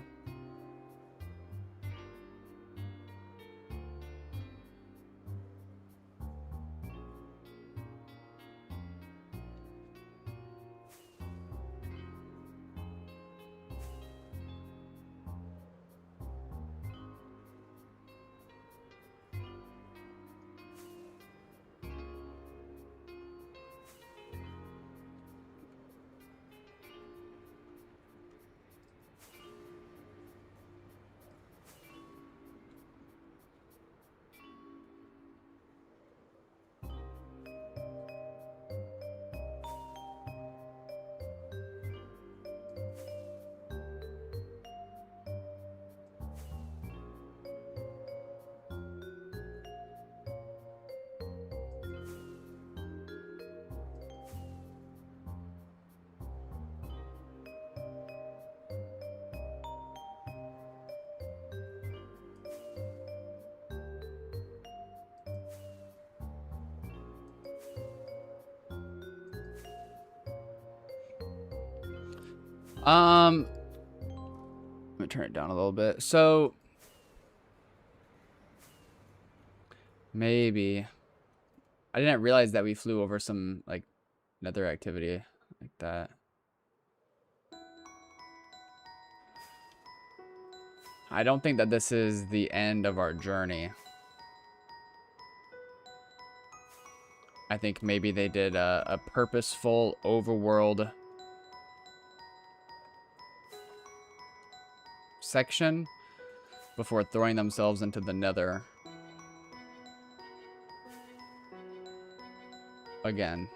Let me turn it down a little bit. So maybe I didn't realize that we flew over some like nether activity like that. I don't think that this is the end of our journey. I think maybe they did a purposeful overworld section before throwing themselves into the nether again.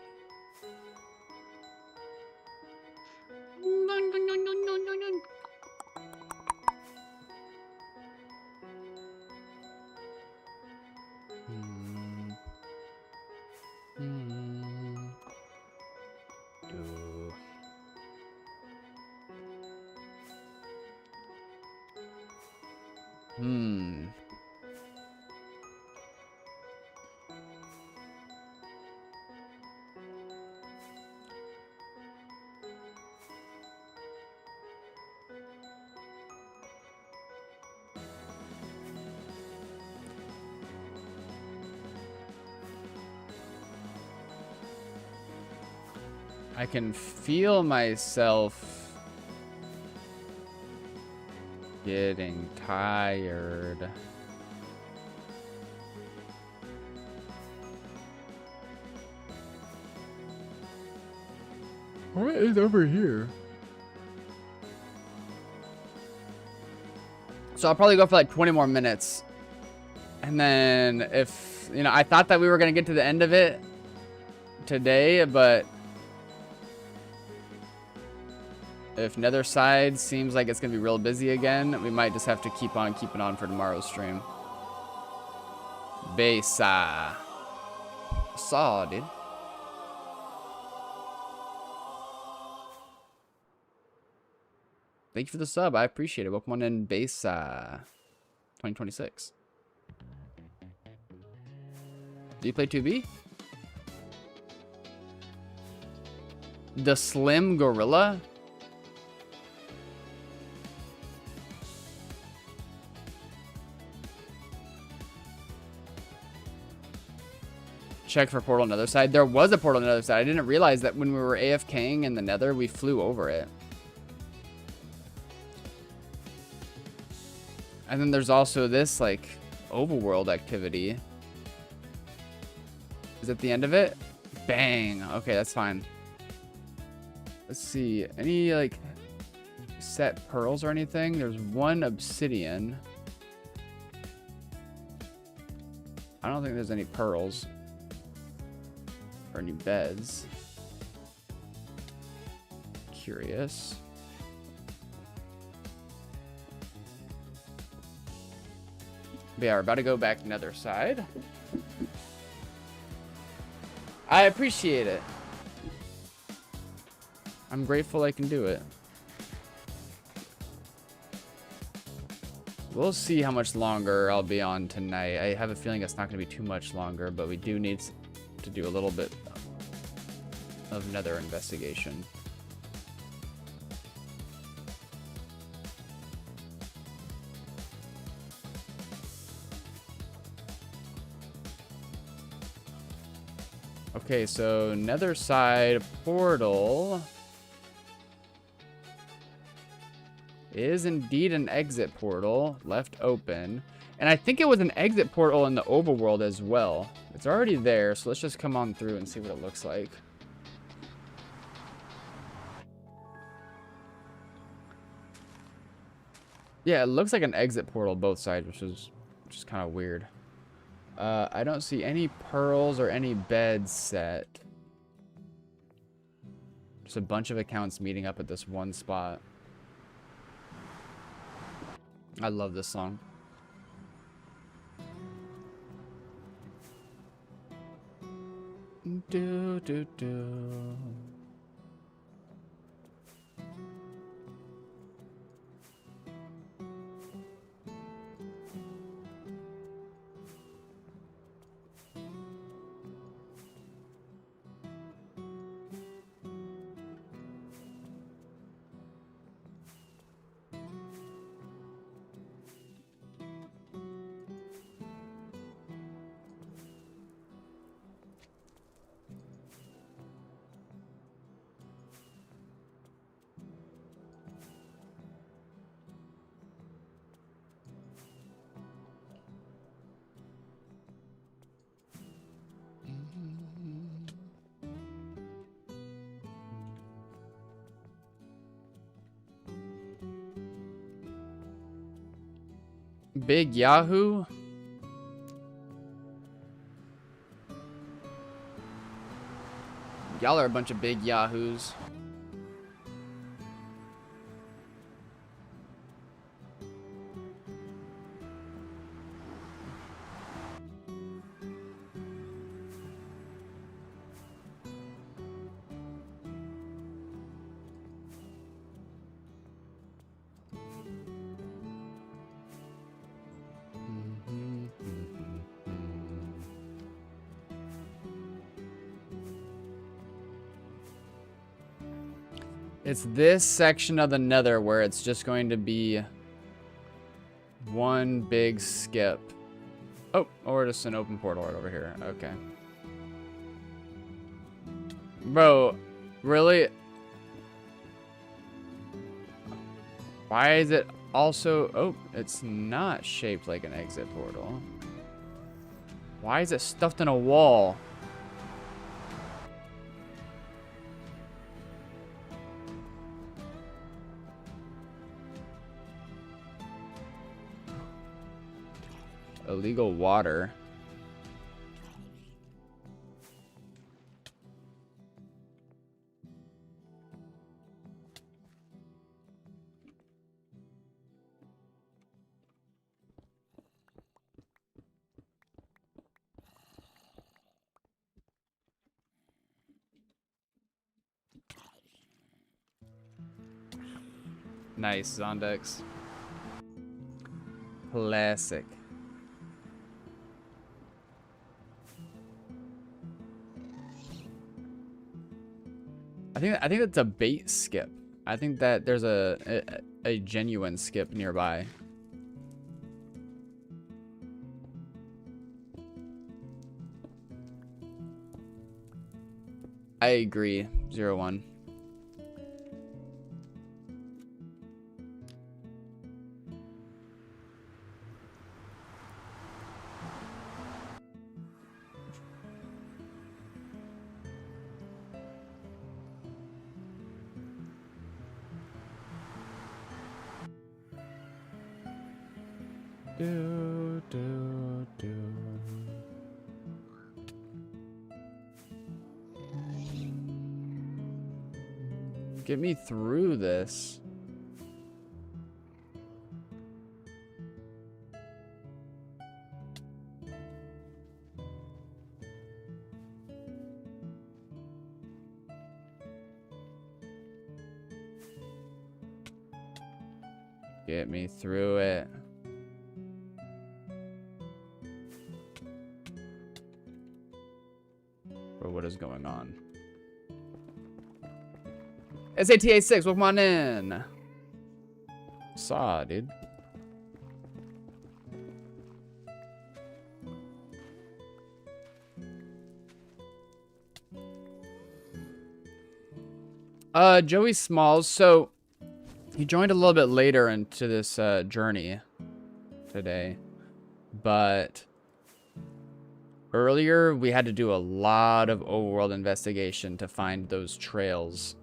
I can feel myself getting tired. What is over here? So I'll probably go for like 20 more minutes. And then if, you know, I thought that we were going to get to the end of it today, but if nether side seems like it's going to be real busy again, we might just have to keep on keeping on for tomorrow's stream. Besa. Saw, dude. Thank you for the sub. I appreciate it. Welcome on in, Besa. 2026. Do you play 2B? The Slim Gorilla? Check for portal on the other side. There was a portal on the other side. I didn't realize that when we were AFKing in the nether, we flew over it. And then there's also this, like, overworld activity. Is it the end of it? Bang. Okay, that's fine. Let's see. Any, like, set pearls or anything? There's one obsidian. I don't think there's any pearls. Or any beds. Curious. But yeah, we're about to go back nether side. I appreciate it. I'm grateful I can do it. We'll see how much longer I'll be on tonight. I have a feeling it's not going to be too much longer, but we do need to do a little bit of nether investigation. Okay, so nether side portal is indeed an exit portal left open. And I think it was an exit portal in the overworld as well. It's already there, so let's just come on through and see what it looks like. Yeah, it looks like an exit portal both sides, which is kind of weird. I don't see any pearls or any beds set. Just a bunch of accounts meeting up at this one spot. I love this song. Do do do. Big Yahoo? Y'all are a bunch of big yahoos. It's this section of the nether where it's just going to be one big skip. Oh, or just an open portal right over here. Okay. Bro, really? Why is it also... Oh, it's not shaped like an exit portal. Why is it stuffed in a wall? Illegal water. Nice, Zondex. Classic. I think that's a bait skip. I think that there's a genuine skip nearby. I agree, 01. Do, do, do. Get me through this. Get me through it. Bro, what is going on? SATA6, welcome on in. Saw, dude. Joey Smalls. So he joined a little bit later into this journey today, but earlier we had to do a lot of overworld investigation to find those trails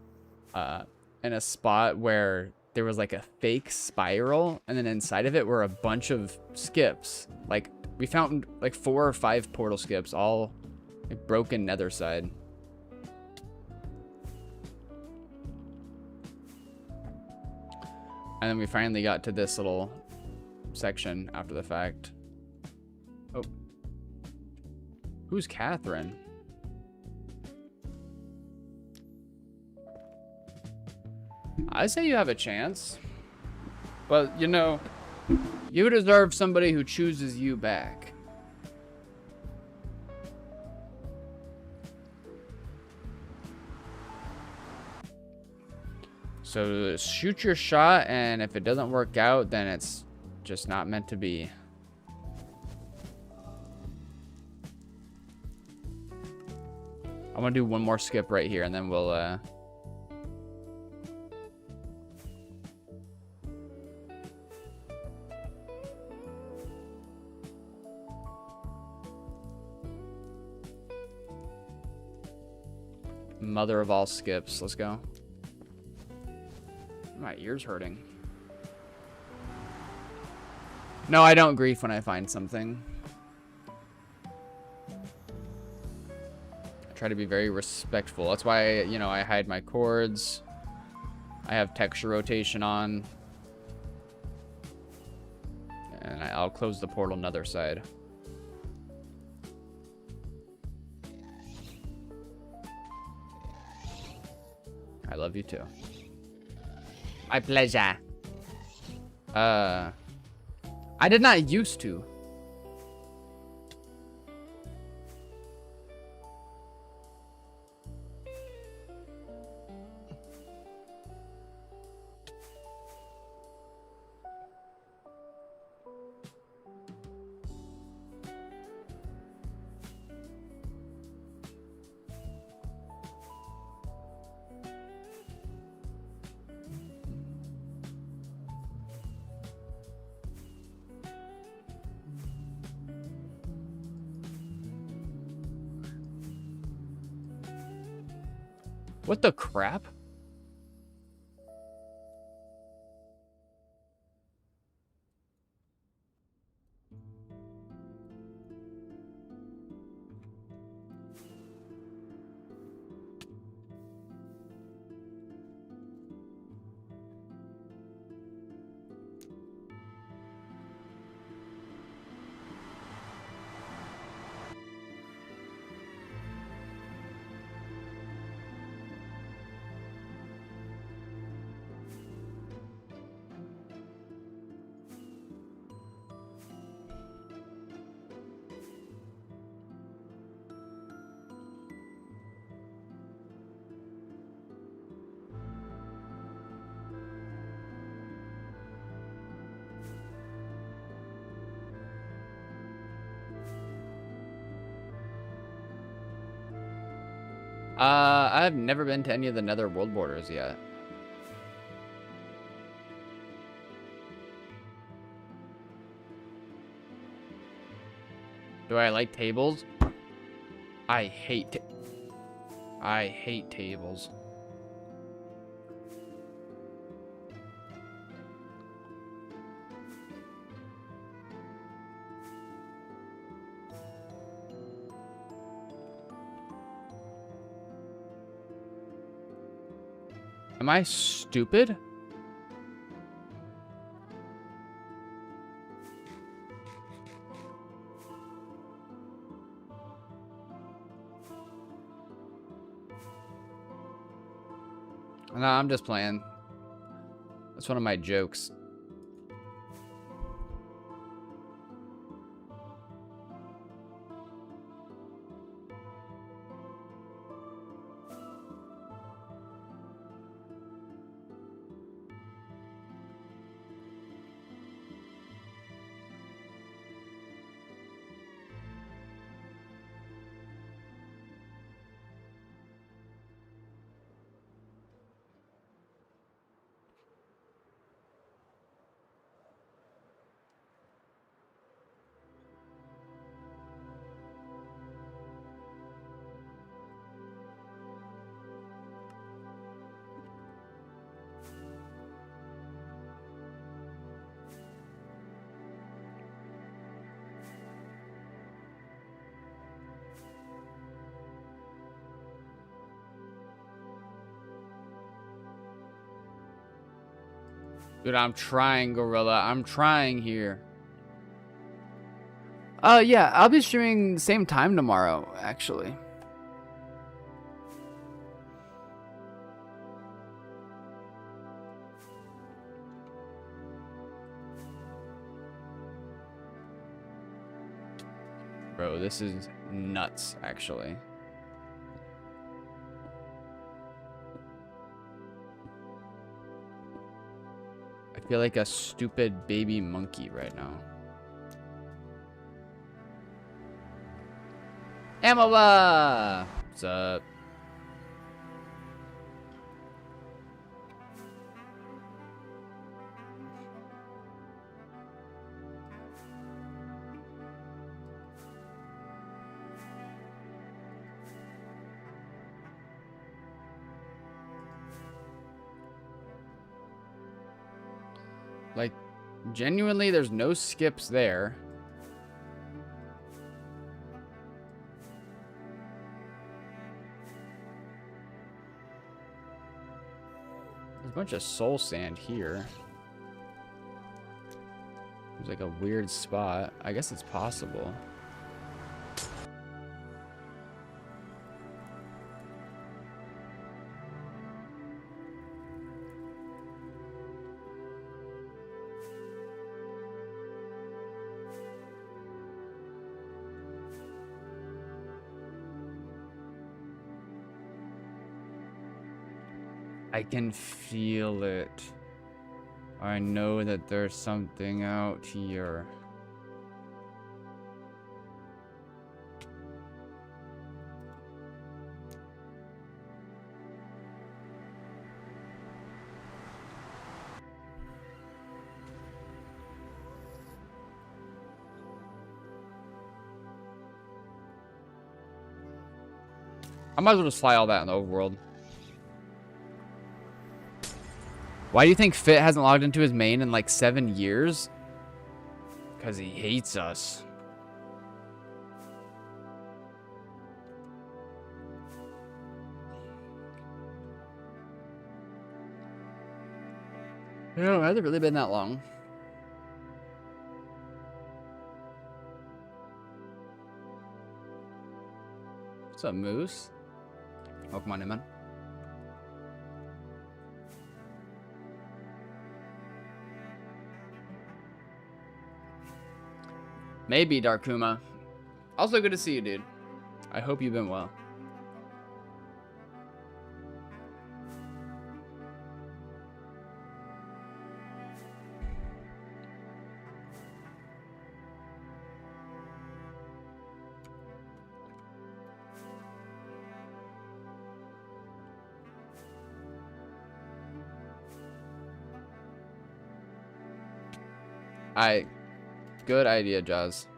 in a spot where there was like a fake spiral, and then inside of it were a bunch of skips. Like we found like 4 or 5 portal skips, all like broken nether side. And then we finally got to this little section after the fact. Oh. Who's Catherine? I say you have a chance. But, you know, you deserve somebody who chooses you back. So shoot your shot, and if it doesn't work out, then it's just not meant to be. I'm gonna do one more skip right here, and then we'll mother of all skips. Let's go. My ear's hurting. No, I don't grief when I find something. I try to be very respectful. That's why, you know, I hide my cords. I have texture rotation on. And I'll close the portal nether side. I love you too. My pleasure. I did not used to. What the crap? I've never been to any of the nether world borders yet. Do I like tables? I hate tables. Am I stupid? No, I'm just playing. That's one of my jokes. Dude, I'm trying, Gorilla. I'm trying here. Yeah, I'll be streaming same time tomorrow, actually. Bro, this is nuts, actually. I feel like a stupid baby monkey right now. Amala! What's up? Like, genuinely, there's no skips there. There's a bunch of soul sand here. There's like a weird spot. I guess it's possible. I can feel it. I know that there's something out here. I might as well just fly all that in the overworld. Why do you think Fit hasn't logged into his main in like 7 years? Because he hates us. No, it hasn't really been that long. What's up, Moose? Oh, come on in, man. Maybe, Darkuma. Also good to see you, dude. I hope you've been well. Good idea, Jaws.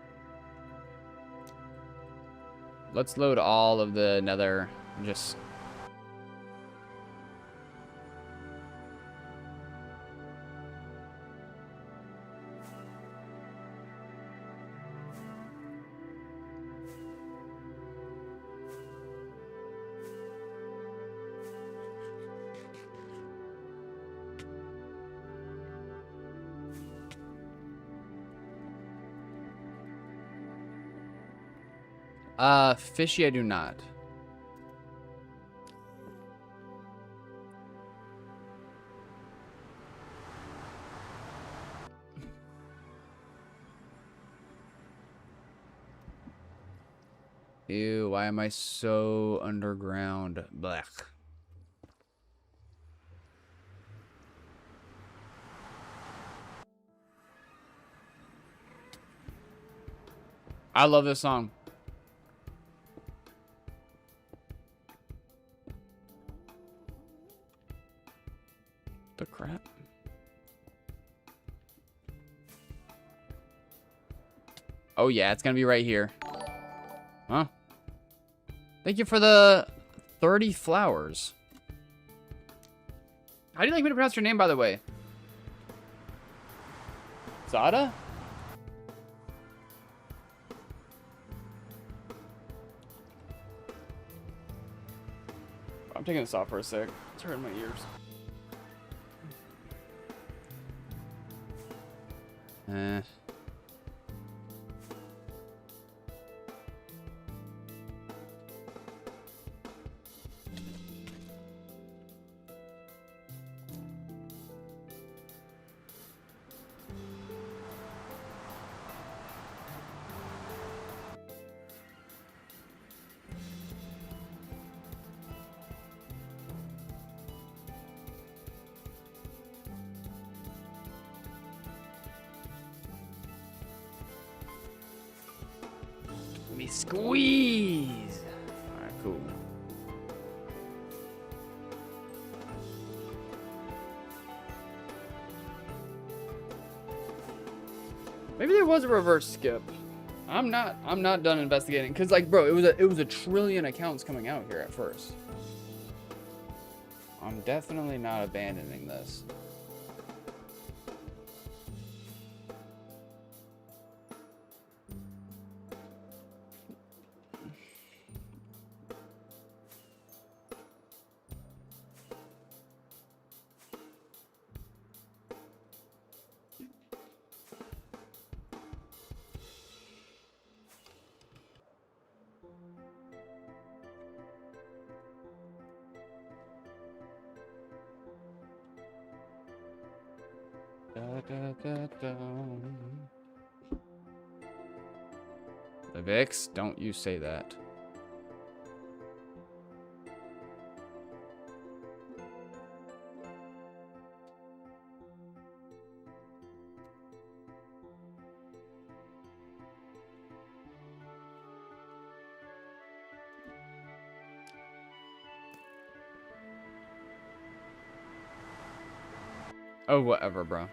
Let's load all of the nether. Just... fishy I do not. Ew, why am I so underground? Blech. I love this song. The crap? Oh yeah, it's gonna be right here. Huh? Thank you for the 30 flowers. How do you like me to pronounce your name, by the way? Zada? I'm taking this off for a sec. It's hurting my ears. Eh. Let me squeeze. All right, cool. Maybe there was a reverse skip. I'm not done investigating because, like, bro, it was a trillion accounts coming out here at first. I'm definitely not abandoning this. Da, da, da, da. The Vix, don't you say that. Oh, whatever, bro.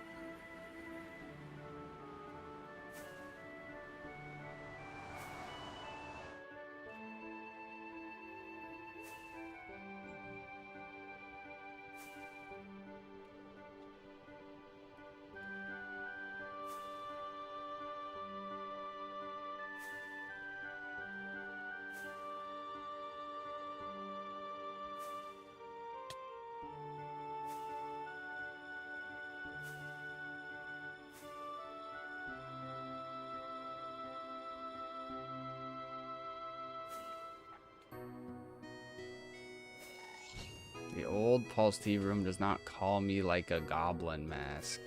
The old Pulse T room does not call me like a goblin mask.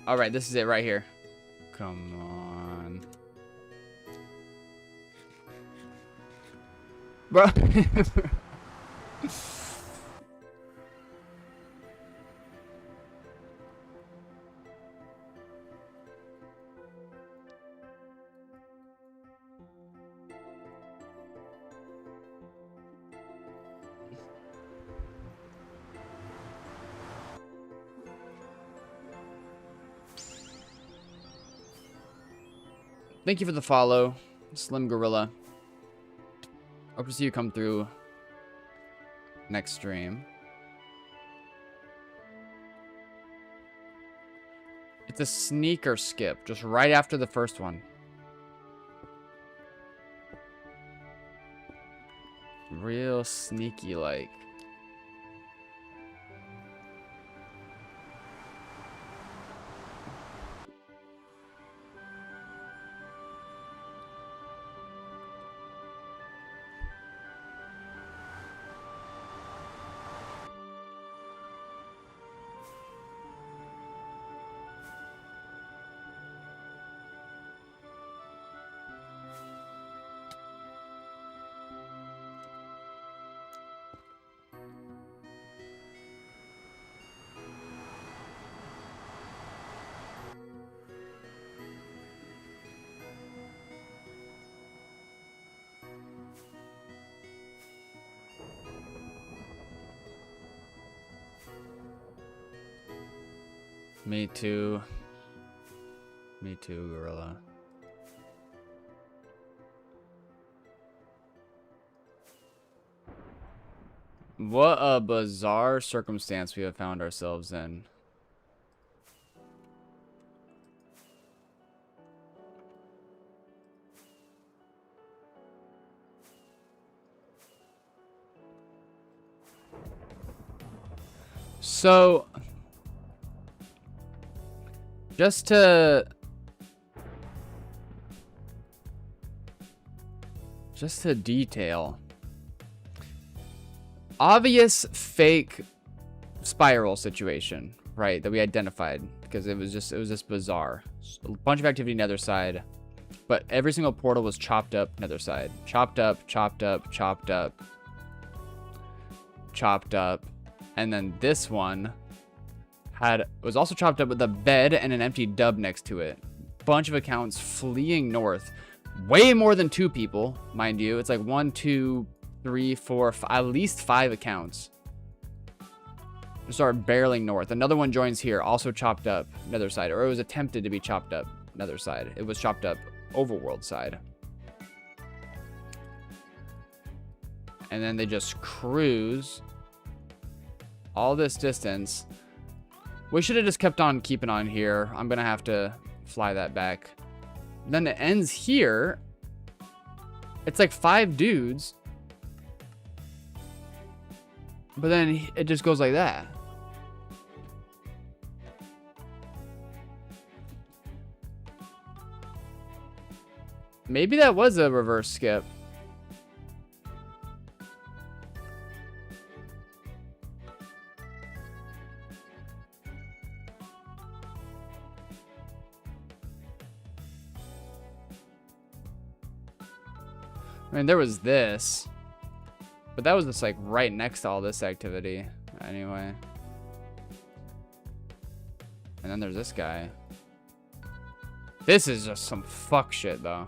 All right, this is it right here. Come on. Bro. Thank you for the follow, Slim Gorilla. Hope to see you come through next stream. It's a sneaker skip, just right after the first one. Real sneaky like. Me too. Me too, Gorilla. What a bizarre circumstance we have found ourselves in. So, just to detail, obvious fake spiral situation, right, that we identified, because it was just bizarre. A bunch of activity nether side, but every single portal was chopped up nether side. Chopped up, chopped up, chopped up, chopped up. And then this one was also chopped up with a bed and an empty dub next to it. Bunch of accounts fleeing north. Way more than 2 people, mind you. It's like 1, 2, 3, 4, at least 5 accounts. Just started barreling north. Another one joins here, also chopped up nether side, or it was attempted to be chopped up nether side. It was chopped up overworld side. And then they just cruise all this distance. We should have just kept on keeping on here. I'm gonna have to fly that back. Then it ends here. It's like 5 dudes. But then it just goes like that. Maybe that was a reverse skip. I mean, there was this, but that was just like right next to all this activity anyway. And then there's this guy. This is just some fuck shit though.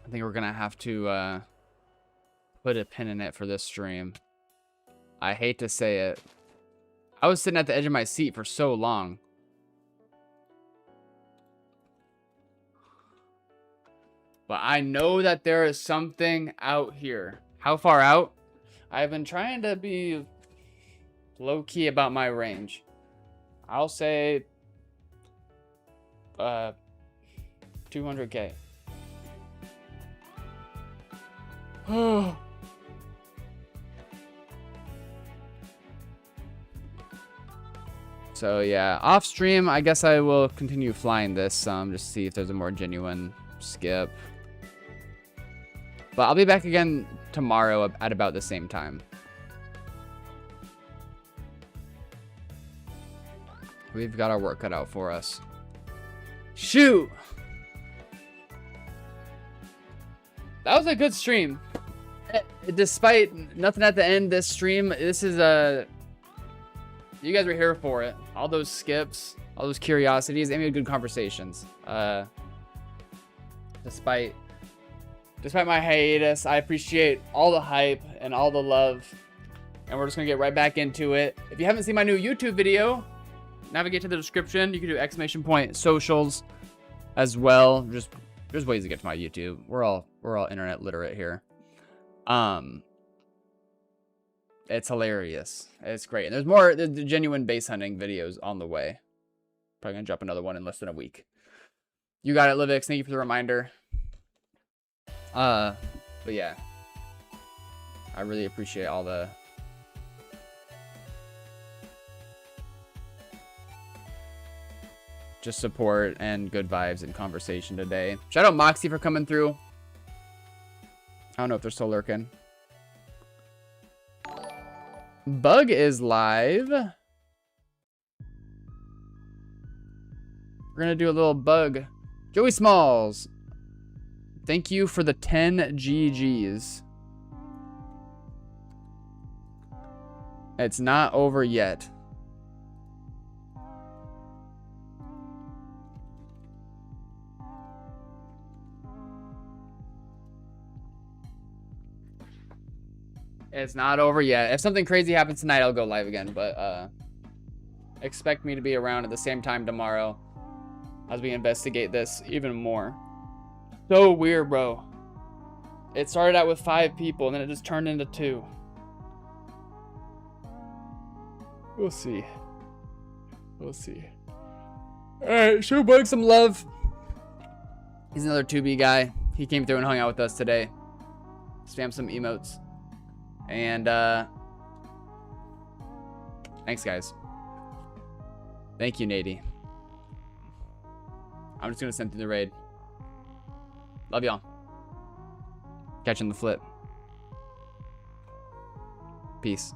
I think we're gonna have to put a pin in it for this stream. I hate to say it. I was sitting at the edge of my seat for so long. But I know that there is something out here. How far out? I've been trying to be low-key about my range. I'll say 200K. Oh. So yeah, off stream, I guess I will continue flying this some, just to see if there's a more genuine skip. But I'll be back again tomorrow at about the same time. We've got our work cut out for us. Shoot! That was a good stream. Despite nothing at the end, this stream, this is a... You guys were here for it. All those skips, all those curiosities, and we had good conversations. Despite my hiatus, I appreciate all the hype and all the love. And we're just gonna get right back into it. If you haven't seen my new YouTube video, navigate to the description. You can do exclamation point socials as well. There's ways to get to my YouTube. We're all internet literate here. It's hilarious. It's great. And there's more the genuine base hunting videos on the way. Probably gonna drop another one in less than a week. You got it, Livix. Thank you for the reminder. But yeah. I really appreciate all the just support and good vibes and conversation today. Shout out Moxie for coming through. I don't know if they're still lurking. Bug is live. We're gonna do a little bug. Joey Smalls, thank you for the 10 GGs. It's not over yet. It's not over yet. If something crazy happens tonight, I'll go live again. But expect me to be around at the same time tomorrow as we investigate this even more. So weird, bro. It started out with 5 people, and then it just turned into 2. We'll see. We'll see. Alright, show Bug some love. He's another 2B guy. he came through and hung out with us today. Spam some emotes. And thanks, guys. Thank you, Nady. I'm just gonna send through the raid. Love y'all. Catching the flip. Peace.